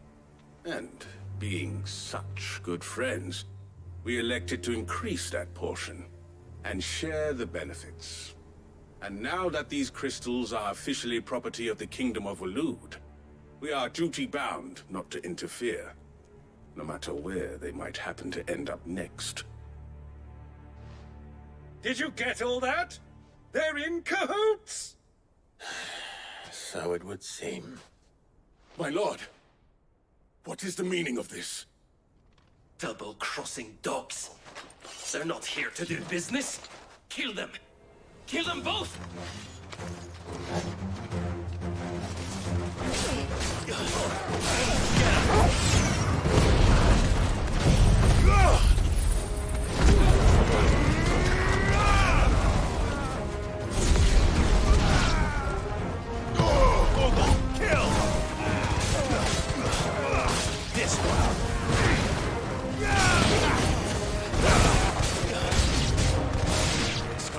And, being such good friends, we elected to increase that portion, and share the benefits. And now that these crystals are officially property of the Kingdom of Waloed, we are duty-bound not to interfere, no matter where they might happen to end up next. Did you get all that? They're in cahoots! So it would seem. My lord, what is the meaning of this? Double-crossing dogs. They're not here to do business. Kill them. Kill them both!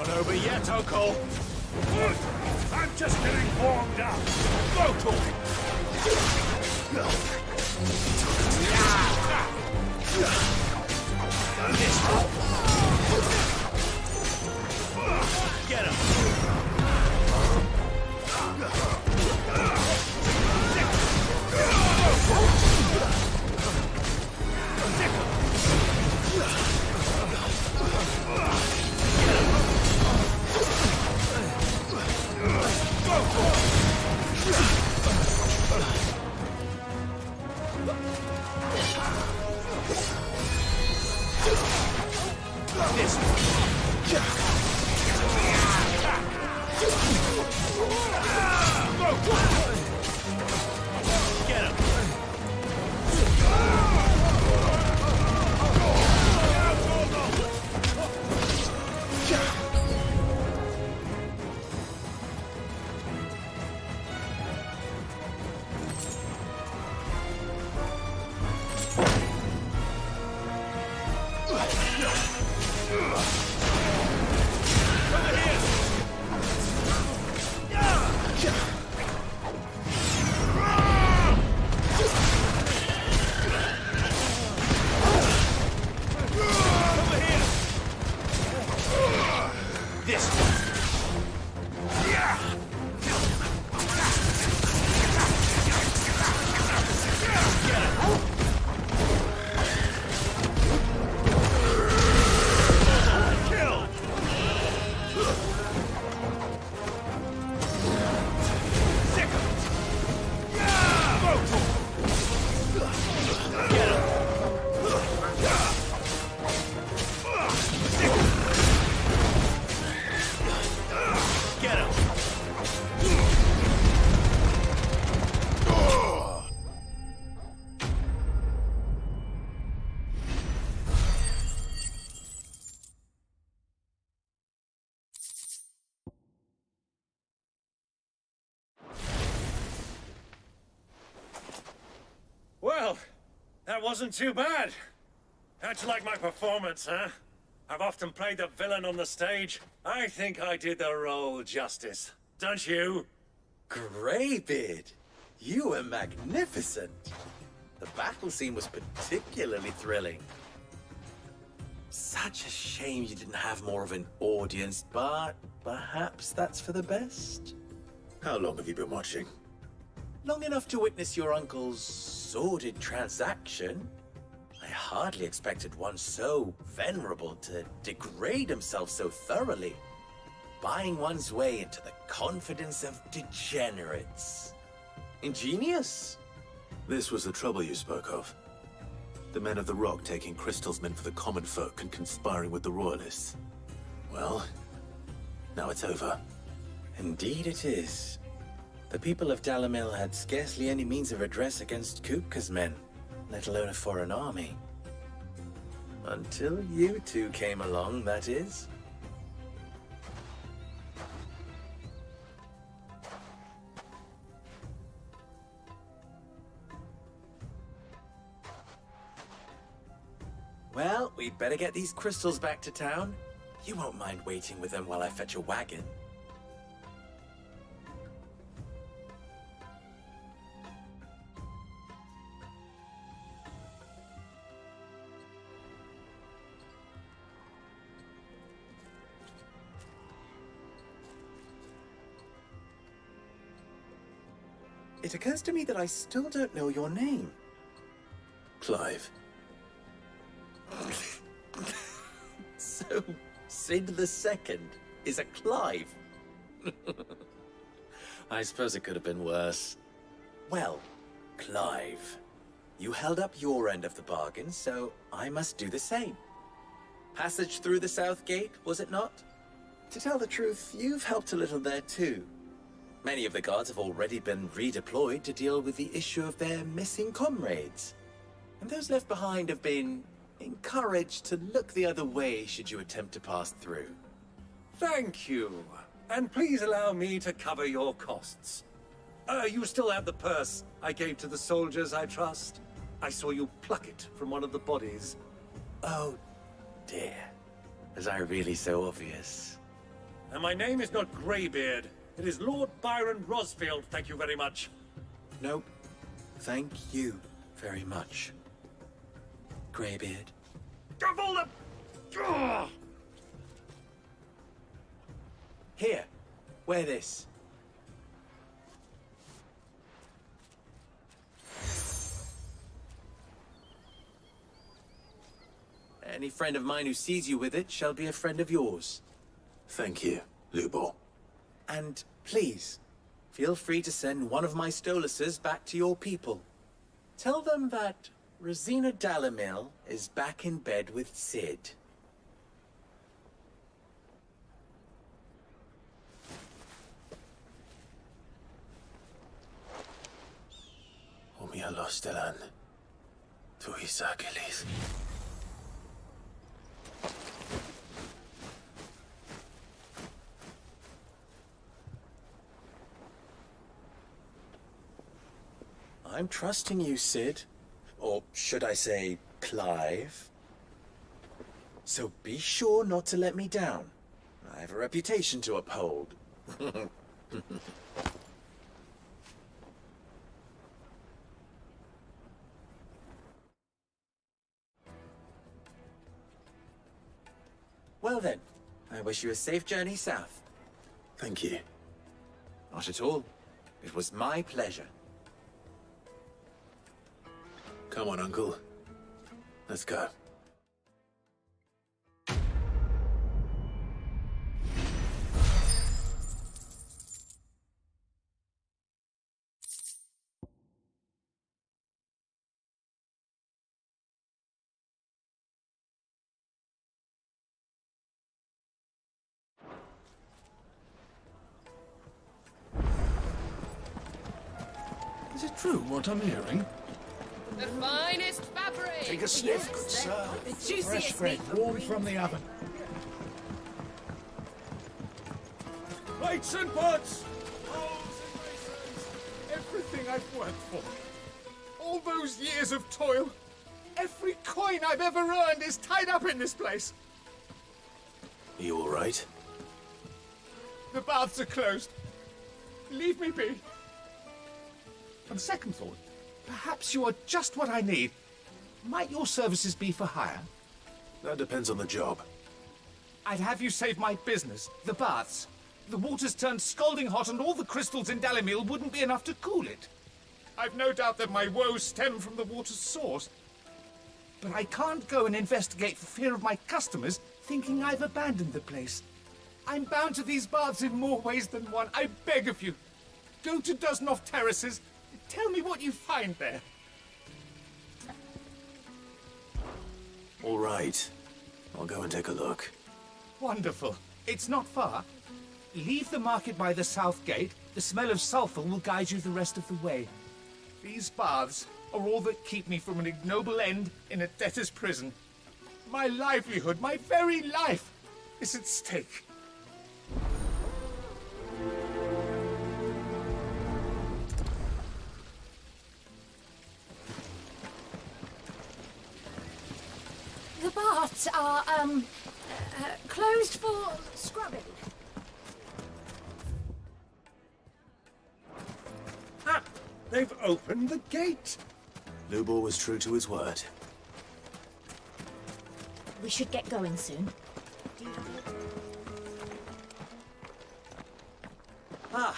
Over yet, Uncle? Good! I'm just getting warmed up. Go to it! Get him! Get him! Well, that wasn't too bad. How'd you like my performance, huh? I've often played the villain on the stage. I think I did the role justice. Don't you? Greybeard, you were magnificent. The battle scene was particularly thrilling. Such a shame you didn't have more of an audience, but perhaps that's for the best. How long have you been watching? Long enough to witness your uncle's sordid transaction. I hardly expected one so venerable to degrade himself so thoroughly, buying one's way into the confidence of degenerates. Ingenious. This was the trouble you spoke of. The men of the Rock taking Crystal's men for the common folk and conspiring with the Royalists. Well, now it's over. Indeed it is. The people of Dalamil had scarcely any means of redress against Kupka's men, let alone a foreign army. Until you two came along, that is. Well, we'd better get these crystals back to town. You won't mind waiting with them while I fetch a wagon. It occurs to me that I still don't know your name. Clive. So, Sid the Second is a Clive. I suppose it could have been worse. Well, Clive, you held up your end of the bargain, so I must do the same. Passage through the South Gate, was it not? To tell the truth, you've helped a little there too. Many of the guards have already been redeployed to deal with the issue of their missing comrades. And those left behind have been encouraged to look the other way should you attempt to pass through. Thank you. And please allow me to cover your costs. You still have the purse I gave to the soldiers, I trust? I saw you pluck it from one of the bodies. Oh, dear. Was I really so obvious? And my name is not Greybeard. It is Lord Byron Rosfield, thank you very much. Nope. Thank you very much, Greybeard. Hold up! Here, wear this. Any friend of mine who sees you with it shall be a friend of yours. Thank you, Lubor. And please, feel free to send one of my Stoluses back to your people. Tell them that Rosina Dalamil is back in bed with Sid. Kalos Delan. Tuisa Gelith. I'm trusting you, Sid. Or should I say, Clive? So be sure not to let me down. I have a reputation to uphold. Well then, I wish you a safe journey south. Thank you. Not at all. It was my pleasure. Come on, Uncle. Let's go. Is it true what I'm hearing? The finest fabric! Take a sniff, good sir. The juiciest Fresh bread, meat warm from the oven. Plates and pots! Bowls and basins! Everything I've worked for. All those years of toil. Every coin I've ever earned is tied up in this place. Are you all right? The baths are closed. Leave me be. On second thought, perhaps you are just what I need. Might your services be for hire? That depends on the job. I'd have you save my business, the baths. The water's turned scalding hot and all the crystals in Dalimil wouldn't be enough to cool it. I've no doubt that my woes stem from the water's source. But I can't go and investigate for fear of my customers thinking I've abandoned the place. I'm bound to these baths in more ways than one. I beg of you. Go to Dusnoff Terraces. Tell me what you find there. All right. I'll go and take a look. Wonderful. It's not far. Leave the market by the south gate. The smell of sulphur will guide you the rest of the way. These baths are all that keep me from an ignoble end in a debtor's prison. My livelihood, my very life, is at stake. The baths are, closed for scrubbing. Ah, they've opened the gate. Lubor was true to his word. We should get going soon. Ah,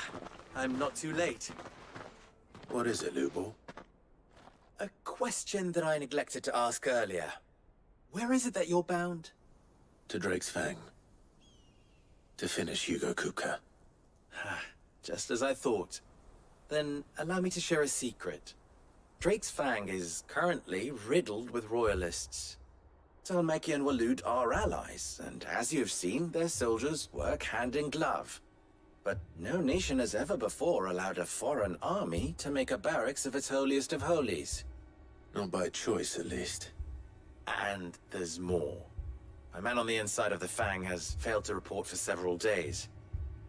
I'm not too late. What is it, Lubor? A question that I neglected to ask earlier. Where is it that you're bound? To Drake's Fang. To finish Hugo Kupka. Just as I thought. Then allow me to share a secret. Drake's Fang is currently riddled with royalists. Talmeki and Walud are allies, and as you've seen, their soldiers work hand in glove. But no nation has ever before allowed a foreign army to make a barracks of its holiest of holies. Not by choice, at least. And there's more. A man on the inside of the Fang has failed to report for several days.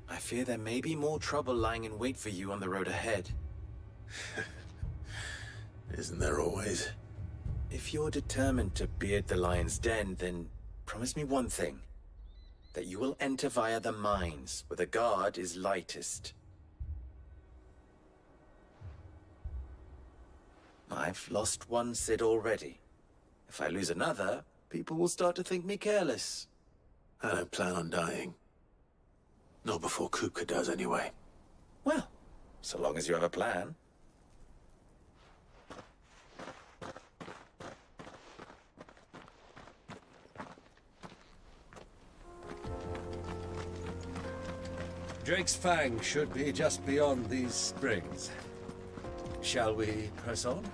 I fear there may be more trouble lying in wait for you on the road ahead. Isn't there always? If you're determined to beard the lion's den, then promise me one thing. That you will enter via the mines, where the guard is lightest. I've lost one Sid already. If I lose another, people will start to think me careless. I don't plan on dying. Not before Kupka does, anyway. Well, so long as you have a plan. Drake's Fang should be just beyond these springs. Shall we press on?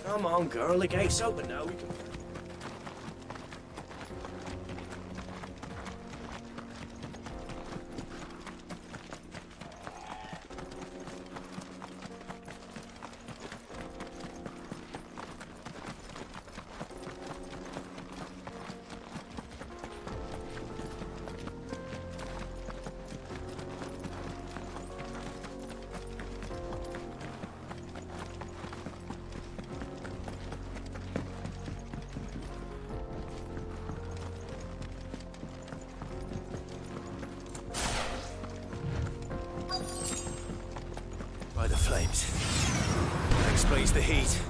Come on, girl, the gate's open now. By the flames. That explains the heat.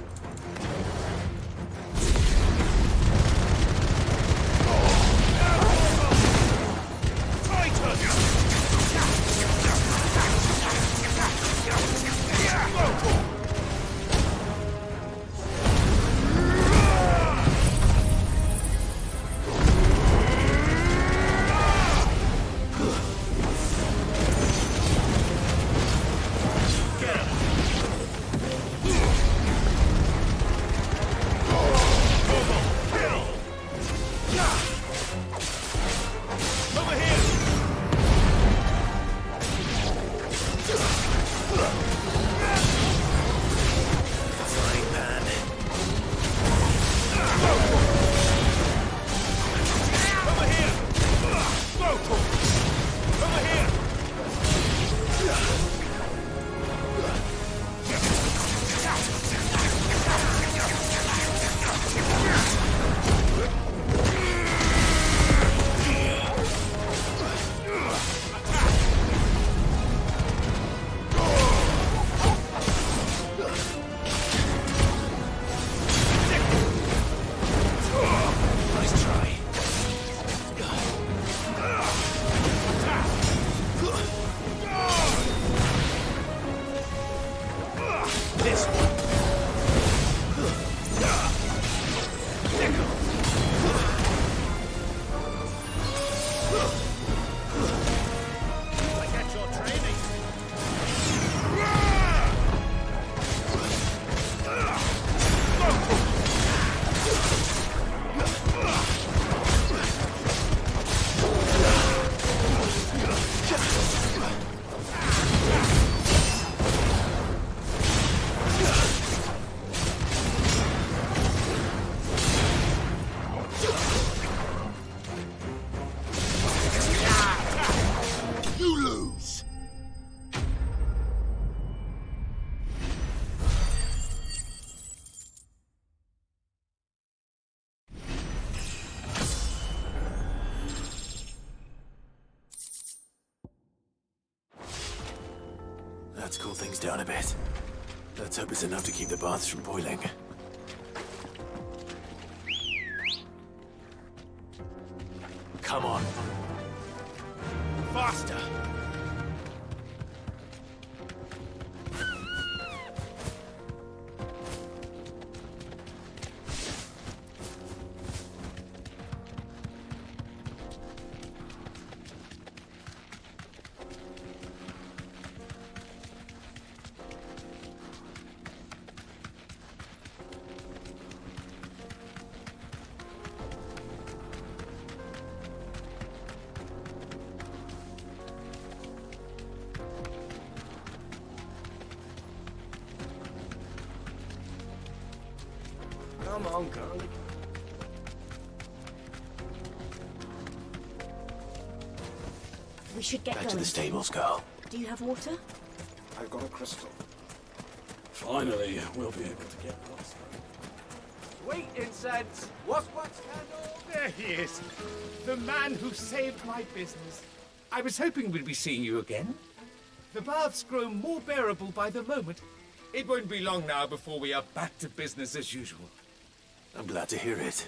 Let's cool things down a bit. Let's hope it's enough to keep the baths from boiling. Come on. Faster! Come on, girl. We should get Back going. to the stables, girl. Do you have water? I've got a crystal. Finally, we'll be able to get past Wait, incense! What's candle? There he is. The man who saved my business. I was hoping we'd be seeing you again. The baths grow more bearable by the moment. It won't be long now before we are back to business as usual. I'm glad to hear it.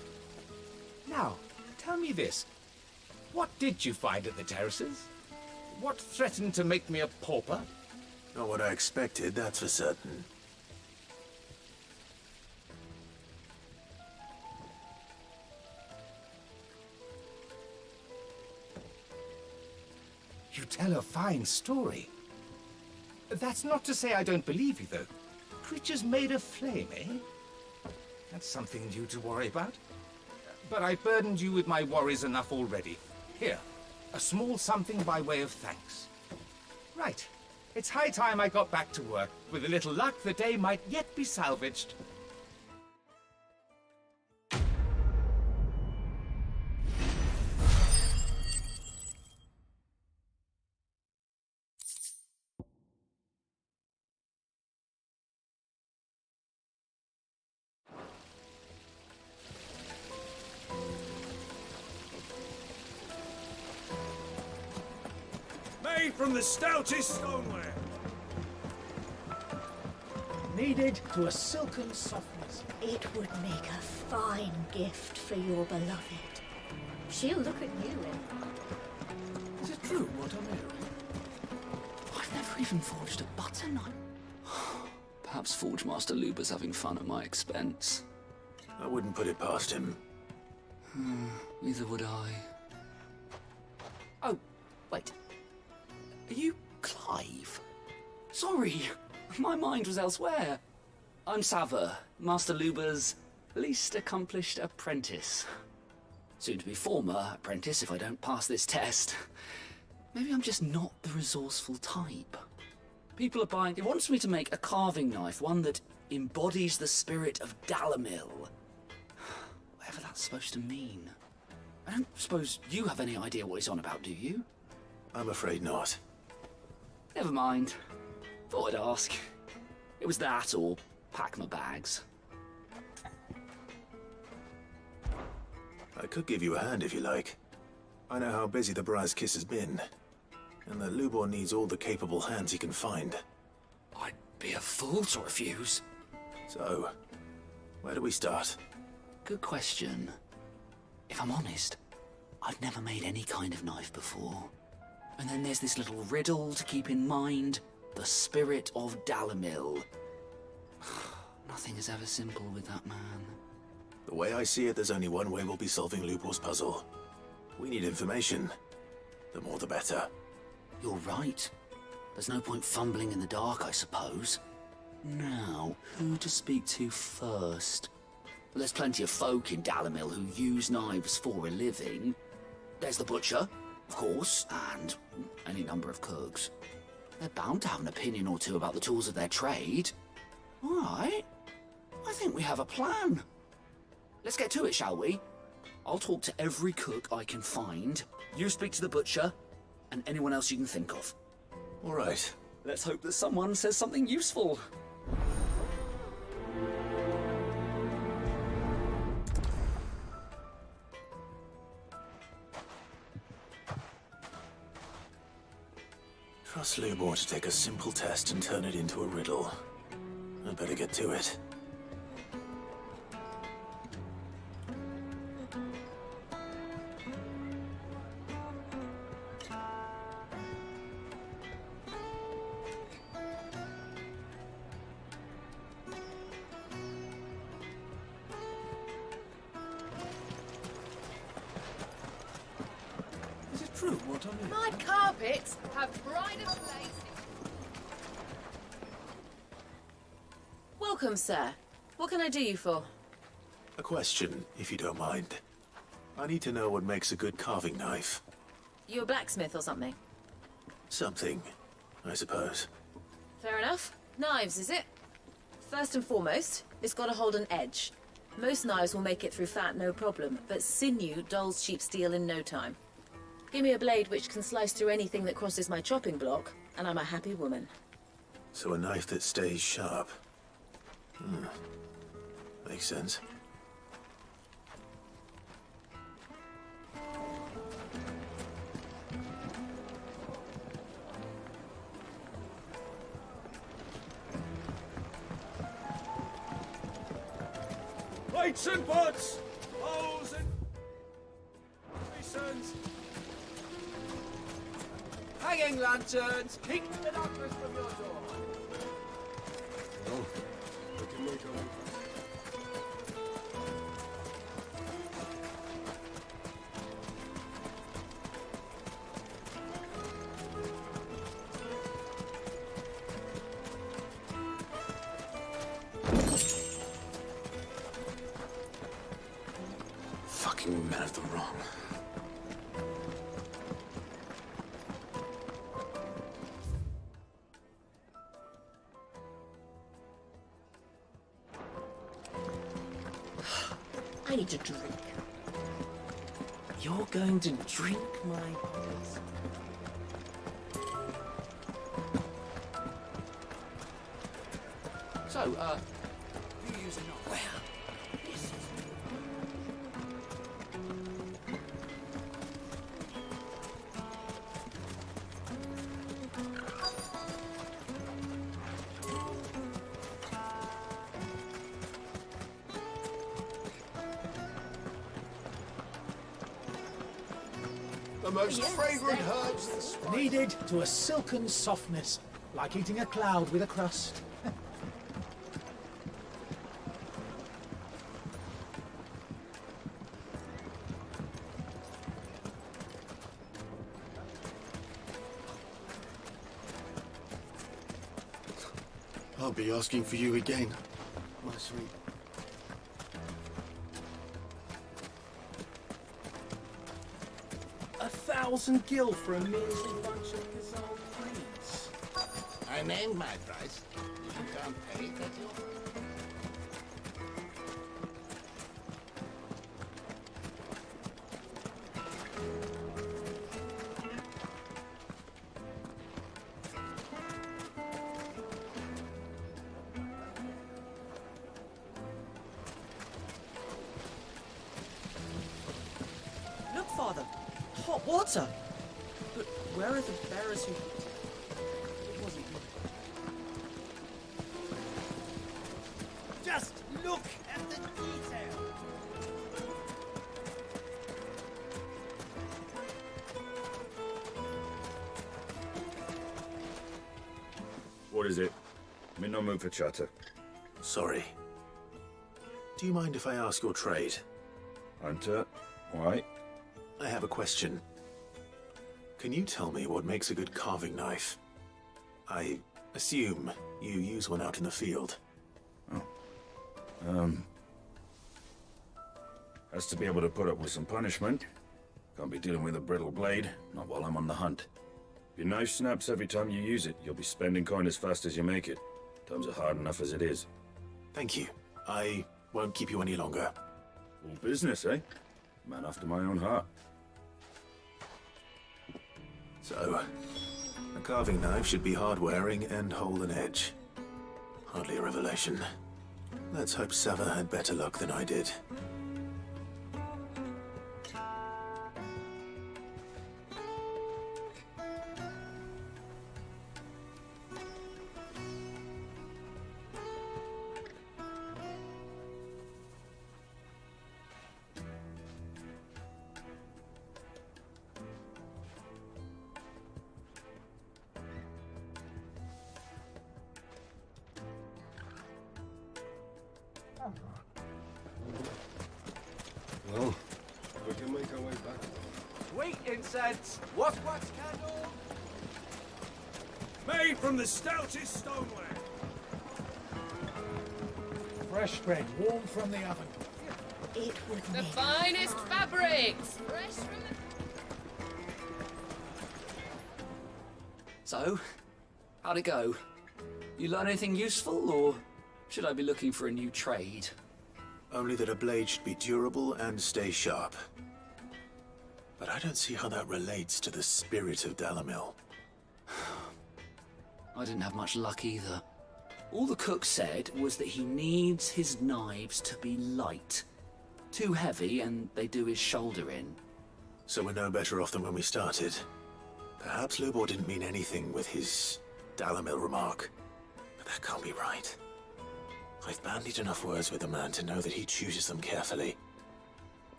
Now, tell me this. What did you find at the terraces? What threatened to make me a pauper? Not what I expected, that's for certain. You tell a fine story. That's not to say I don't believe you, though. Creatures made of flame, eh? That's something new to worry about. But I burdened you with my worries enough already. Here, a small something by way of thanks. Right. It's high time I got back to work. With a little luck, the day might yet be salvaged. Made from the stoutest stoneware. kneaded to a silken softness. It would make a fine gift for your beloved. She'll look at you and... Is it true what I'm hearing? I've never even forged a butter knife. Perhaps Forge Master Luber's having fun at my expense. I wouldn't put it past him. Neither would I. Oh, wait. Are you Clive? Sorry, my mind was elsewhere. I'm Sava, Master Luber's least accomplished apprentice. Soon to be former apprentice if I don't pass this test. Maybe I'm just not the resourceful type. People are buying... He wants me to make a carving knife, one that embodies the spirit of Dalamil. Whatever that's supposed to mean. I don't suppose you have any idea what he's on about, do you? I'm afraid not. Never mind. Thought I'd ask. It was that or pack my bags. I could give you a hand if you like. I know how busy the Briar's Kiss has been, and that Lubor needs all the capable hands he can find. I'd be a fool to refuse. So, where do we start? Good question. If I'm honest, I've never made any kind of knife before. And then there's this little riddle to keep in mind. The spirit of Dalamil. Nothing is ever simple with that man. The way I see it, there's only one way we'll be solving Lubor's puzzle. We need information. The more the better. You're right. There's no point fumbling in the dark, I suppose. Now, who to speak to first? Well, there's plenty of folk in Dalamil who use knives for a living. There's the butcher, of course, and any number of cooks. They're bound to have an opinion or two about the tools of their trade. All right. I think we have a plan. Let's get to it, shall we? I'll talk to every cook I can find. You speak to the butcher, and anyone else you can think of. All right. Let's hope that someone says something useful. Trust Lubor to take a simple test and turn it into a riddle. I'd better get to it. Is it true what I'm hearing? My carpets have brighter places. Welcome, sir. What can I do you for? A question, if you don't mind. I need to know what makes a good carving knife. You a blacksmith or something? Something, I suppose. Fair enough. Knives, is it? First and foremost, it's got to hold an edge. Most knives will make it through fat, no problem, but sinew dulls cheap steel in no time. Give me a blade which can slice through anything that crosses my chopping block, and I'm a happy woman. So a knife that stays sharp. Makes sense. Lights and butts! Bows and... masons! Hanging lanterns, keep the darkness from your door. Fucking men of the wrong. I need to drink. You're going to drink my poison? So, you use a knife? Well, The most fragrant herbs. Kneaded to a silken softness, like eating a cloud with a crust. I'll be asking for you again, my sweet. $1,000 gil for a measly bunch of gazelle creams. I named my price. You can't pay it, that's all. Look, Father. Hot water. But where are the bearers who... It wasn't me. Just look at the detail. What is it? I'm in no mood for chatter. Sorry. Do you mind if I ask your trade? Hunter, why? I have a question. Can you tell me what makes a good carving knife? I assume you use one out in the field. Has to be able to put up with some punishment. Can't be dealing with a brittle blade, not while I'm on the hunt. If your knife snaps every time you use it, you'll be spending coin as fast as you make it. Times are hard enough as it is. Thank you. I won't keep you any longer. All business, eh? Man after my own heart. So, a carving knife should be hard-wearing and hold an edge. Hardly a revelation. Let's hope Sava had better luck than I did. Well, we can make our way back. Wheat incense, wax candle. Made from the stoutest stoneware. Fresh bread, warm from the oven. It would The make finest fabrics! Fresh from the... So, how'd it go? You learn anything useful, or should I be looking for a new trade? Only that a blade should be durable and stay sharp. But I don't see how that relates to the spirit of Dalamil. I didn't have much luck either. All the cook said was that he needs his knives to be light. Too heavy and they do his shoulder in. So we're no better off than when we started. Perhaps Lubor didn't mean anything with his Dalamil remark. But that can't be right. I've bandied enough words with the man to know that he chooses them carefully.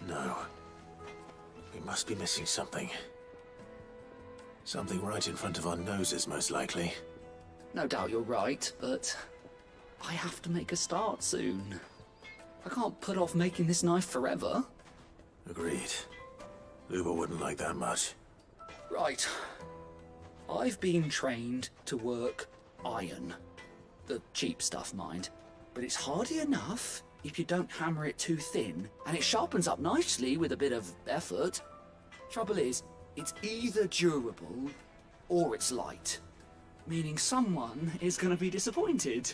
No. We must be missing something. Something right in front of our noses, most likely. No doubt you're right, but I have to make a start soon. I can't put off making this knife forever. Agreed. Lubor wouldn't like that much. Right. I've been trained to work iron. The cheap stuff, mind. But it's hardy enough if you don't hammer it too thin, and it sharpens up nicely with a bit of effort. Trouble is, it's either durable or it's light. Meaning someone is going to be disappointed.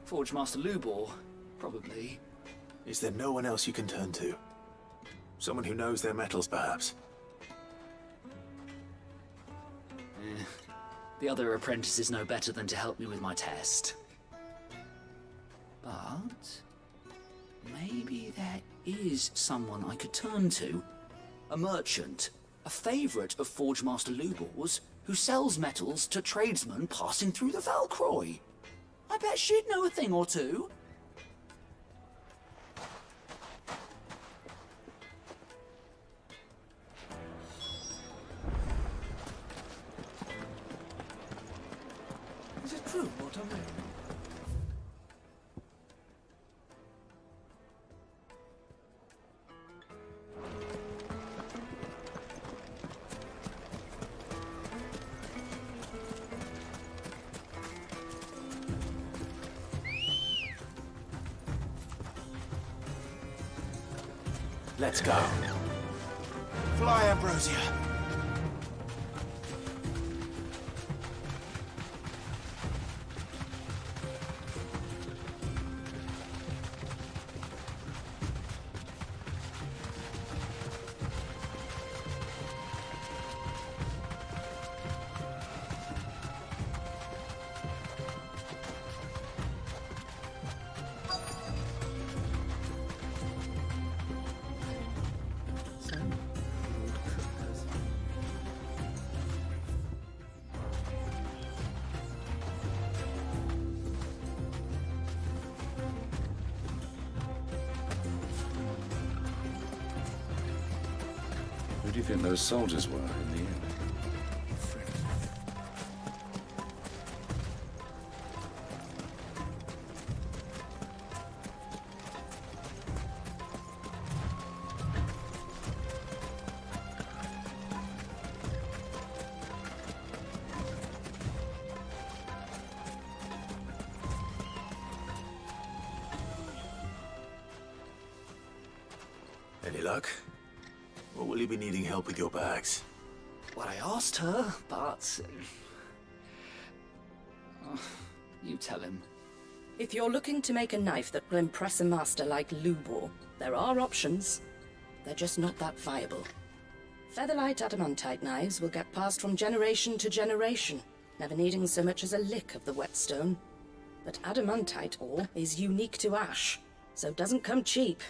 Forge Master Lubor, probably. Is there no one else you can turn to? Someone who knows their metals, perhaps? The other apprentices know better than to help me with my test. But maybe there is someone I could turn to. A merchant, a favourite of Forge Master Lubor's, who sells metals to tradesmen passing through the Valcroy. I bet she'd know a thing or two. what I'm wearing? Let's go. Fly, Ambrosia. Who do you think those soldiers were in the end? Any luck? Or will you be needing help with your bags? Well, I asked her, but... you tell him. If you're looking to make a knife that will impress a master like Lubor, there are options. They're just not that viable. Featherlight adamantite knives will get passed from generation to generation, never needing so much as a lick of the whetstone. But adamantite ore is unique to ash, so it doesn't come cheap.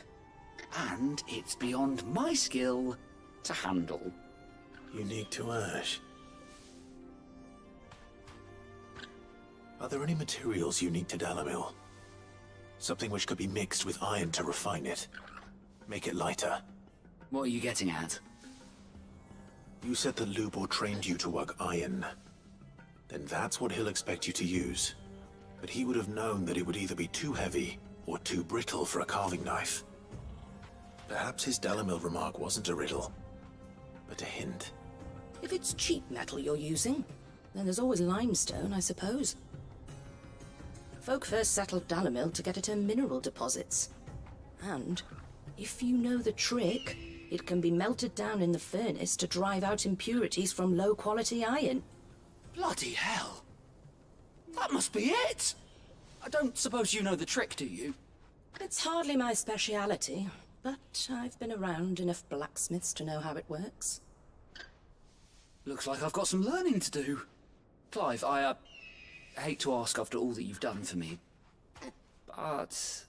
And it's beyond my skill to handle. Unique to ash. Are there any materials unique to Dalamil? Something which could be mixed with iron to refine it. Make it lighter. What are you getting at? You said that Lubor trained you to work iron. Then that's what he'll expect you to use. But he would have known that it would either be too heavy or too brittle for a carving knife. Perhaps his Dalamil remark wasn't a riddle, but a hint. If it's cheap metal you're using, then there's always limestone, I suppose. Folk first settled Dalamil to get at her mineral deposits. And, if you know the trick, it can be melted down in the furnace to drive out impurities from low-quality iron. Bloody hell! That must be it! I don't suppose you know the trick, do you? It's hardly my speciality, but I've been around enough blacksmiths to know how it works. Looks like I've got some learning to do. Clive, I hate to ask after all that you've done for me, but...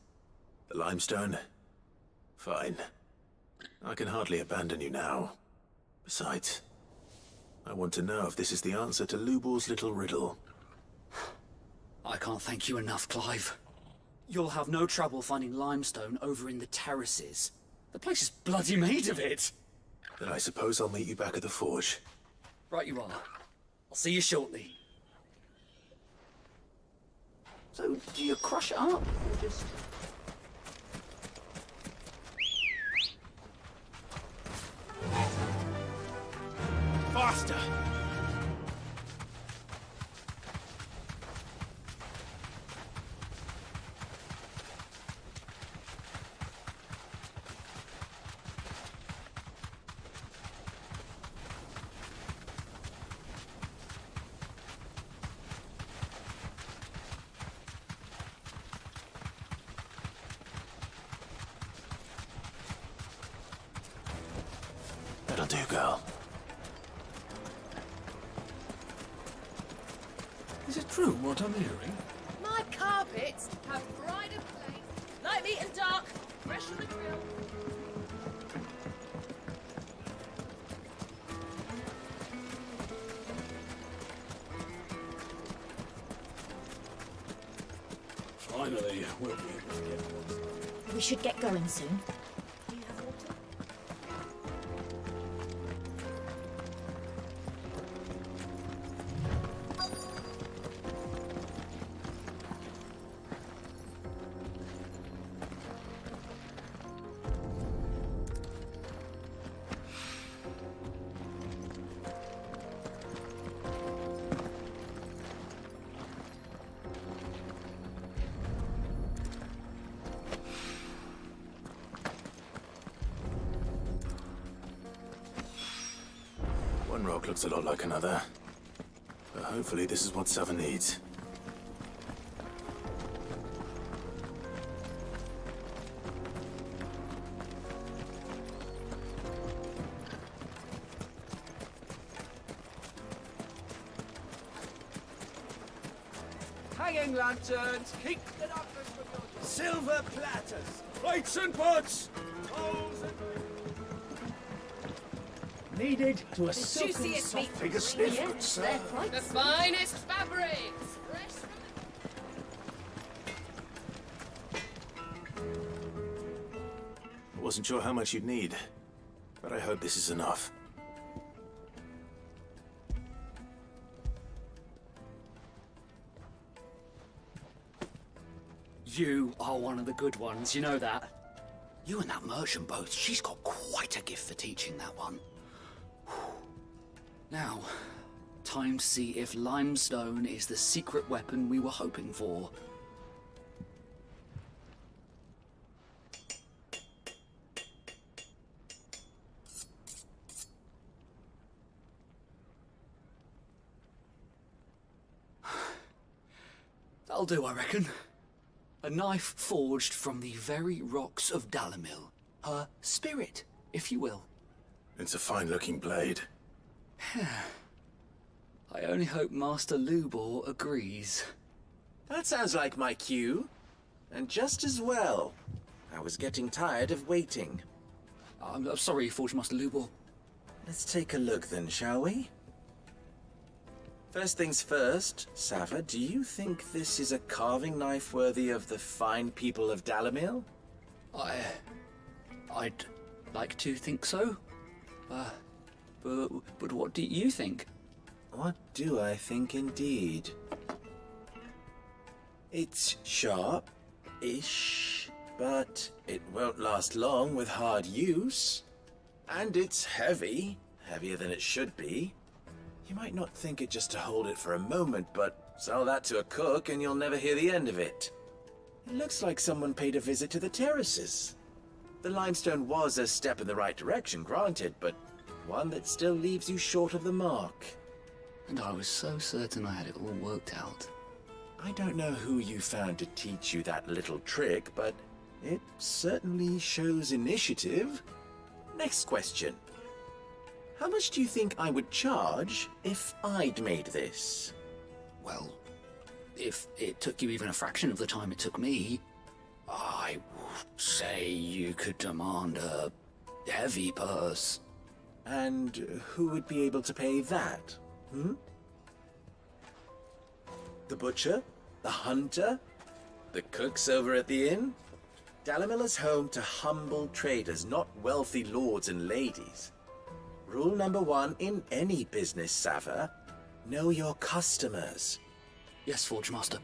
The limestone? Fine. I can hardly abandon you now. Besides, I want to know if this is the answer to Lubor's little riddle. I can't thank you enough, Clive. You'll have no trouble finding limestone over in the terraces. The place is bloody made of it. Then I suppose I'll meet you back at the forge. Right you are. I'll see you shortly. So, do you crush it up, or just... Faster! That'll do, girl. Is it true what I'm hearing? My carpets have pride of place. Light meat and dark, fresh from the grill. Finally, we'll be able to get water. We should get going soon. One rock looks a lot like another. But hopefully this is what Sava needs. Hanging lanterns, keep the darkness from your door. Silver platters! Plates and pots! Needed to a silken juiciest soft. meat. Take a sniff, Yes, good sir. they're quite the finest fabrics. Fresh from I wasn't sure how much you'd need, but I hope this is enough. You are one of the good ones, you know that. You and that merchant both, she's got quite a gift for teaching that one. Now, time to see if limestone is the secret weapon we were hoping for. That'll do, I reckon. A knife forged from the very rocks of Dalimil. Her spirit, if you will. It's a fine-looking blade. I only hope Master Lubor agrees. That sounds like my cue. And just as well. I was getting tired of waiting. I'm sorry, Forge Master Lubor. Let's take a look then, shall we? First things first, Sava, do you think this is a carving knife worthy of the fine people of Dalimil? I'd like to think so. But what do you think? What do I think indeed? It's sharp-ish, but it won't last long with hard use. And it's heavy, heavier than it should be. You might not think it just to hold it for a moment, but sell that to a cook and you'll never hear the end of it. It looks like someone paid a visit to the terraces. The limestone was a step in the right direction, granted, but one that still leaves you short of the mark. And I was so certain I had it all worked out. I don't know who you found to teach you that little trick, but it certainly shows initiative. Next question. How much do you think I would charge if I'd made this? Well, if it took you even a fraction of the time it took me, I would say you could demand a heavy purse. And who would be able to pay that? The butcher? The hunter? The cooks over at the inn? Dalimil is home to humble traders, not wealthy lords and ladies. Rule number one in any business, Sava, know your customers. Yes, Forge Master.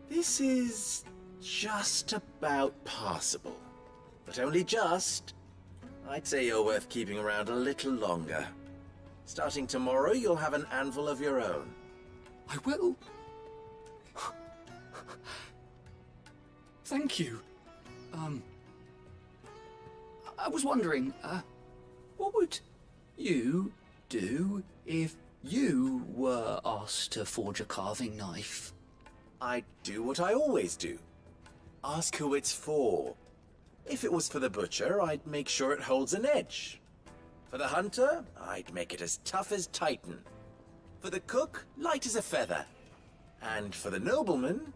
This is just about passable. But only just. I'd say you're worth keeping around a little longer. Starting tomorrow, you'll have an anvil of your own. I will. Thank you. I was wondering, what would you do if you were asked to forge a carving knife? I'd do what I always do. Ask who it's for. If it was for the butcher, I'd make sure it holds an edge. For the hunter, I'd make it as tough as Titan. For the cook, light as a feather. And for the nobleman,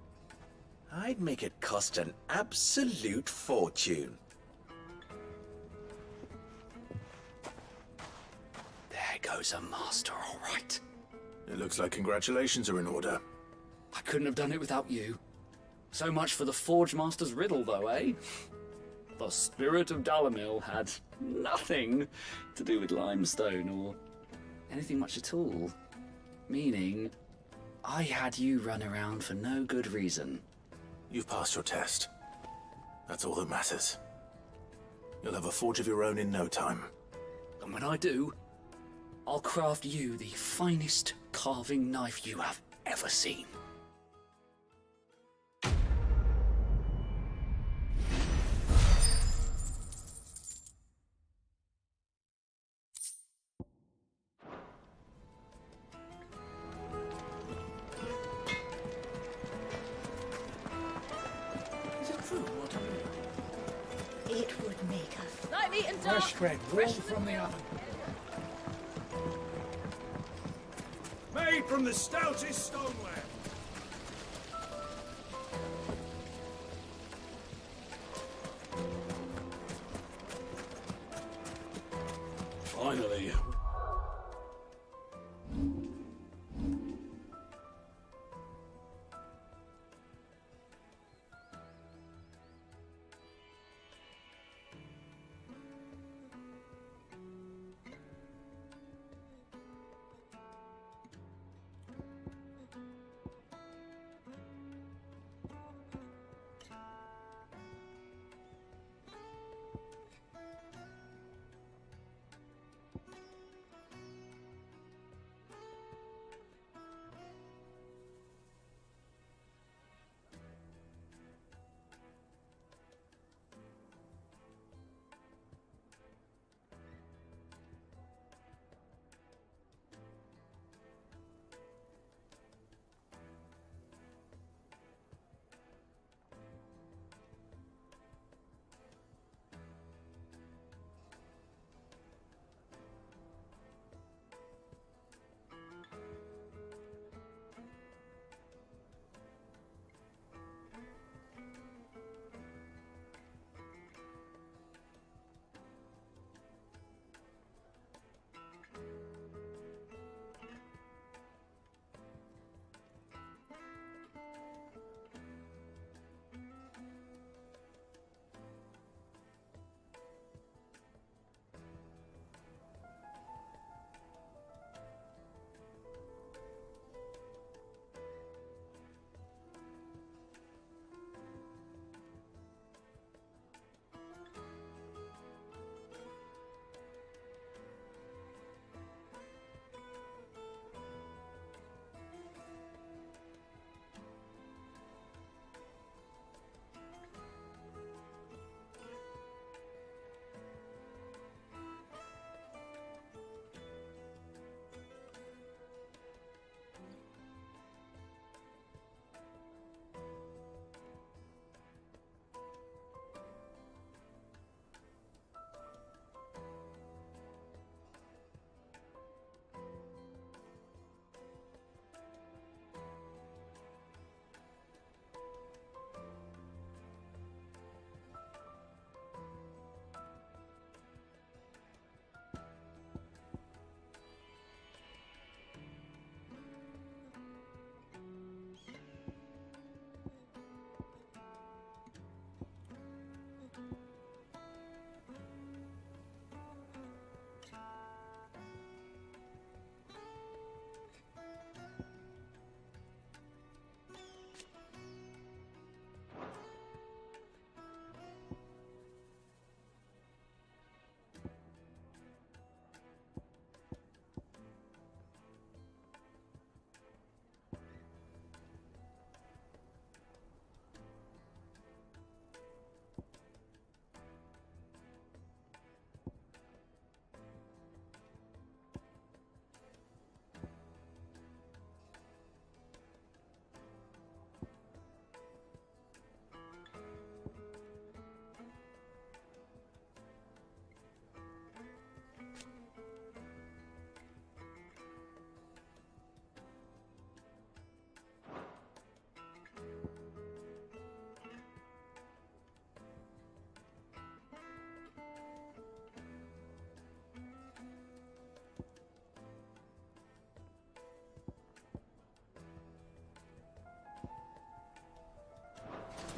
I'd make it cost an absolute fortune. There goes a master, all right. It looks like congratulations are in order. I couldn't have done it without you. So much for the Forge Master's riddle, though, eh? The spirit of Dalimil had nothing to do with limestone or anything much at all. Meaning, I had you run around for no good reason. You've passed your test. That's all that matters. You'll have a forge of your own in no time. And when I do, I'll craft you the finest carving knife you have ever seen. Beaten Fresh bread, warm from the oven. Made from the stoutest stoneware. Finally.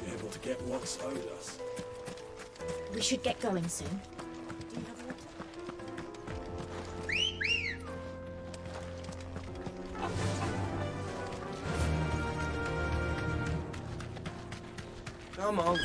Be able to get what owed us. We should get going soon. Come on.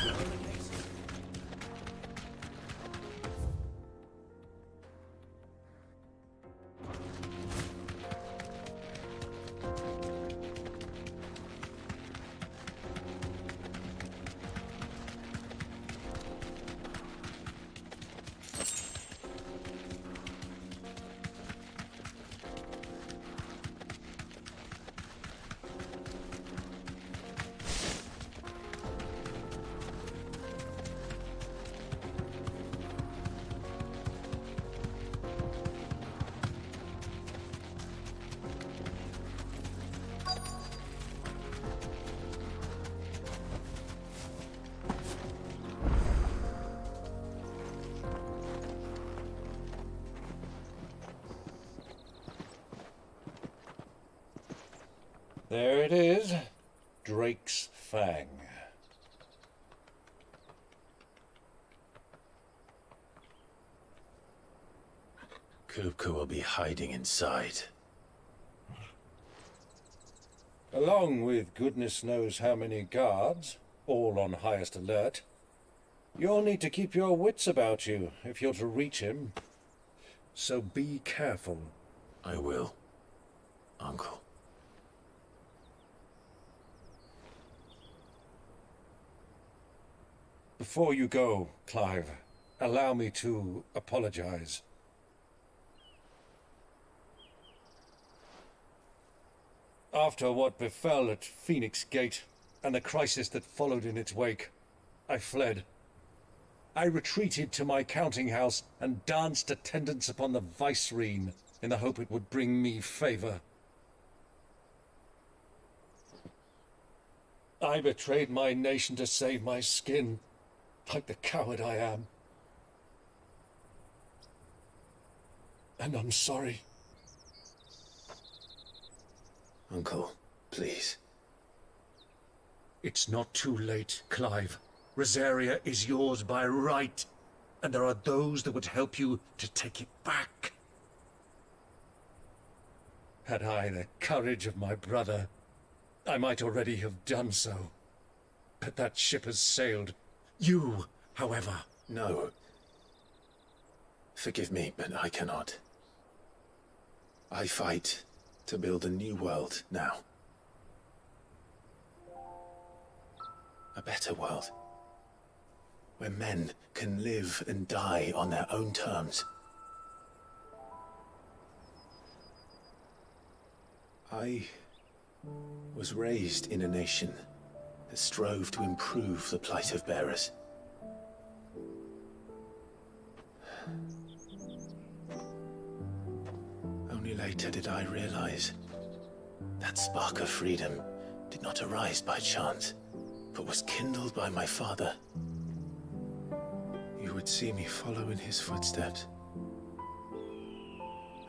There it is. Drake's Fang. Kupka will be hiding inside. Along with goodness knows how many guards, all on highest alert. You'll need to keep your wits about you if you're to reach him. So be careful. I will, Uncle. Before you go, Clive, allow me to apologize. After what befell at Phoenix Gate, and the crisis that followed in its wake, I fled. I retreated to my counting house and danced attendance upon the vicereine in the hope it would bring me favor. I betrayed my nation to save my skin, like the coward I am. And I'm sorry. Uncle, please. It's not too late, Clive. Rosaria is yours by right, and there are those that would help you to take it back. Had I the courage of my brother, I might already have done so. But that ship has sailed. You, however... No. Forgive me, but I cannot. I fight to build a new world now. A better world. Where men can live and die on their own terms. I was raised in a nation that strove to improve the plight of bearers. Only later did I realize that spark of freedom did not arise by chance, but was kindled by my father. You would see me follow in his footsteps.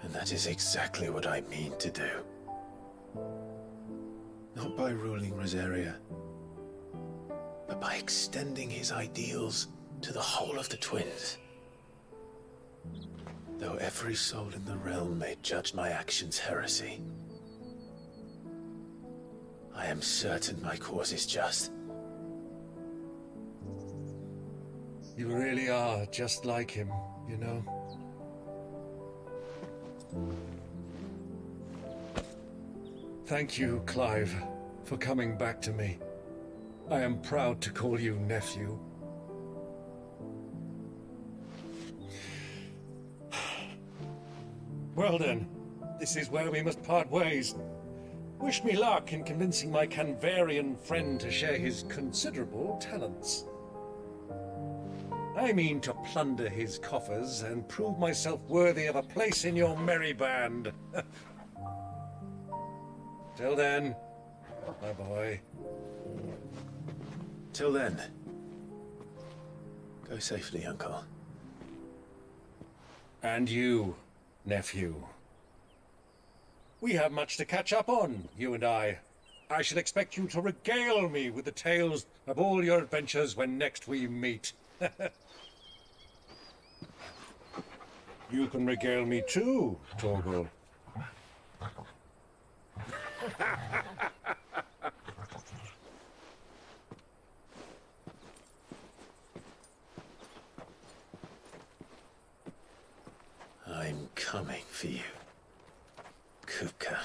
And that is exactly what I mean to do. Not by ruling Rosaria, but by extending his ideals to the whole of the twins. Though every soul in the realm may judge my actions heresy, I am certain my cause is just. You really are just like him, you know. Thank you, Clive, for coming back to me. I am proud to call you nephew. Well then, this is where we must part ways. Wish me luck in convincing my Canvarian friend to share his considerable talents. I mean to plunder his coffers and prove myself worthy of a place in your merry band. Till then, my boy. Till then, go safely, Uncle. And you, nephew. We have much to catch up on, you and I. I shall expect you to regale me with the tales of all your adventures when next we meet. You can regale me too, Torgal. I'm coming for you, Kupka.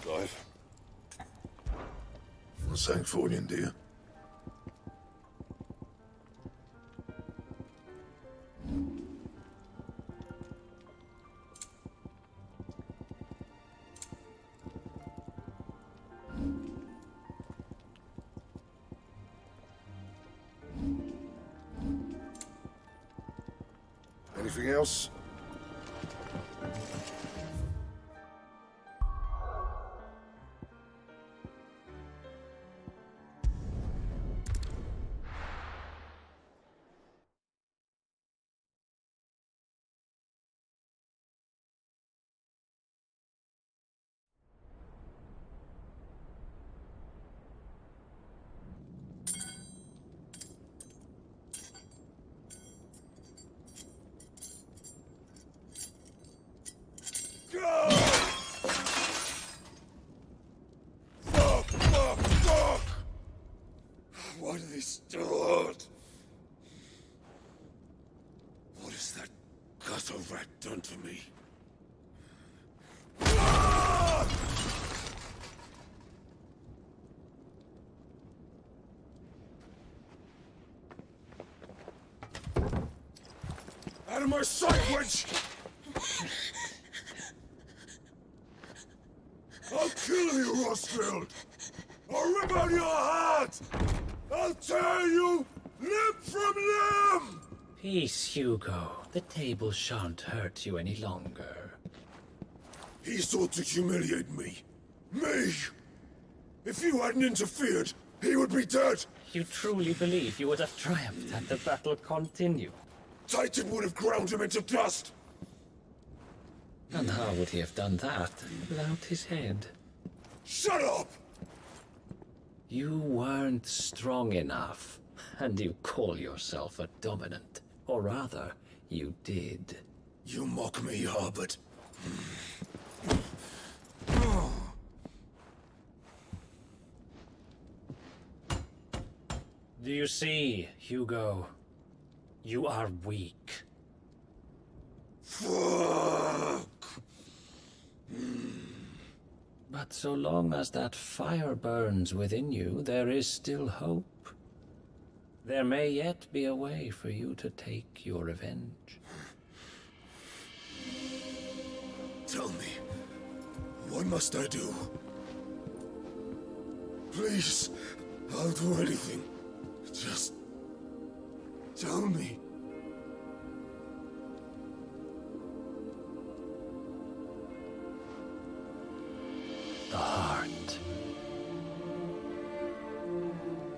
Clive. A Sancfordian, do you? Anything else? Fuck! Why do they still hurt? What has that gutter rat done to me? Out of my sight, wench! I'll kill you, Rosfield! I'll rip out your heart! I'll tear you limb from limb! Peace, Hugo. The table shan't hurt you any longer. He sought to humiliate me. Me! If you hadn't interfered, he would be dead! You truly believe you would have triumphed had the battle continued? Titan would have ground him into dust! And how would he have done that without his head? Shut up! You weren't strong enough, and you call yourself a dominant. Or rather, you did. You mock me, Harbert. Do you see, Hugo? You are weak. Fuck! But so long as that fire burns within you, there is still hope. There may yet be a way for you to take your revenge. Tell me, what must I do? Please, I'll do anything. Just tell me. The heart.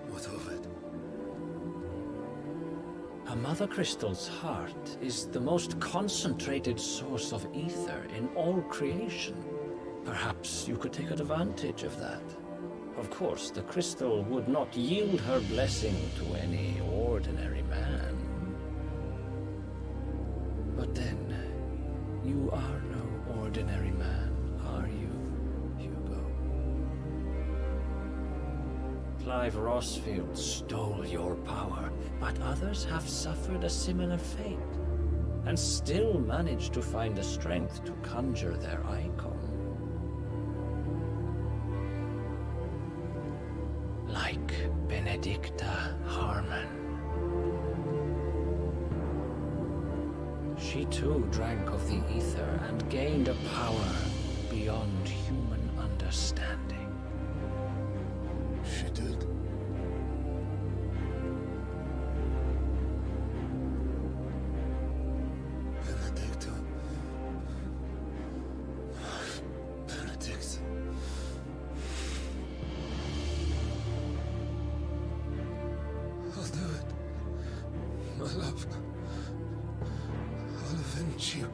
What of it? A Mother Crystal's heart is the most concentrated source of ether in all creation. Perhaps you could take advantage of that. Of course, the crystal would not yield her blessing to any ordinary man. But then, you are no ordinary man, are you? Clive Rosfield stole your power, but others have suffered a similar fate, and still managed to find the strength to conjure their icon. Like Benedicta Harmon. She too drank of the ether and gained a power beyond human understanding. She did. Benedicta. Benedict. I'll do it. My love. I'll avenge you.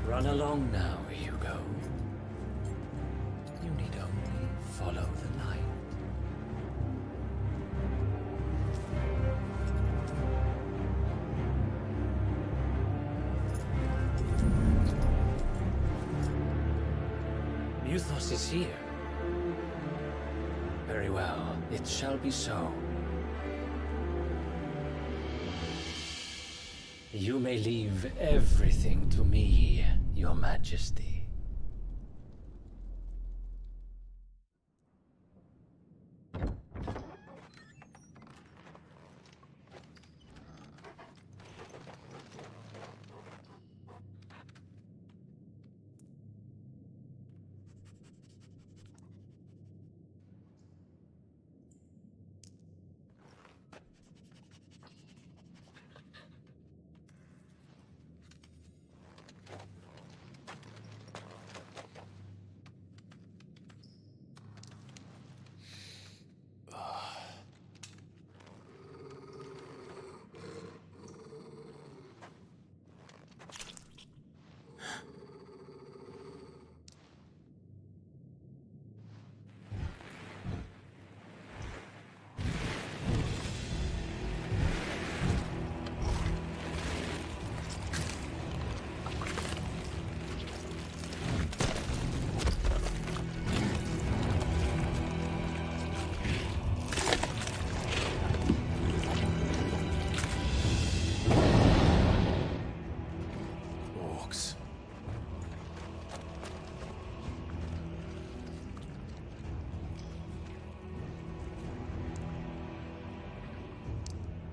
Run along now, Hugo. You need only follow the light. Muthos is here. Very well, it shall be so. You may leave everything to me, Your Majesty.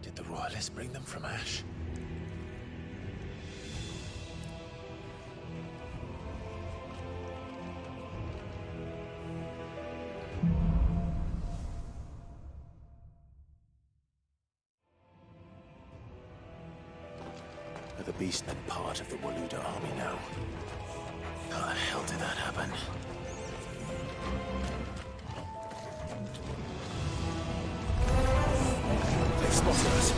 Did the royalists bring them from Ash? Are the beastmen part of the Waluda army now? How the hell did that happen? They've spotted us.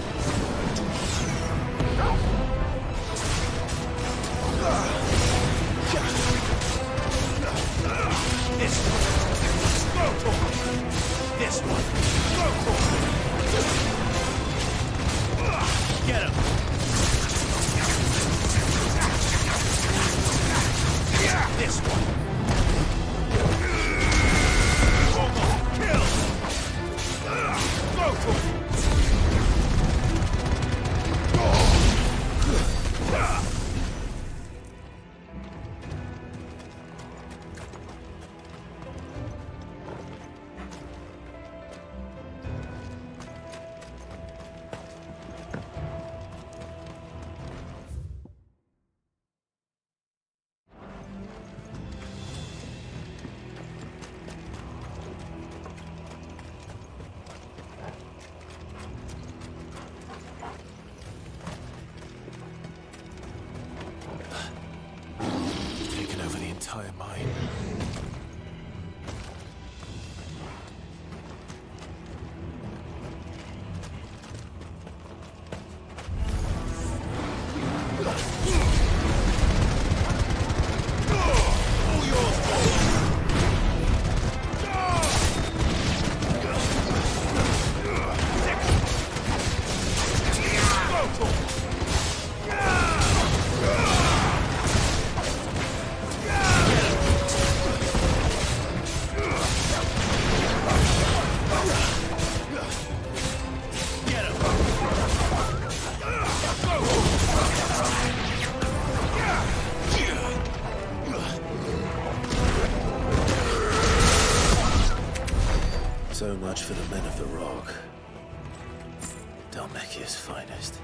This one. Go for it. This one. Go for it. Get him. This one. Kill. Go for it. Taken over the entire mine. So much for the men of the Rock. Dalmekia's finest.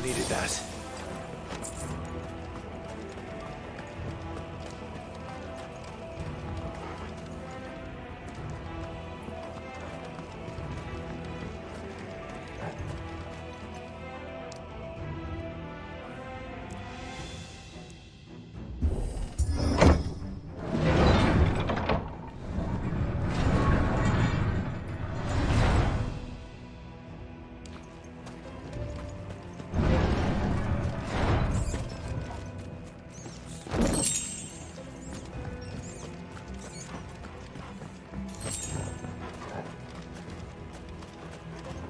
I needed that.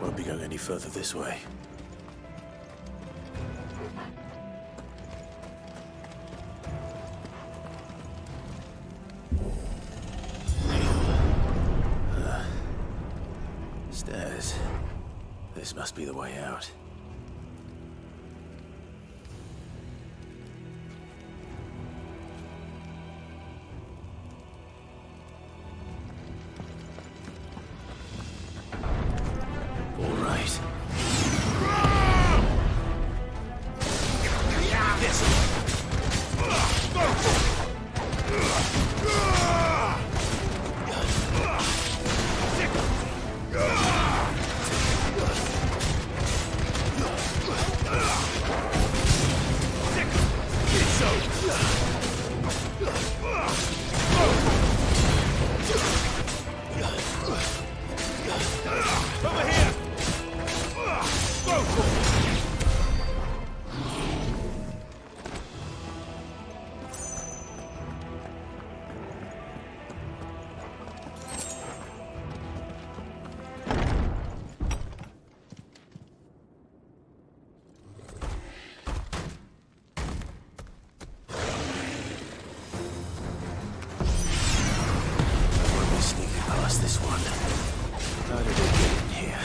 Won't be going any further this way. Stairs. This must be the way out. This one. How did they get in here?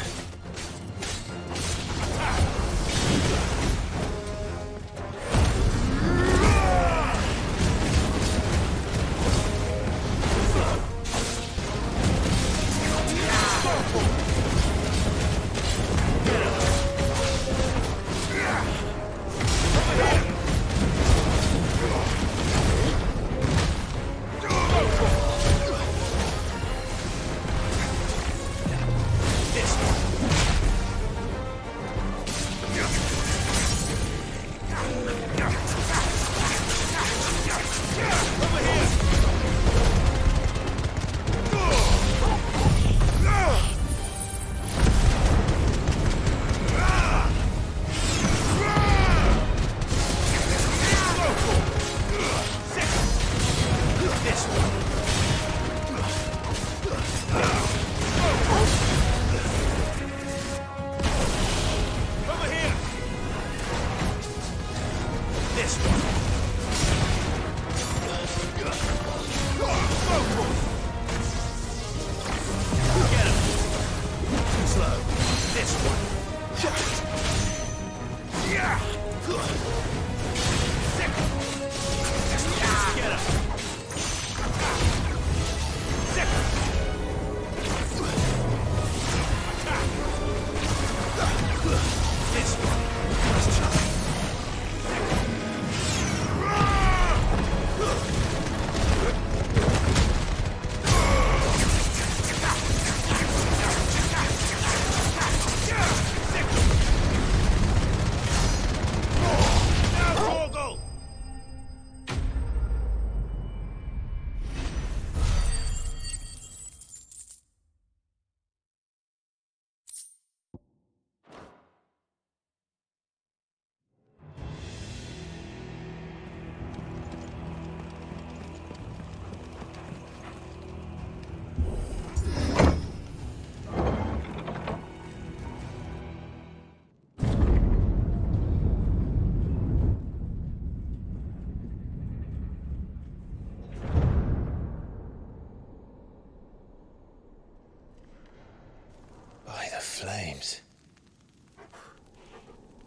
Flames.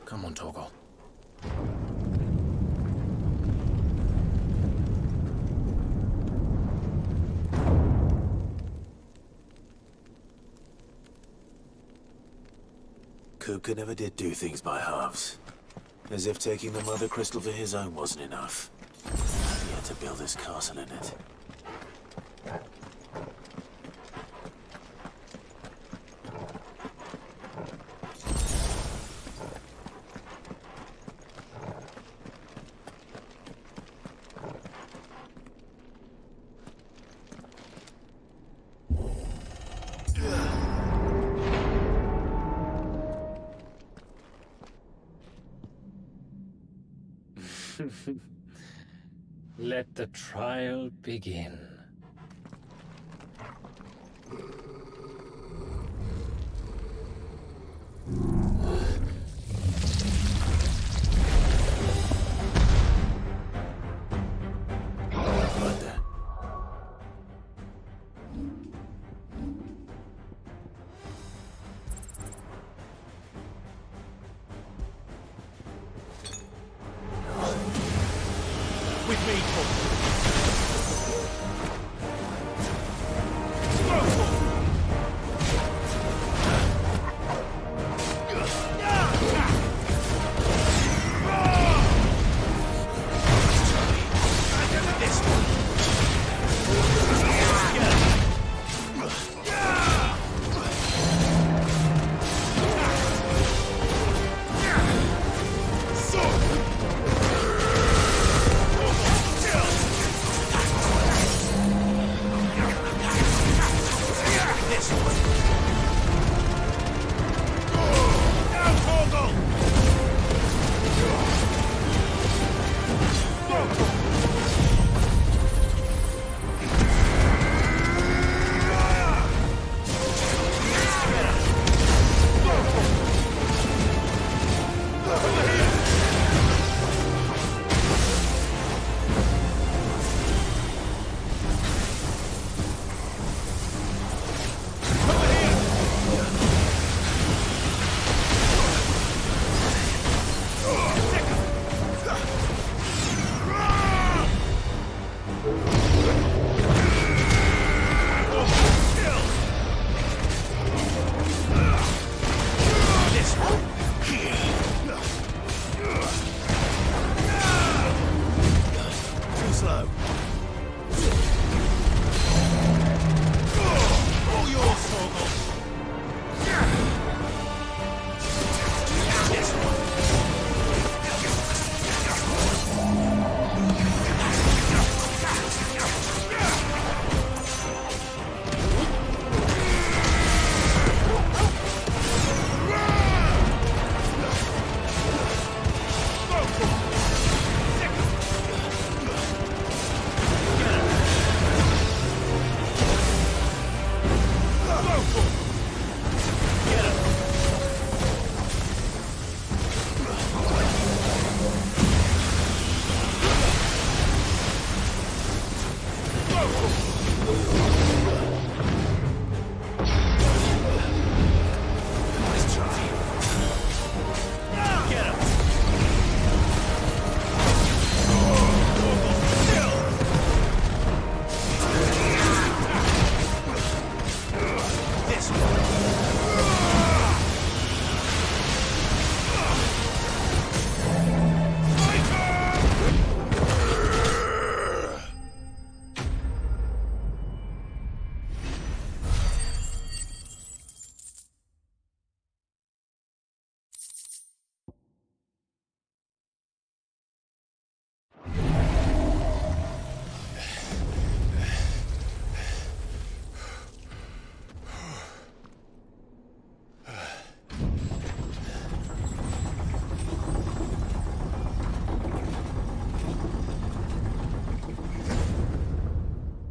Come on, Torgal. Kupka never did do things by halves. As if taking the Mother Crystal for his own wasn't enough. He had to build his castle in it. Let the trial begin. With me,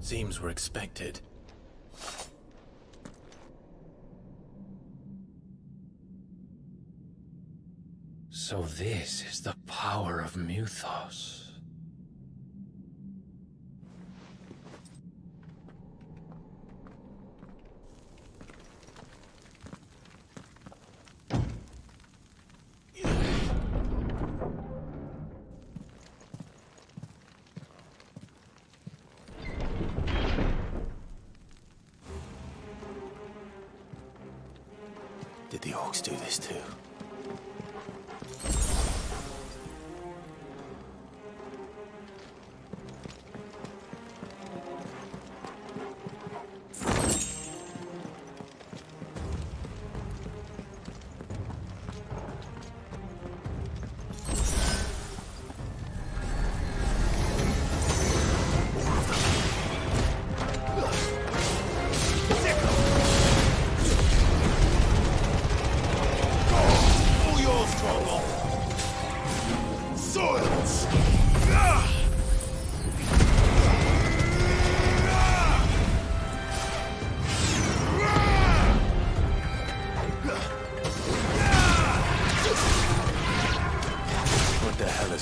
Seems we're expected. So this is the power of Mythos. Did the orcs do this too?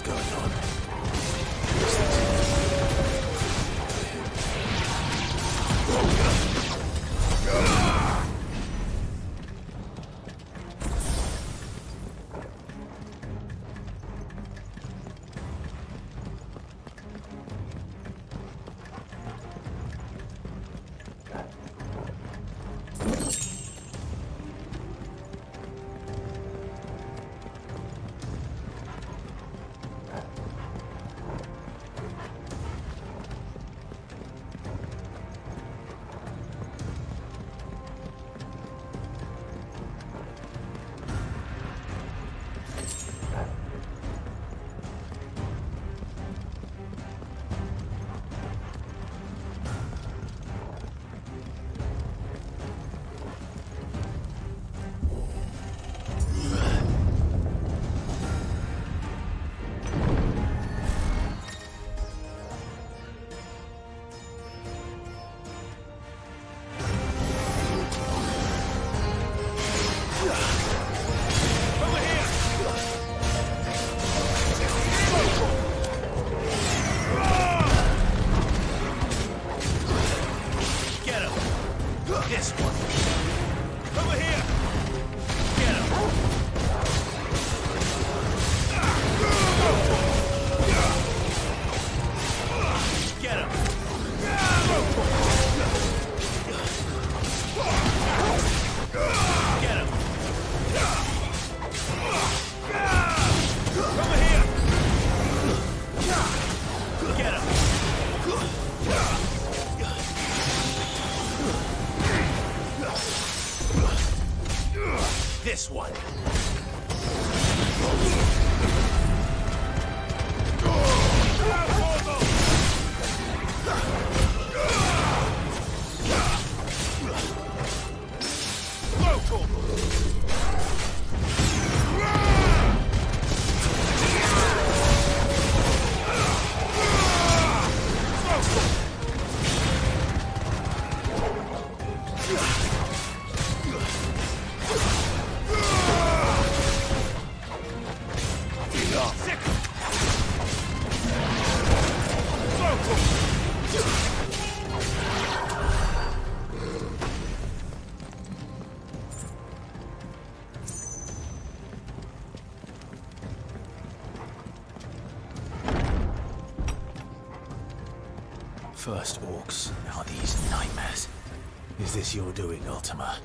going on. This one. First orcs, now these nightmares. Is this your doing, Ultima?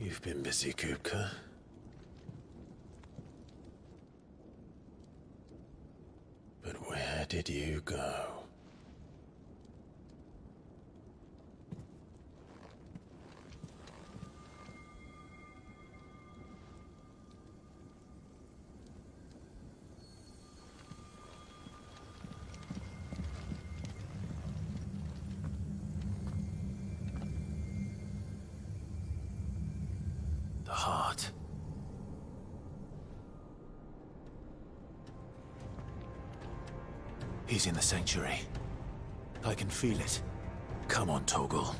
You've been busy, Kupka. But where did you go? The heart. He's in the sanctuary. I can feel it. Come on, Toggle.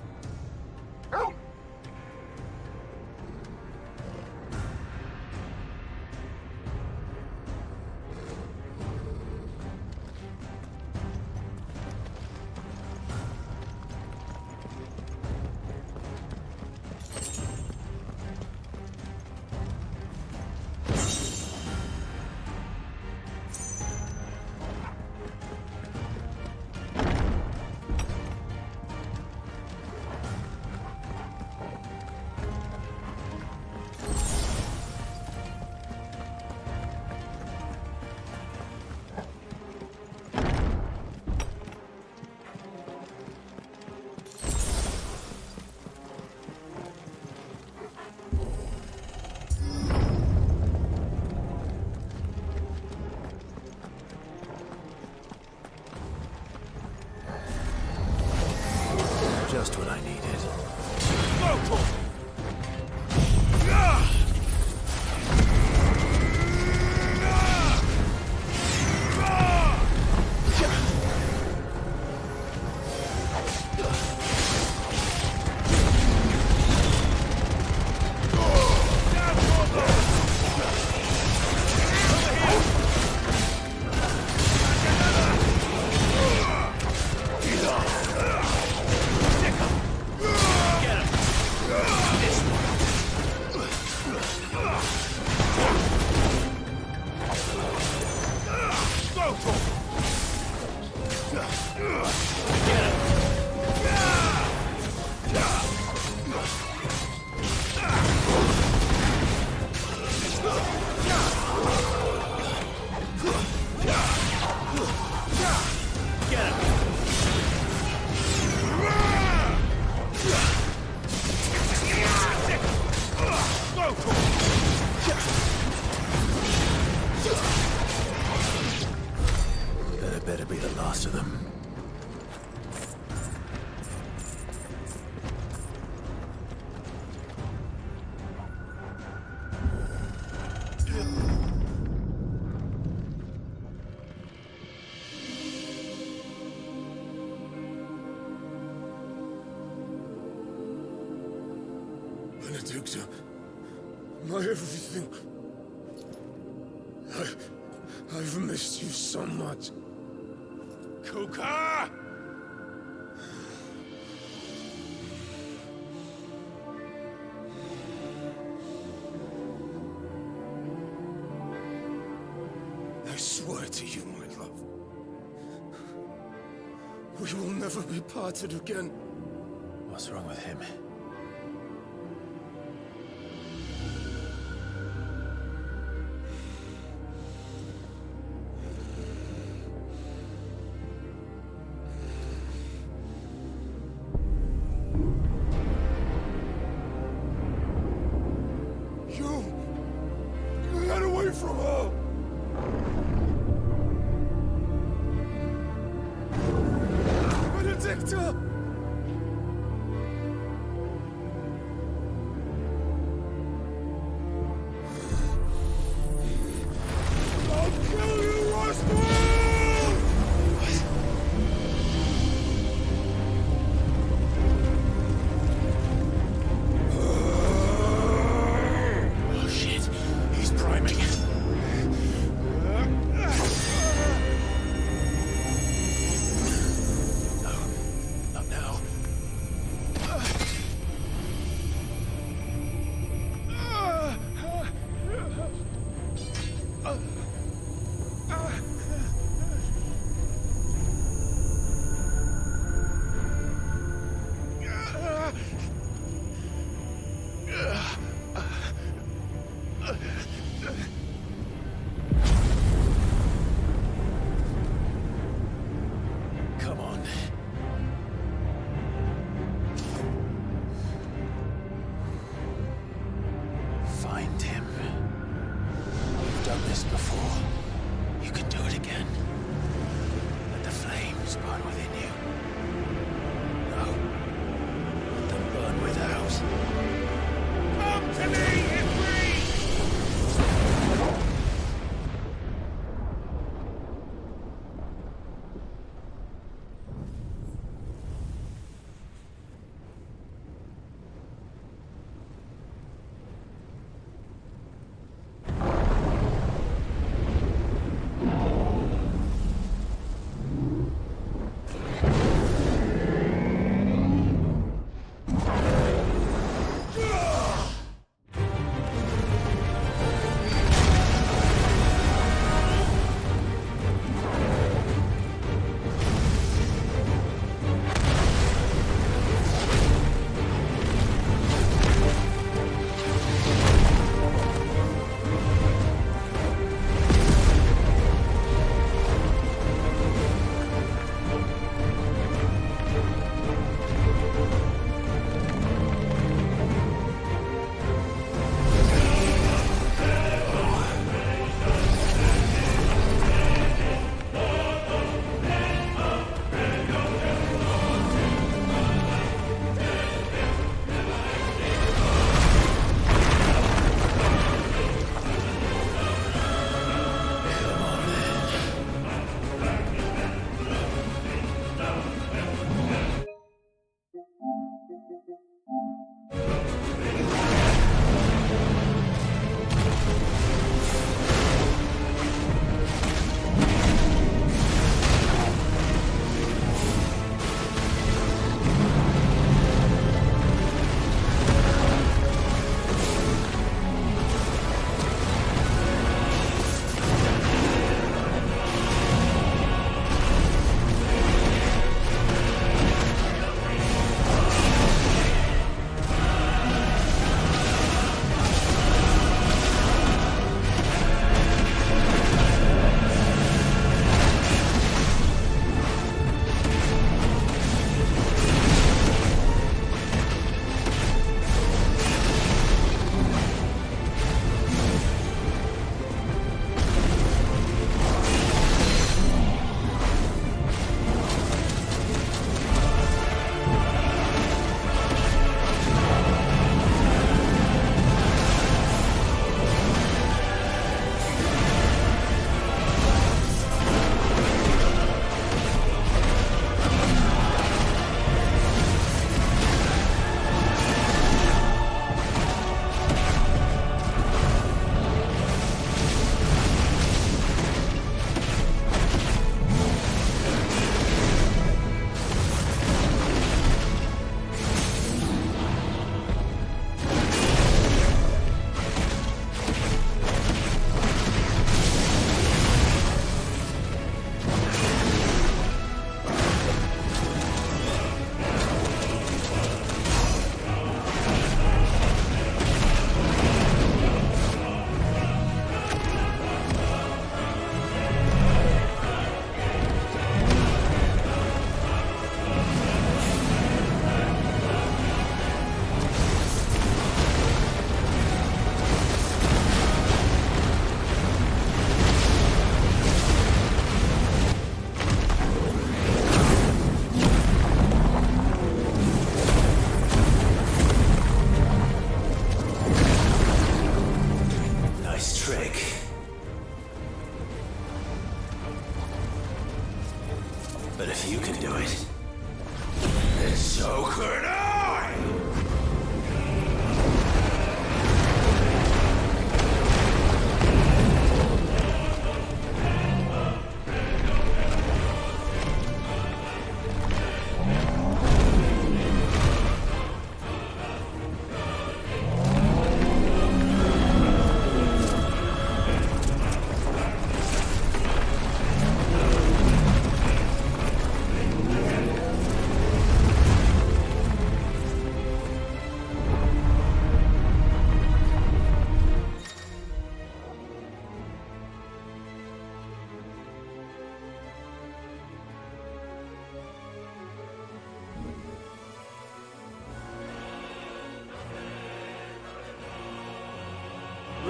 Just what I needed. That better be the last of them. Benedicta, my everything. I've missed you so much. Kuka! I swear to you, my love, we will never be parted again. What's wrong with him? Get away from her! Benedicta! mind him. You've done this before. You can do it again. Let the flames burn within you. No. Let them burn without. Come to me, Ifrit!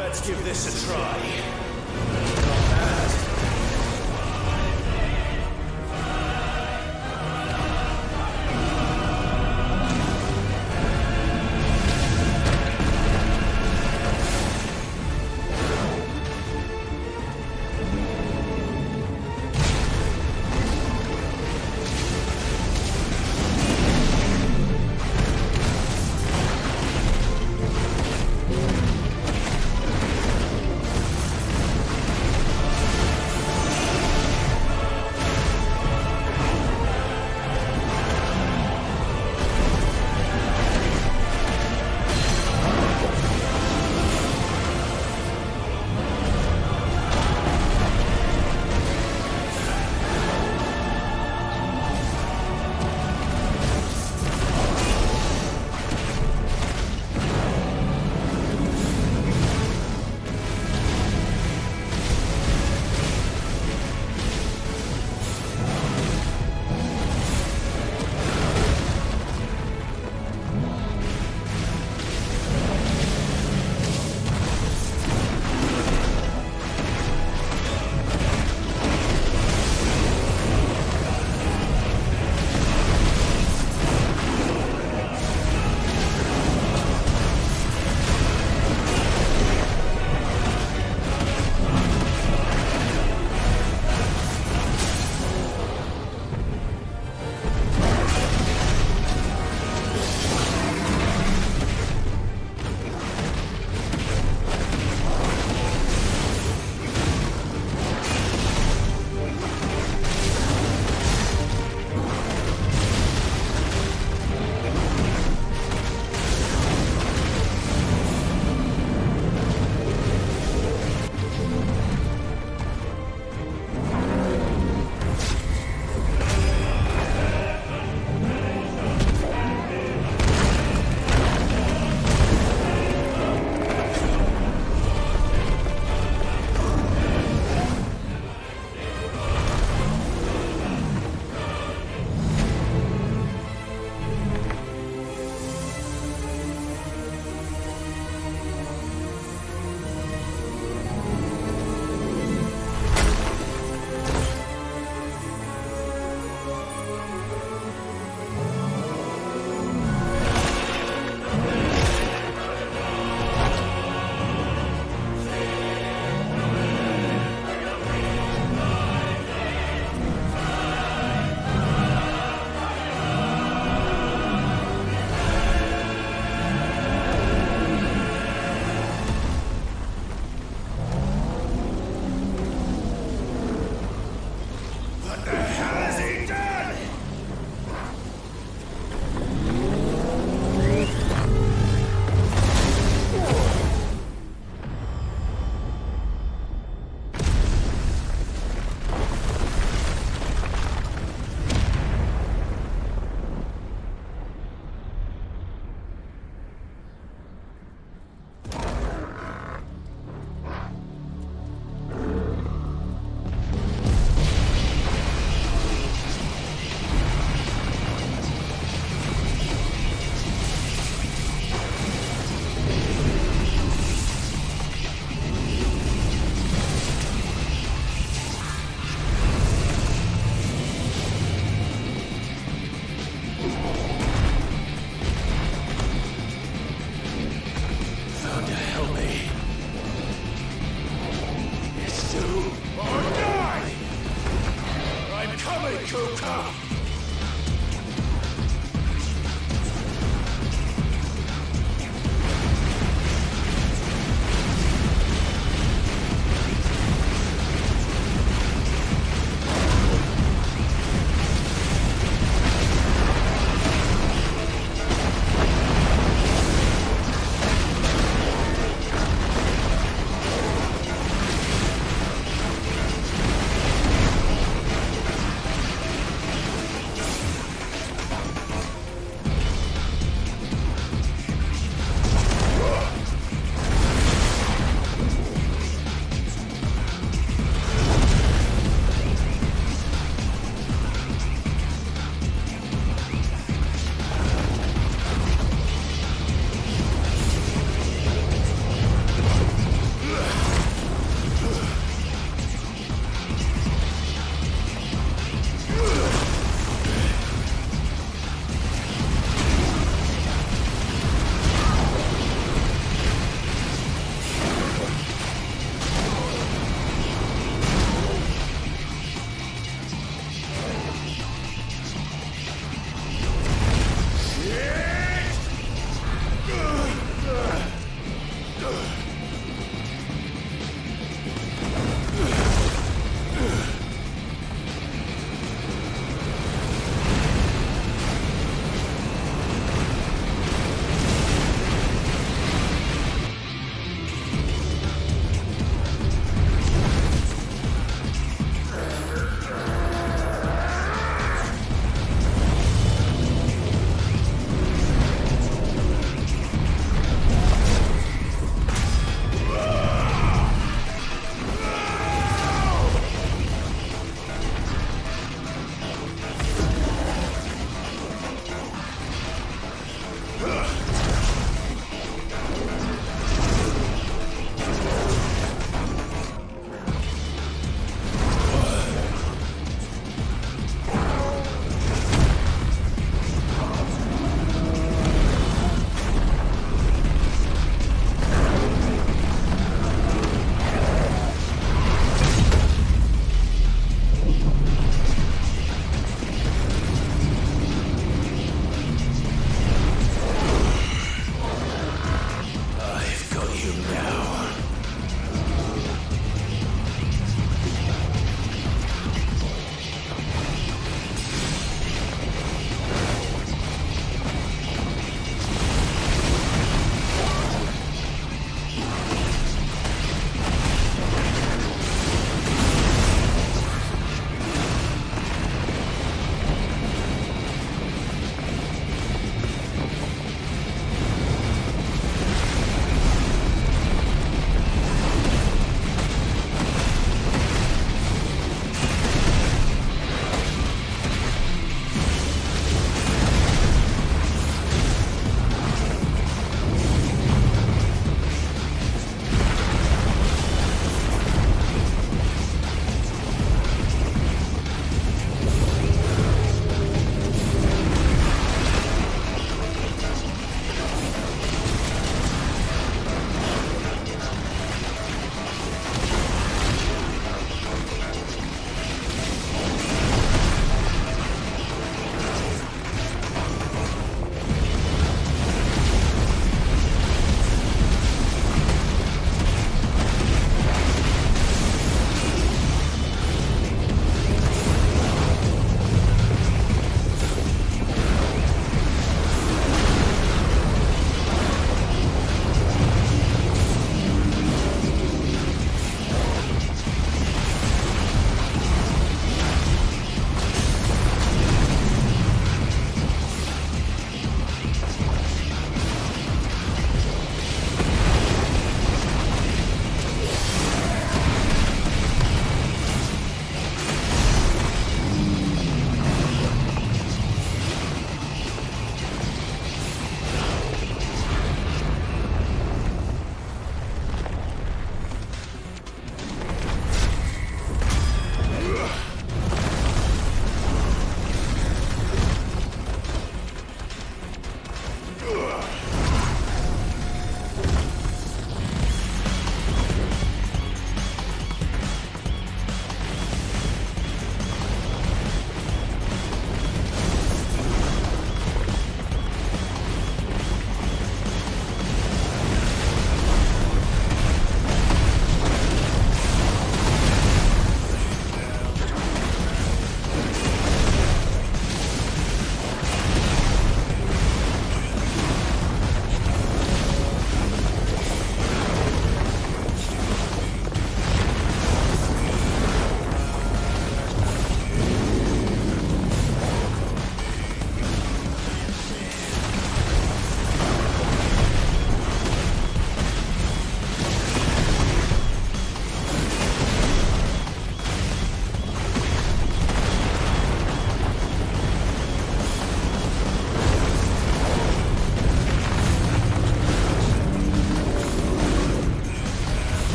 Let's give this a try.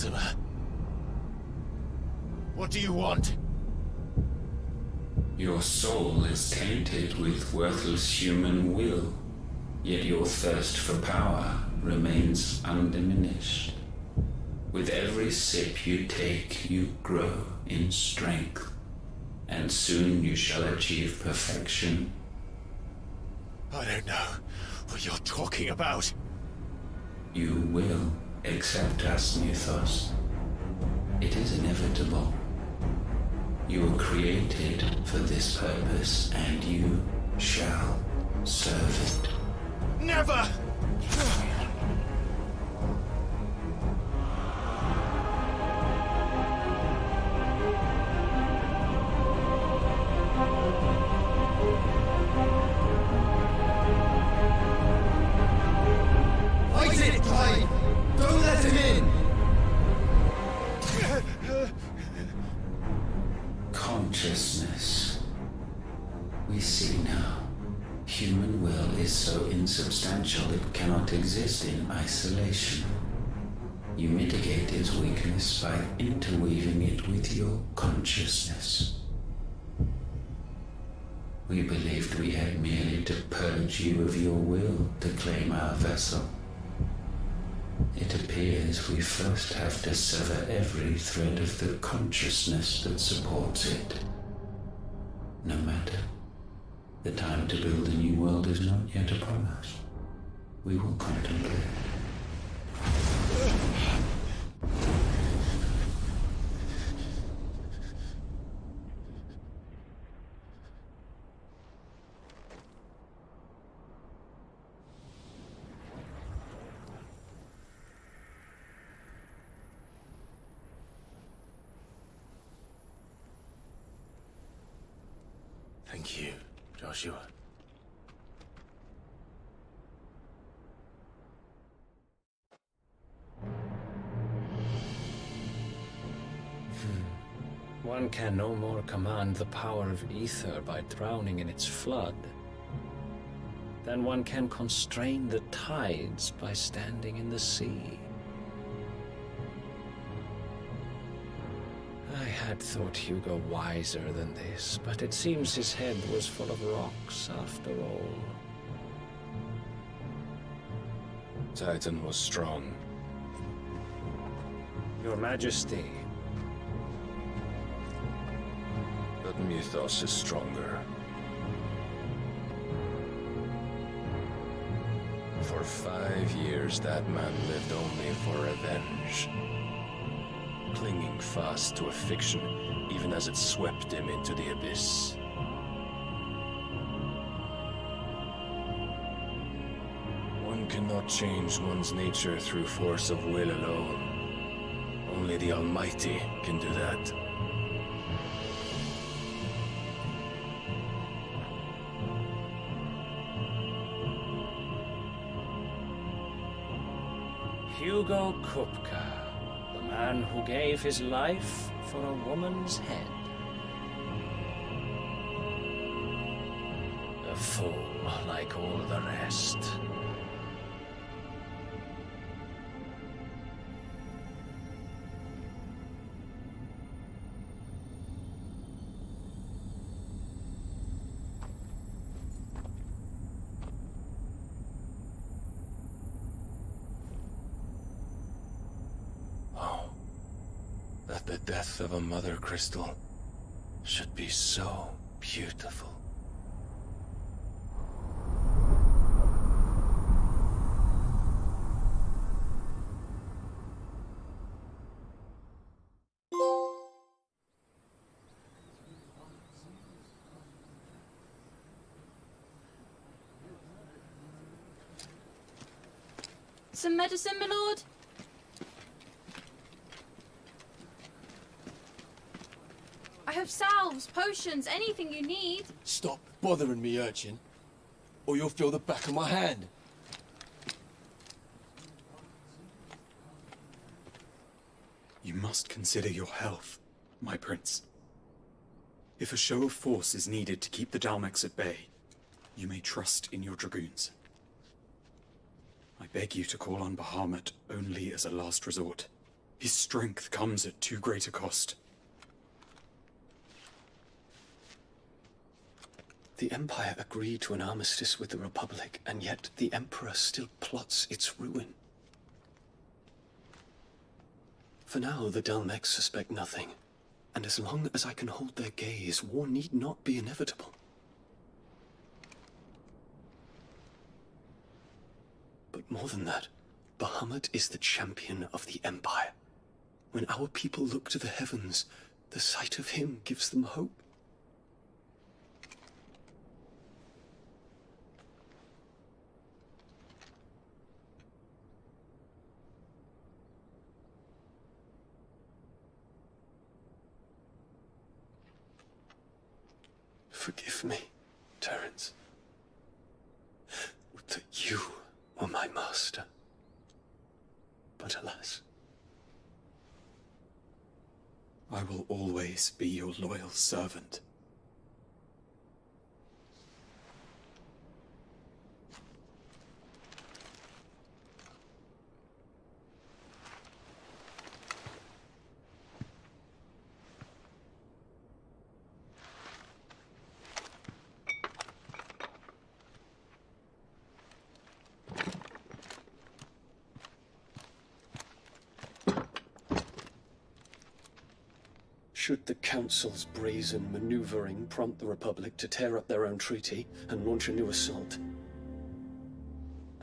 Mortimer. What do you want? Your soul is tainted with worthless human will, yet your thirst for power remains undiminished. With every sip you take, you grow in strength, and soon you shall achieve perfection. I don't know what you're talking about. You will accept us, Mythos. It is inevitable. You were created for this purpose, and you shall serve it. Never! Fight it, Clive! Don't let him in! Consciousness. We see now. Human will is so insubstantial it cannot exist in isolation. You mitigate its weakness by interweaving it with your consciousness. We believed we had merely to purge you of your will to claim our vessel. It appears we first have to sever every thread of the consciousness that supports it. No matter. The time to build a new world is not yet upon us. We will contemplate. Thank you, Joshua. One can no more command the power of ether by drowning in its flood than one can constrain the tides by standing in the sea. I had thought Hugo wiser than this, but it seems his head was full of rocks after all. Titan was strong. Your Majesty. But Mythos is stronger. For 5 years, that man lived only for revenge. Clinging fast to a fiction, even as it swept him into the abyss. One cannot change one's nature through force of will alone. Only the Almighty can do that. Hugo Kupka, the man who gave his life for a woman's head. A fool like all the rest. That the death of a mother crystal should be so beautiful. Some medicine, my lord? I have salves, potions, anything you need. Stop bothering me, urchin, or you'll feel the back of my hand. You must consider your health, my prince. If a show of force is needed to keep the Dalmex at bay, you may trust in your dragoons. I beg you to call on Bahamut only as a last resort. His strength comes at too great a cost. The Empire agreed to an armistice with the Republic, and yet the Emperor still plots its ruin. For now, the Dalmex suspect nothing, and as long as I can hold their gaze, war need not be inevitable. But more than that, Bahamut is the champion of the Empire. When our people look to the heavens, the sight of him gives them hope. Forgive me, Terence. Would that you were my master. But alas. I will always be your loyal servant. Should the Council's brazen maneuvering prompt the Republic to tear up their own treaty and launch a new assault,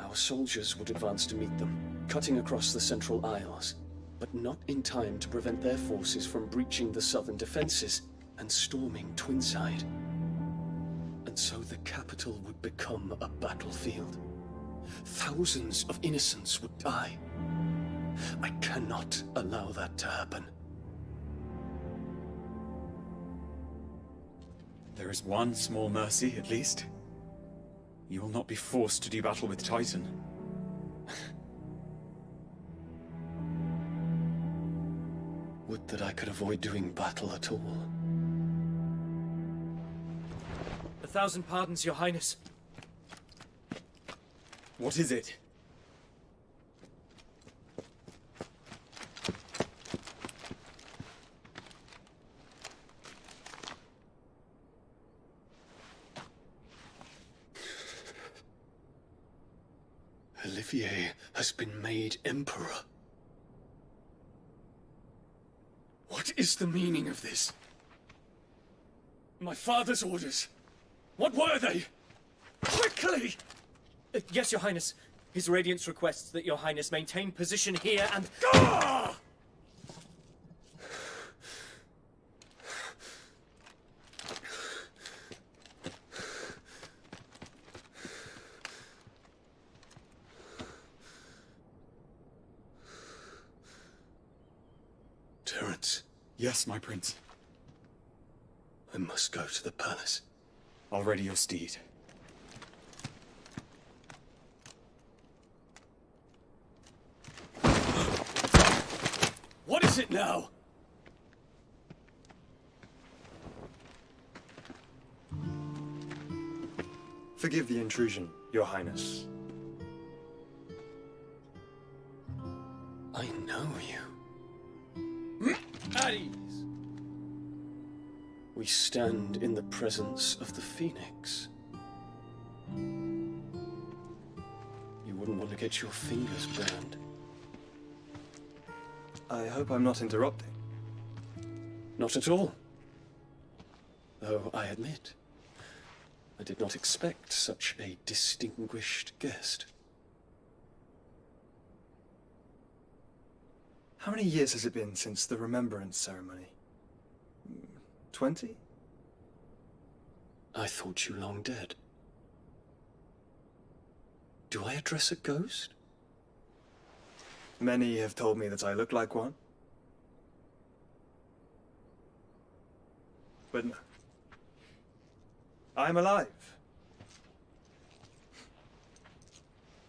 our soldiers would advance to meet them, cutting across the Central Isles, but not in time to prevent their forces from breaching the southern defenses and storming Twinside. And so the capital would become a battlefield. Thousands of innocents would die. I cannot allow that to happen. There is one small mercy, at least. You will not be forced to do battle with Titan. Would that I could avoid doing battle at all. 1,000 pardons, Your Highness. What is it? Olivier has been made Emperor. What is the meaning of this? My father's orders. What were they? Quickly! Yes, Your Highness. His Radiance requests that Your Highness maintain position here and... Ah! Terence. Yes, my prince. I must go to the palace. I'll ready your steed. What is it now? Forgive the intrusion, Your Highness. I know you. At ease. We stand in the presence of the Phoenix. You wouldn't want to get your fingers burned. I hope I'm not interrupting. Not at all. Though I admit, I did not expect such a distinguished guest. How many years has it been since the Remembrance ceremony? 20? I thought you long dead. Do I address a ghost? Many have told me that I look like one. But no. I'm alive.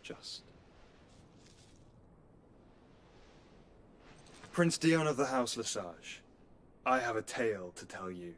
Just. Prince Dion of the House Lesage, I have a tale to tell you.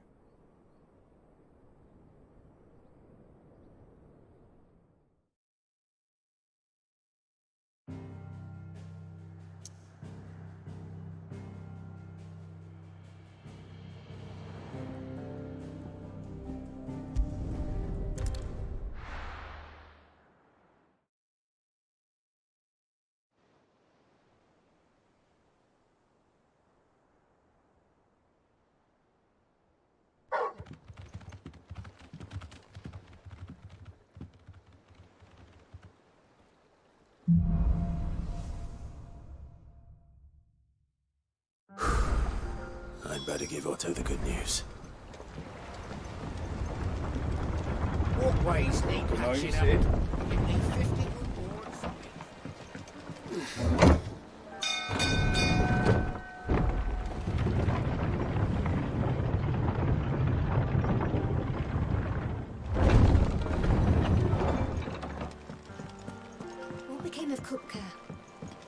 better give Otto the good news. Walkways need Good night, patching Sid. up. You need 50 good boards from it. What became of Kupka?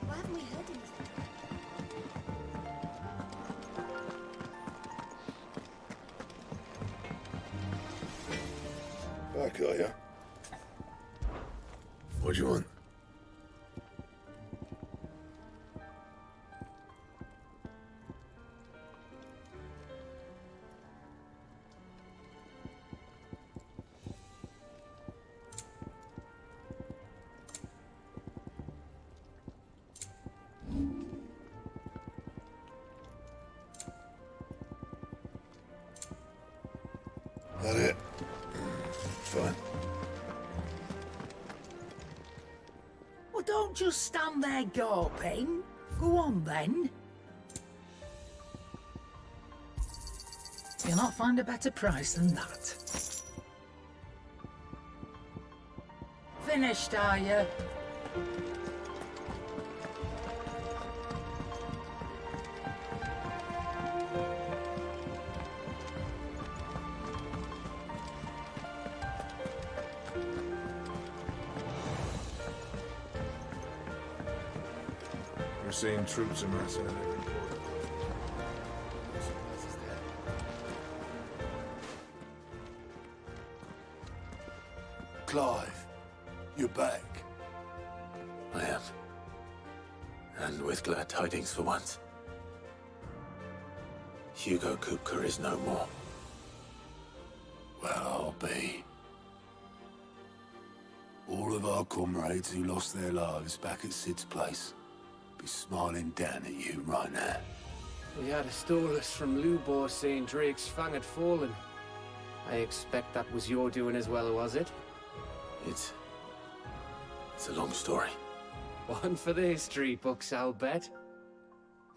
Why haven't we heard anything? Back, are ya? What do you want? That it? Fine. Well, don't just stand there gawping. Go on, then. You'll not find a better price than that. Finished, are you? We're seeing troops amassing at every port. Clive, you're back. I am. And with glad tidings for once. Hugo Kupka is no more. Well, I'll be. All of our comrades who lost their lives back at Sid's place be smiling down at you right now. We had a Storless from Lubor saying Drake's Fang had fallen. I expect that was your doing as well, was it? It's a long story. One for the history books, I'll bet.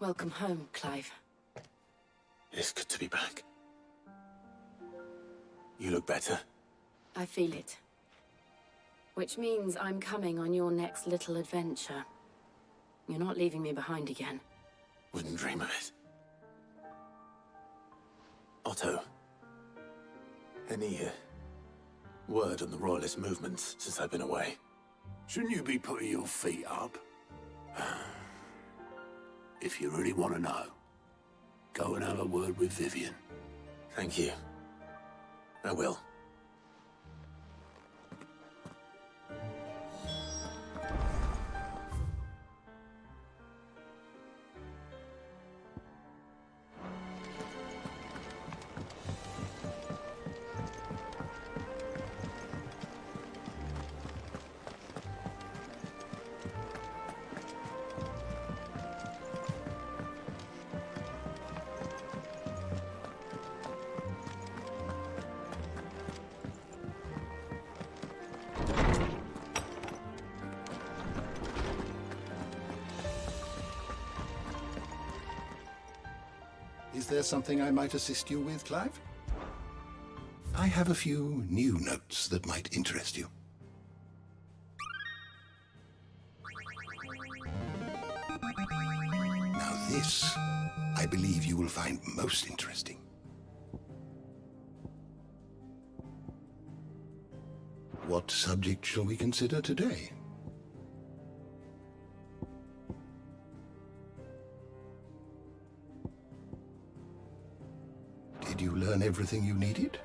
Welcome home, Clive. It's good to be back. You look better. I feel it. Which means I'm coming on your next little adventure. You're not leaving me behind again. Wouldn't dream of it. Otto. Any word on the Royalist movements since I've been away? Shouldn't you be putting your feet up? If you really want to know, go and have a word with Vivian. Thank you. I will. Is there something I might assist you with, Clive? I have a few new notes that might interest you. Now this, I believe you will find most interesting. What subject shall we consider today? Did you learn everything you needed?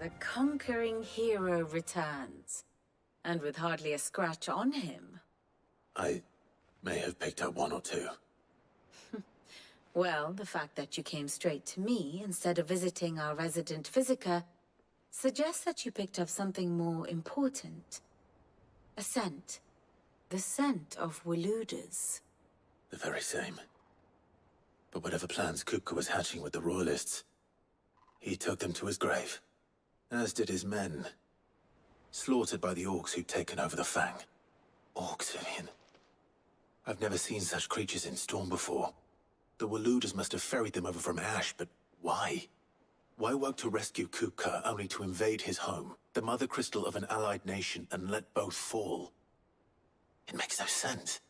The conquering hero returns, and with hardly a scratch on him. I may have picked up one or two. Well, the fact that you came straight to me instead of visiting our resident physiker suggests that you picked up something more important. A scent. The scent of Walooders. The very same. But whatever plans Kupka was hatching with the Royalists, he took them to his grave. As did his men. Slaughtered by the Orcs who'd taken over the Fang. Orcs, Vivian. I've never seen such creatures in Storm before. The Walooders must have ferried them over from Ash, but why? Why work to rescue Kupka only to invade his home, the mother crystal of an allied nation, and let both fall? It makes no sense.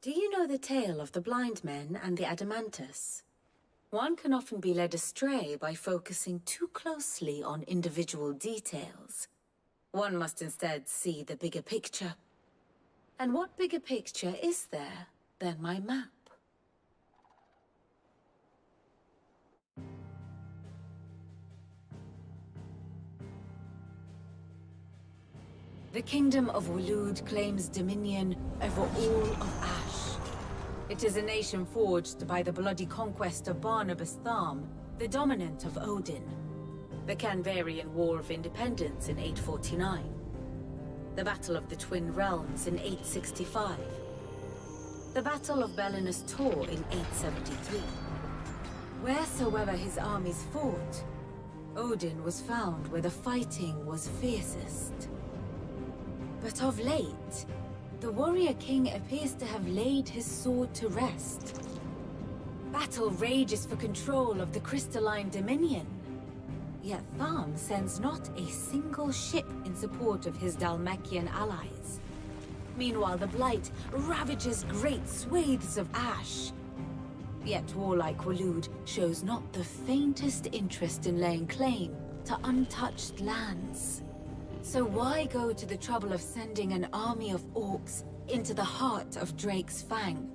Do you know the tale of the blind men and the Adamantus? One can often be led astray by focusing too closely on individual details. One must instead see the bigger picture. And what bigger picture is there than my map? The Kingdom of Walood claims dominion over all of Ash. It is a nation forged by the bloody conquest of Barnabas Tharm, the dominant of Odin. The Canvarian War of Independence in 849. The Battle of the Twin Realms in 865. The Battle of Belinus Tor in 873. Wheresoever his armies fought, Odin was found where the fighting was fiercest. But of late, the warrior king appears to have laid his sword to rest. Battle rages for control of the crystalline dominion. Yet Tharm sends not a single ship in support of his Dhalmekian allies. Meanwhile, the Blight ravages great swathes of Ash. Yet warlike Walood shows not the faintest interest in laying claim to untouched lands. So why go to the trouble of sending an army of orcs into the heart of Drake's Fang,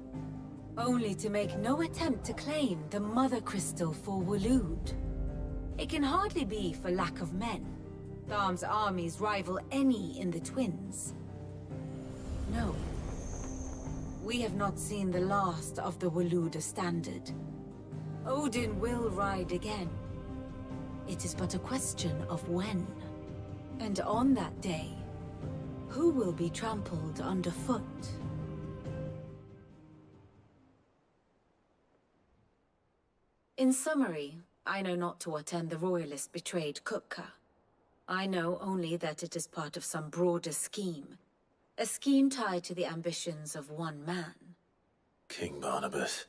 only to make no attempt to claim the Mother Crystal for Walood? It can hardly be for lack of men. Tharm's armies rival any in the Twins. No. We have not seen the last of the Walooder standard. Odin will ride again. It is but a question of when. And on that day, who will be trampled underfoot? In summary, I know not to what end the Royalists betrayed Kupka. I know only that it is part of some broader scheme. A scheme tied to the ambitions of one man. King Barnabas.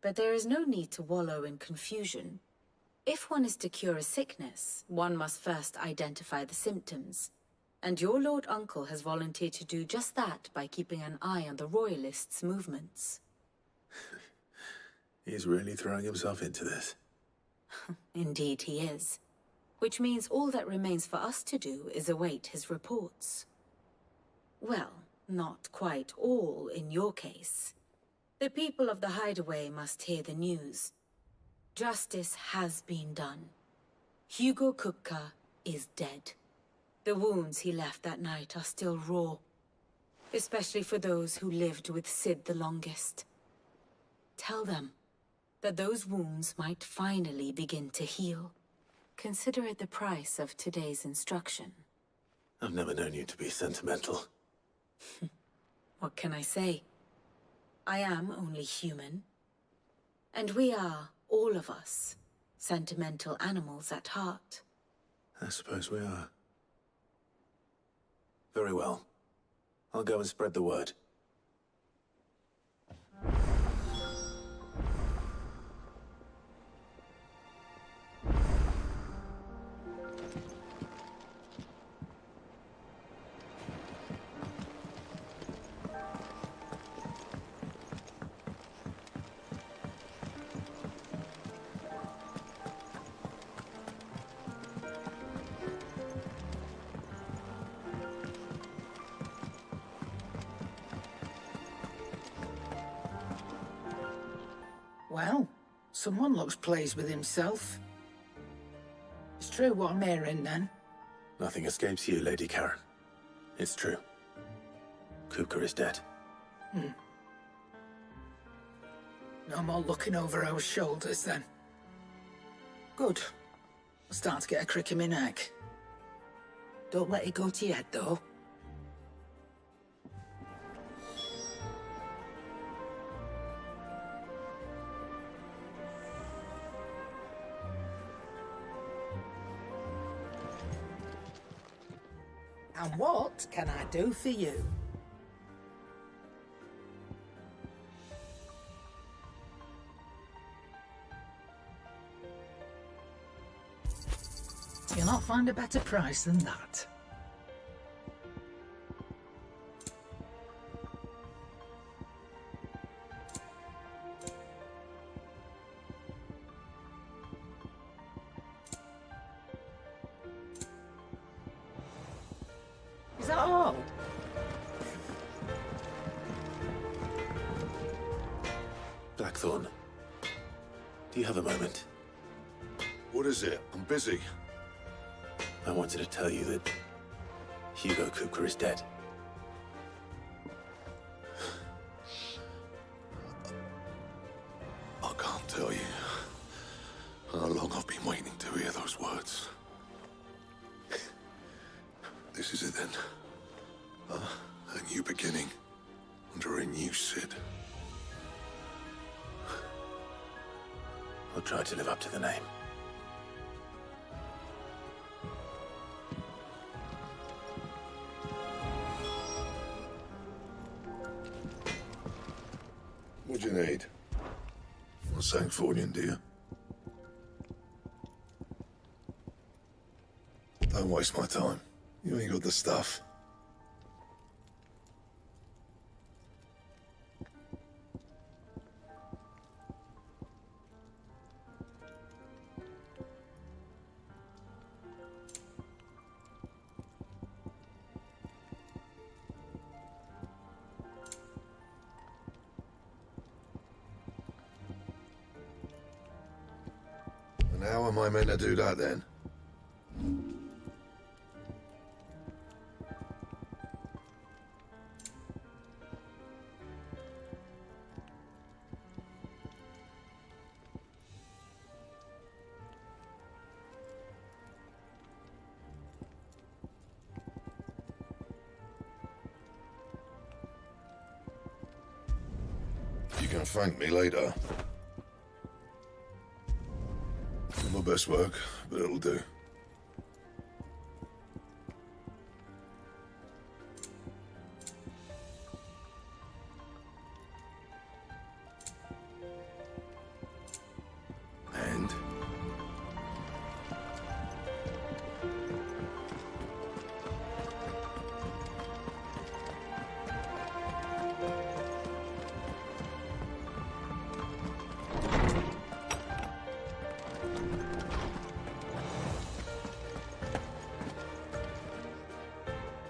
But there is no need to wallow in confusion. If one is to cure a sickness, one must first identify the symptoms. And your Lord Uncle has volunteered to do just that by keeping an eye on the Royalists' movements. He's really throwing himself into this. Indeed he is. Which means all that remains for us to do is await his reports. Well, not quite all in your case. The people of the Hideaway must hear the news. Justice has been done. Hugo Kupka is dead. The wounds he left that night are still raw, especially for those who lived with Sid the longest. Tell them that those wounds might finally begin to heal. Consider it the price of today's instruction. I've never known you to be sentimental. What can I say? I am only human. And we are, all of us, sentimental animals at heart. I suppose we are. Very well. I'll go and spread the word. Well, someone looks pleased with himself. It's true what I'm hearing, then. Nothing escapes you, Lady Karen. It's true. Kupka is dead. No more looking over our shoulders, then. Good. I'm starting to get a crick in my neck. Don't let it go to your head, though. And what can I do for you? You'll not find a better price than that. Is that all? Blackthorn, do you have a moment? What is it? I'm busy. I wanted to tell you that Hugo Kupka is dead. I can't tell you how long I've been waiting to hear those words. This is it then. A new beginning under a new Cid. I'll try to live up to the name. What do you need? A Sancfordian, do you? Don't waste my time. You ain't got the stuff. And how am I meant to do that then? You can thank me later. Not my best work, but it'll do. And?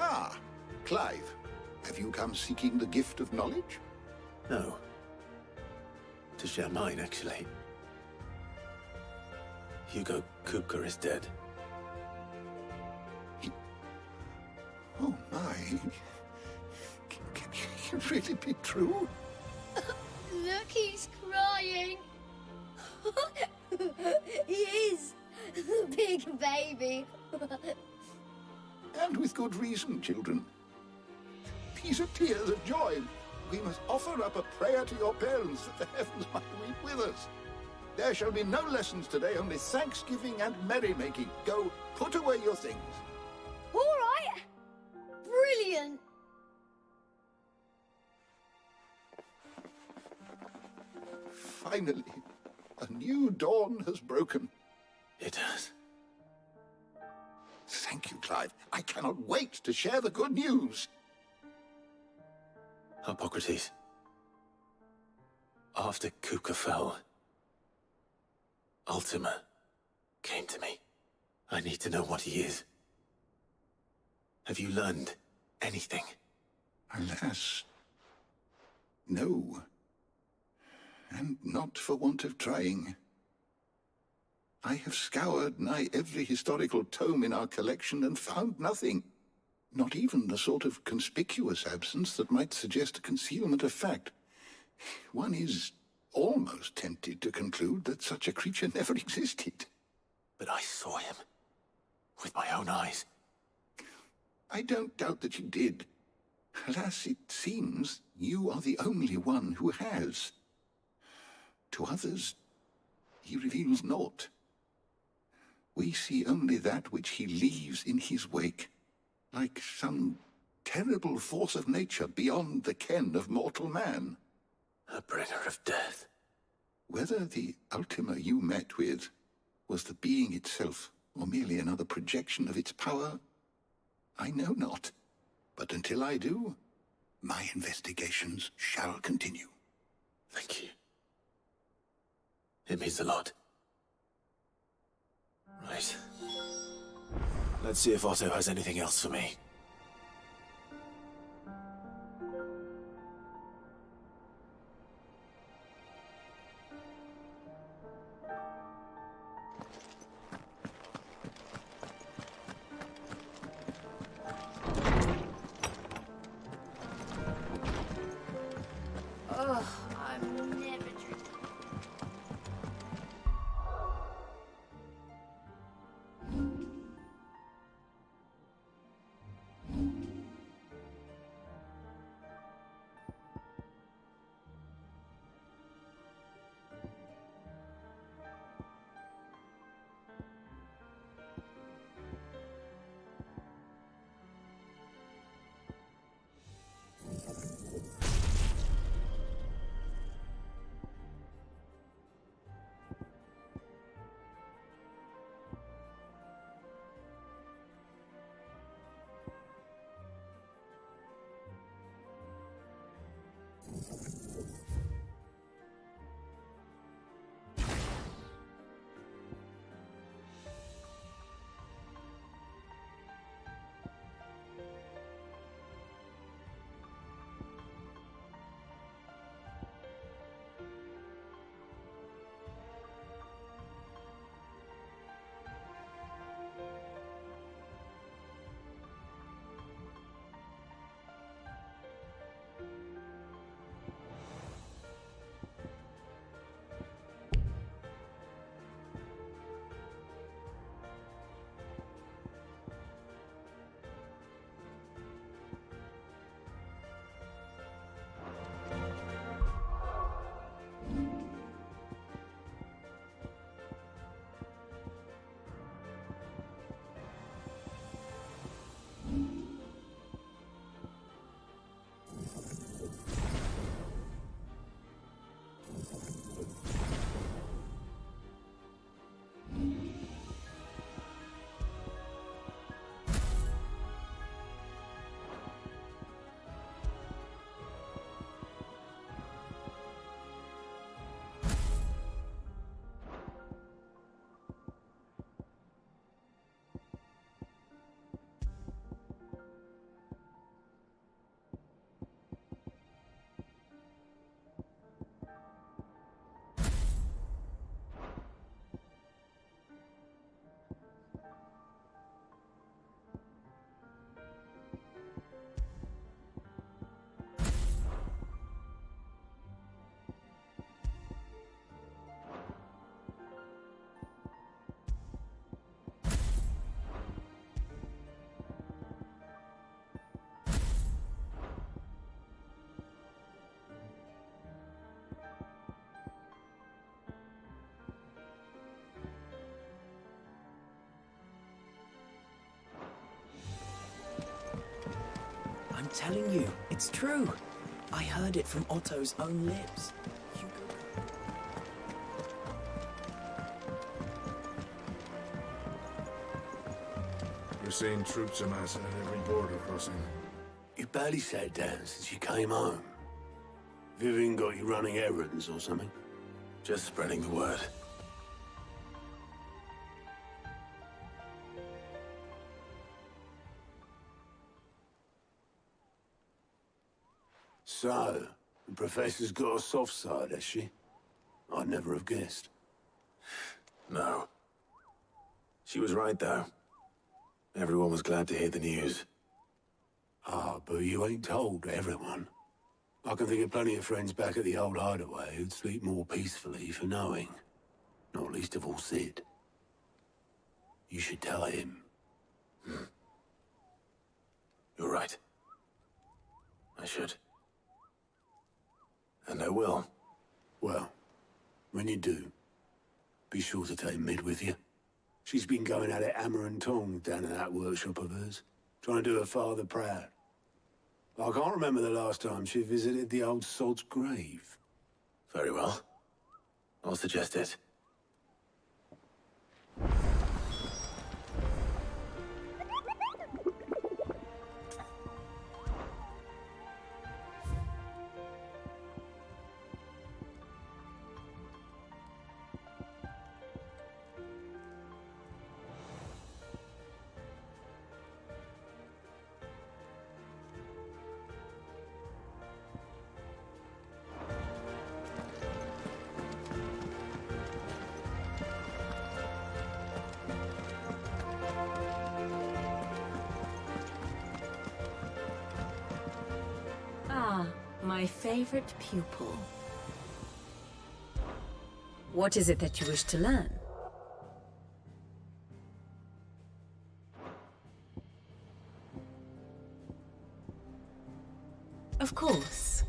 Ah, Clive. Have you come seeking the gift of knowledge? No. To share mine, actually. Hugo Kupka is dead. Oh my. Can it really be true? Look, he's crying. He is. The big baby. And with good reason, children. These are tears of joy. We must offer up a prayer to your parents that the heavens might weep with us. There shall be no lessons today, only thanksgiving and merrymaking. Go, put away your things. All right. Brilliant. Finally, a new dawn has broken. It has. Thank you, Clive. I cannot wait to share the good news. Hippocrates. After Kupka fell, Ultima came to me. I need to know what he is. Have you learned anything? Alas, no. And not for want of trying. I have scoured nigh every historical tome in our collection and found nothing. Not even the sort of conspicuous absence that might suggest a concealment of fact. One is almost tempted to conclude that such a creature never existed. But I saw him. With my own eyes. I don't doubt that you did. Alas, it seems you are the only one who has. To others, he reveals naught. We see only that which he leaves in his wake, like some terrible force of nature beyond the ken of mortal man. A bringer of death. Whether the Ultima you met with was the being itself, or merely another projection of its power, I know not. But until I do, my investigations shall continue. Thank you. It means a lot. Right. Let's see if Otto has anything else for me. Ugh, I'm never drinking. I'm telling you, it's true. I heard it from Otto's own lips. We're seeing troops amassing at every border crossing. You barely sat down since you came home. Vivian got you running errands or something? Just spreading the word. So, the Professor's got a soft side, has she? I'd never have guessed. No. She was right, though. Everyone was glad to hear the news. Ah, but you ain't told everyone. I can think of plenty of friends back at the old hideaway who'd sleep more peacefully for knowing. Not least of all Sid. You should tell him. You're right. I should. And I will. Well, when you do, be sure to take Mid with you. She's been going at it hammer and tongs down in that workshop of hers, trying to do her father proud. I can't remember the last time she visited the old sod's grave. Very well. I'll suggest it. Ah, my favorite pupil. What is it that you wish to learn? Of course.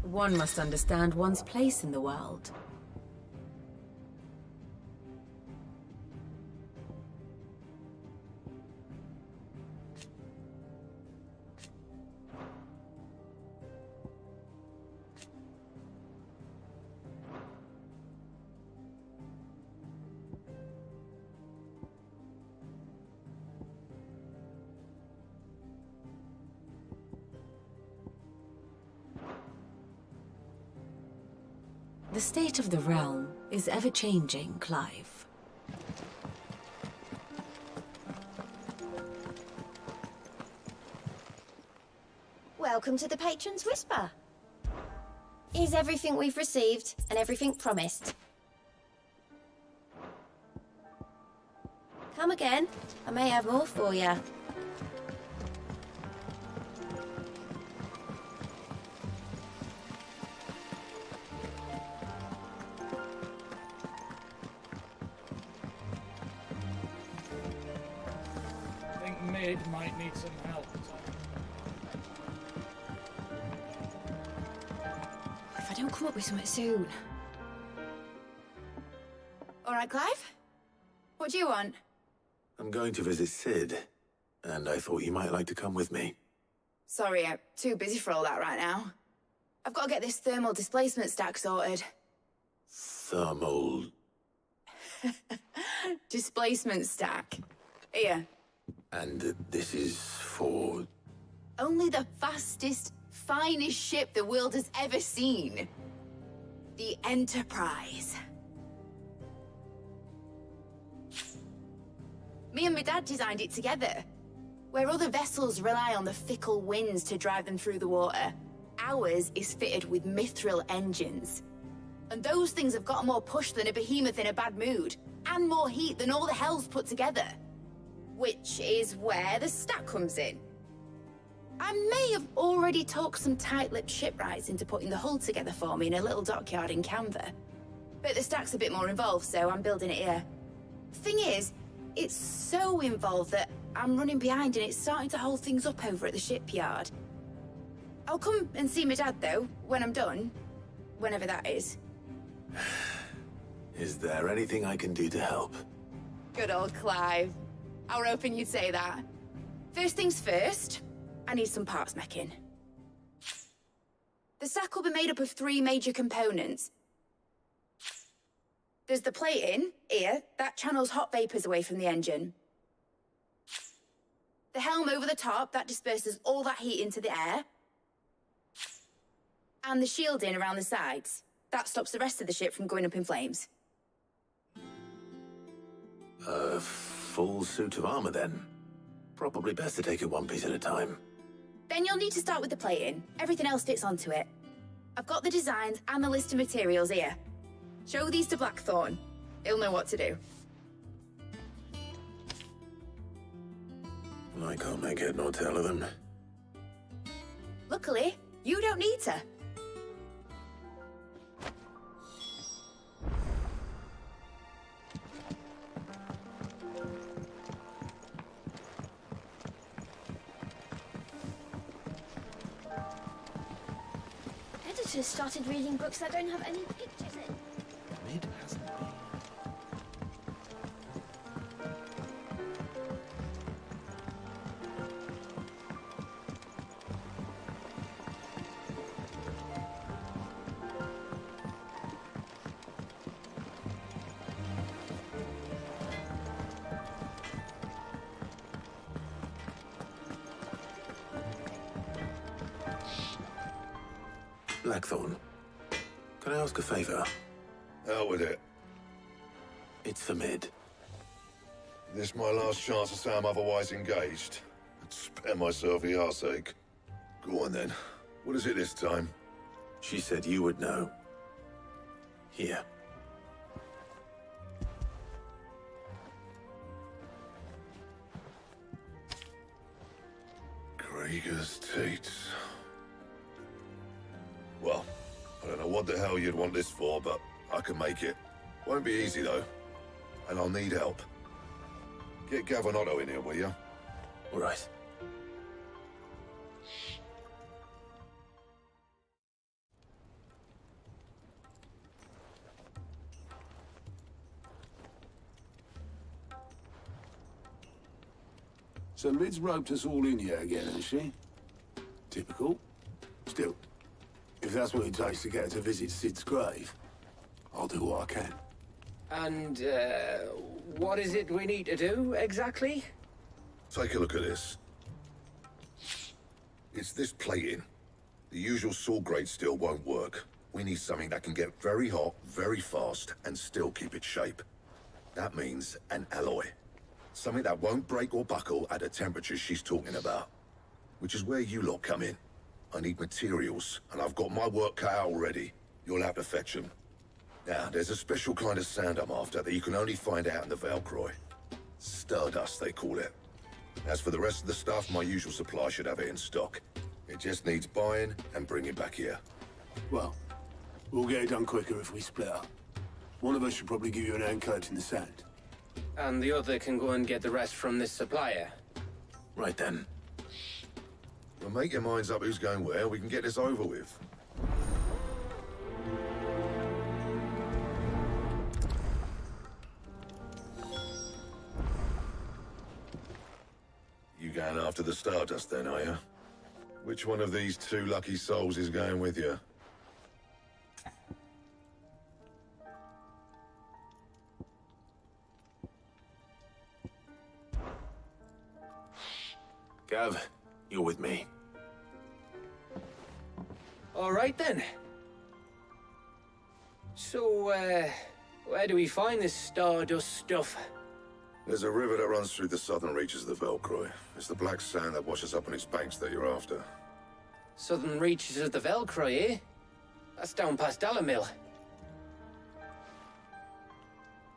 One must understand one's place in the world. The state of the realm is ever-changing, Clive. Welcome to the Patron's Whisper. Here's everything we've received and everything promised. Come again. I may have more for you. I think Mid might need some help. If I don't come up with something soon. All right, Clive? What do you want? I'm going to visit Sid, and I thought you might like to come with me. Sorry, I'm too busy for all that right now. I've got to get this thermal displacement stack sorted. Thermal... Displacement stack. Here. And this is for... Only the fastest, finest ship the world has ever seen. The Enterprise. Me and my dad designed it together. Where other vessels rely on the fickle winds to drive them through the water, ours is fitted with mithril engines. And those things have got more push than a behemoth in a bad mood, and more heat than all the hells put together. Which is where the stack comes in. I may have already talked some tight-lipped shipwrights into putting the hull together for me in a little dockyard in Canva. But the stack's a bit more involved, so I'm building it here. Thing is, it's so involved that I'm running behind and it's starting to hold things up over at the shipyard. I'll come and see my dad, though, when I'm done. Whenever that is. Is there anything I can do to help? Good old Clive. I were hoping you'd say that. First things first, I need some parts making. The stack will be made up of 3 major components. There's the plating, here, that channels hot vapors away from the engine. The helm over the top, that disperses all that heat into the air. And the shielding around the sides. That stops the rest of the ship from going up in flames. A full suit of armor, then. Probably best to take it one piece at a time. Then you'll need to start with the plating. Everything else fits onto it. I've got the designs and the list of materials here. Show these to Blackthorn. He'll know what to do. I can't make head nor tail of them. Luckily, you don't need to. Editors started reading books that don't have any pictures in. Mid hasn't been. Blackthorn, can I ask a favor? Out with it. It's for Mid. This my last chance to say I'm otherwise engaged. I'd spare myself the arseache. Go on then. What is it this time? She said you would know. Here. Krieger's teats. Well, I don't know what the hell you'd want this for, but I can make it. Won't be easy, though. And I'll need help. Get Gavinotto in here, will you? All right. So Lid's roped us all in here again, has she? Typical. Still, if that's what it takes to get her to visit Sid's grave, I'll do what I can. And, what is it we need to do, exactly? Take a look at this. It's this plating. The usual saw grade steel won't work. We need something that can get very hot, very fast, and still keep its shape. That means an alloy. Something that won't break or buckle at the temperatures she's talking about. Which is where you lot come in. I need materials, and I've got my work cut out already. You'll have to fetch them. Now, there's a special kind of sand I'm after that you can only find out in the Valcroy. Stardust, they call it. As for the rest of the stuff, my usual supply should have it in stock. It just needs buying and bringing back here. Well, we'll get it done quicker if we split up. One of us should probably give you an anchor in the sand. And the other can go and get the rest from this supplier. Right then. Well, make your minds up who's going where. We can get this over with. You going after the Stardust then, are you? Which one of these two lucky souls is going with you? Gav, you're with me. All right, then. So, where do we find this Stardust stuff? There's a river that runs through the southern reaches of the Velcroy. It's the black sand that washes up on its banks that you're after. Southern reaches of the Velcroy, eh? That's down past Alamil.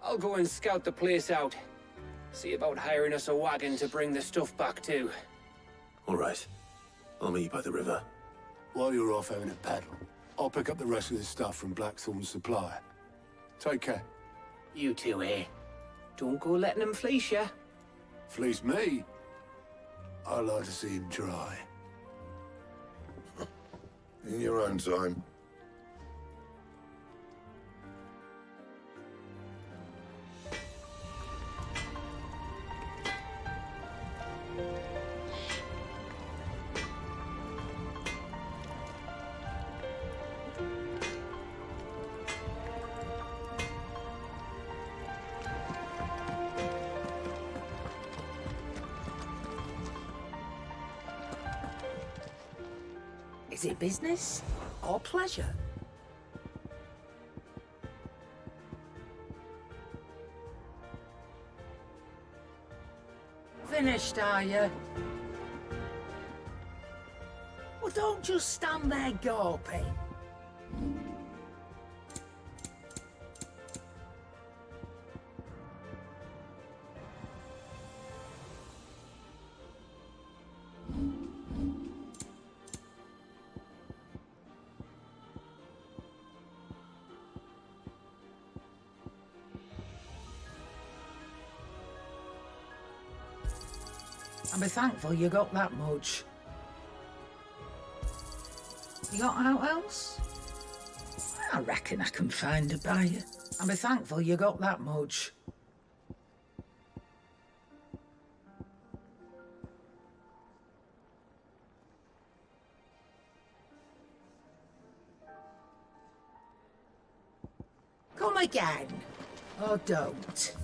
I'll go and scout the place out. See about hiring us a wagon to bring the stuff back to. All right. I'll meet you by the river. While you're off having a paddle, I'll pick up the rest of the stuff from Blackthorn's supply. Take care. You two, eh? Don't go letting him fleece ya. Fleece me? I'd like to see him try. In your own time. Is it business or pleasure? Finished, are you? Well, don't just stand there gawping. And be thankful you got that much. You got out else? I reckon I can find a buyer. And be thankful you got that much. Come again. Or don't.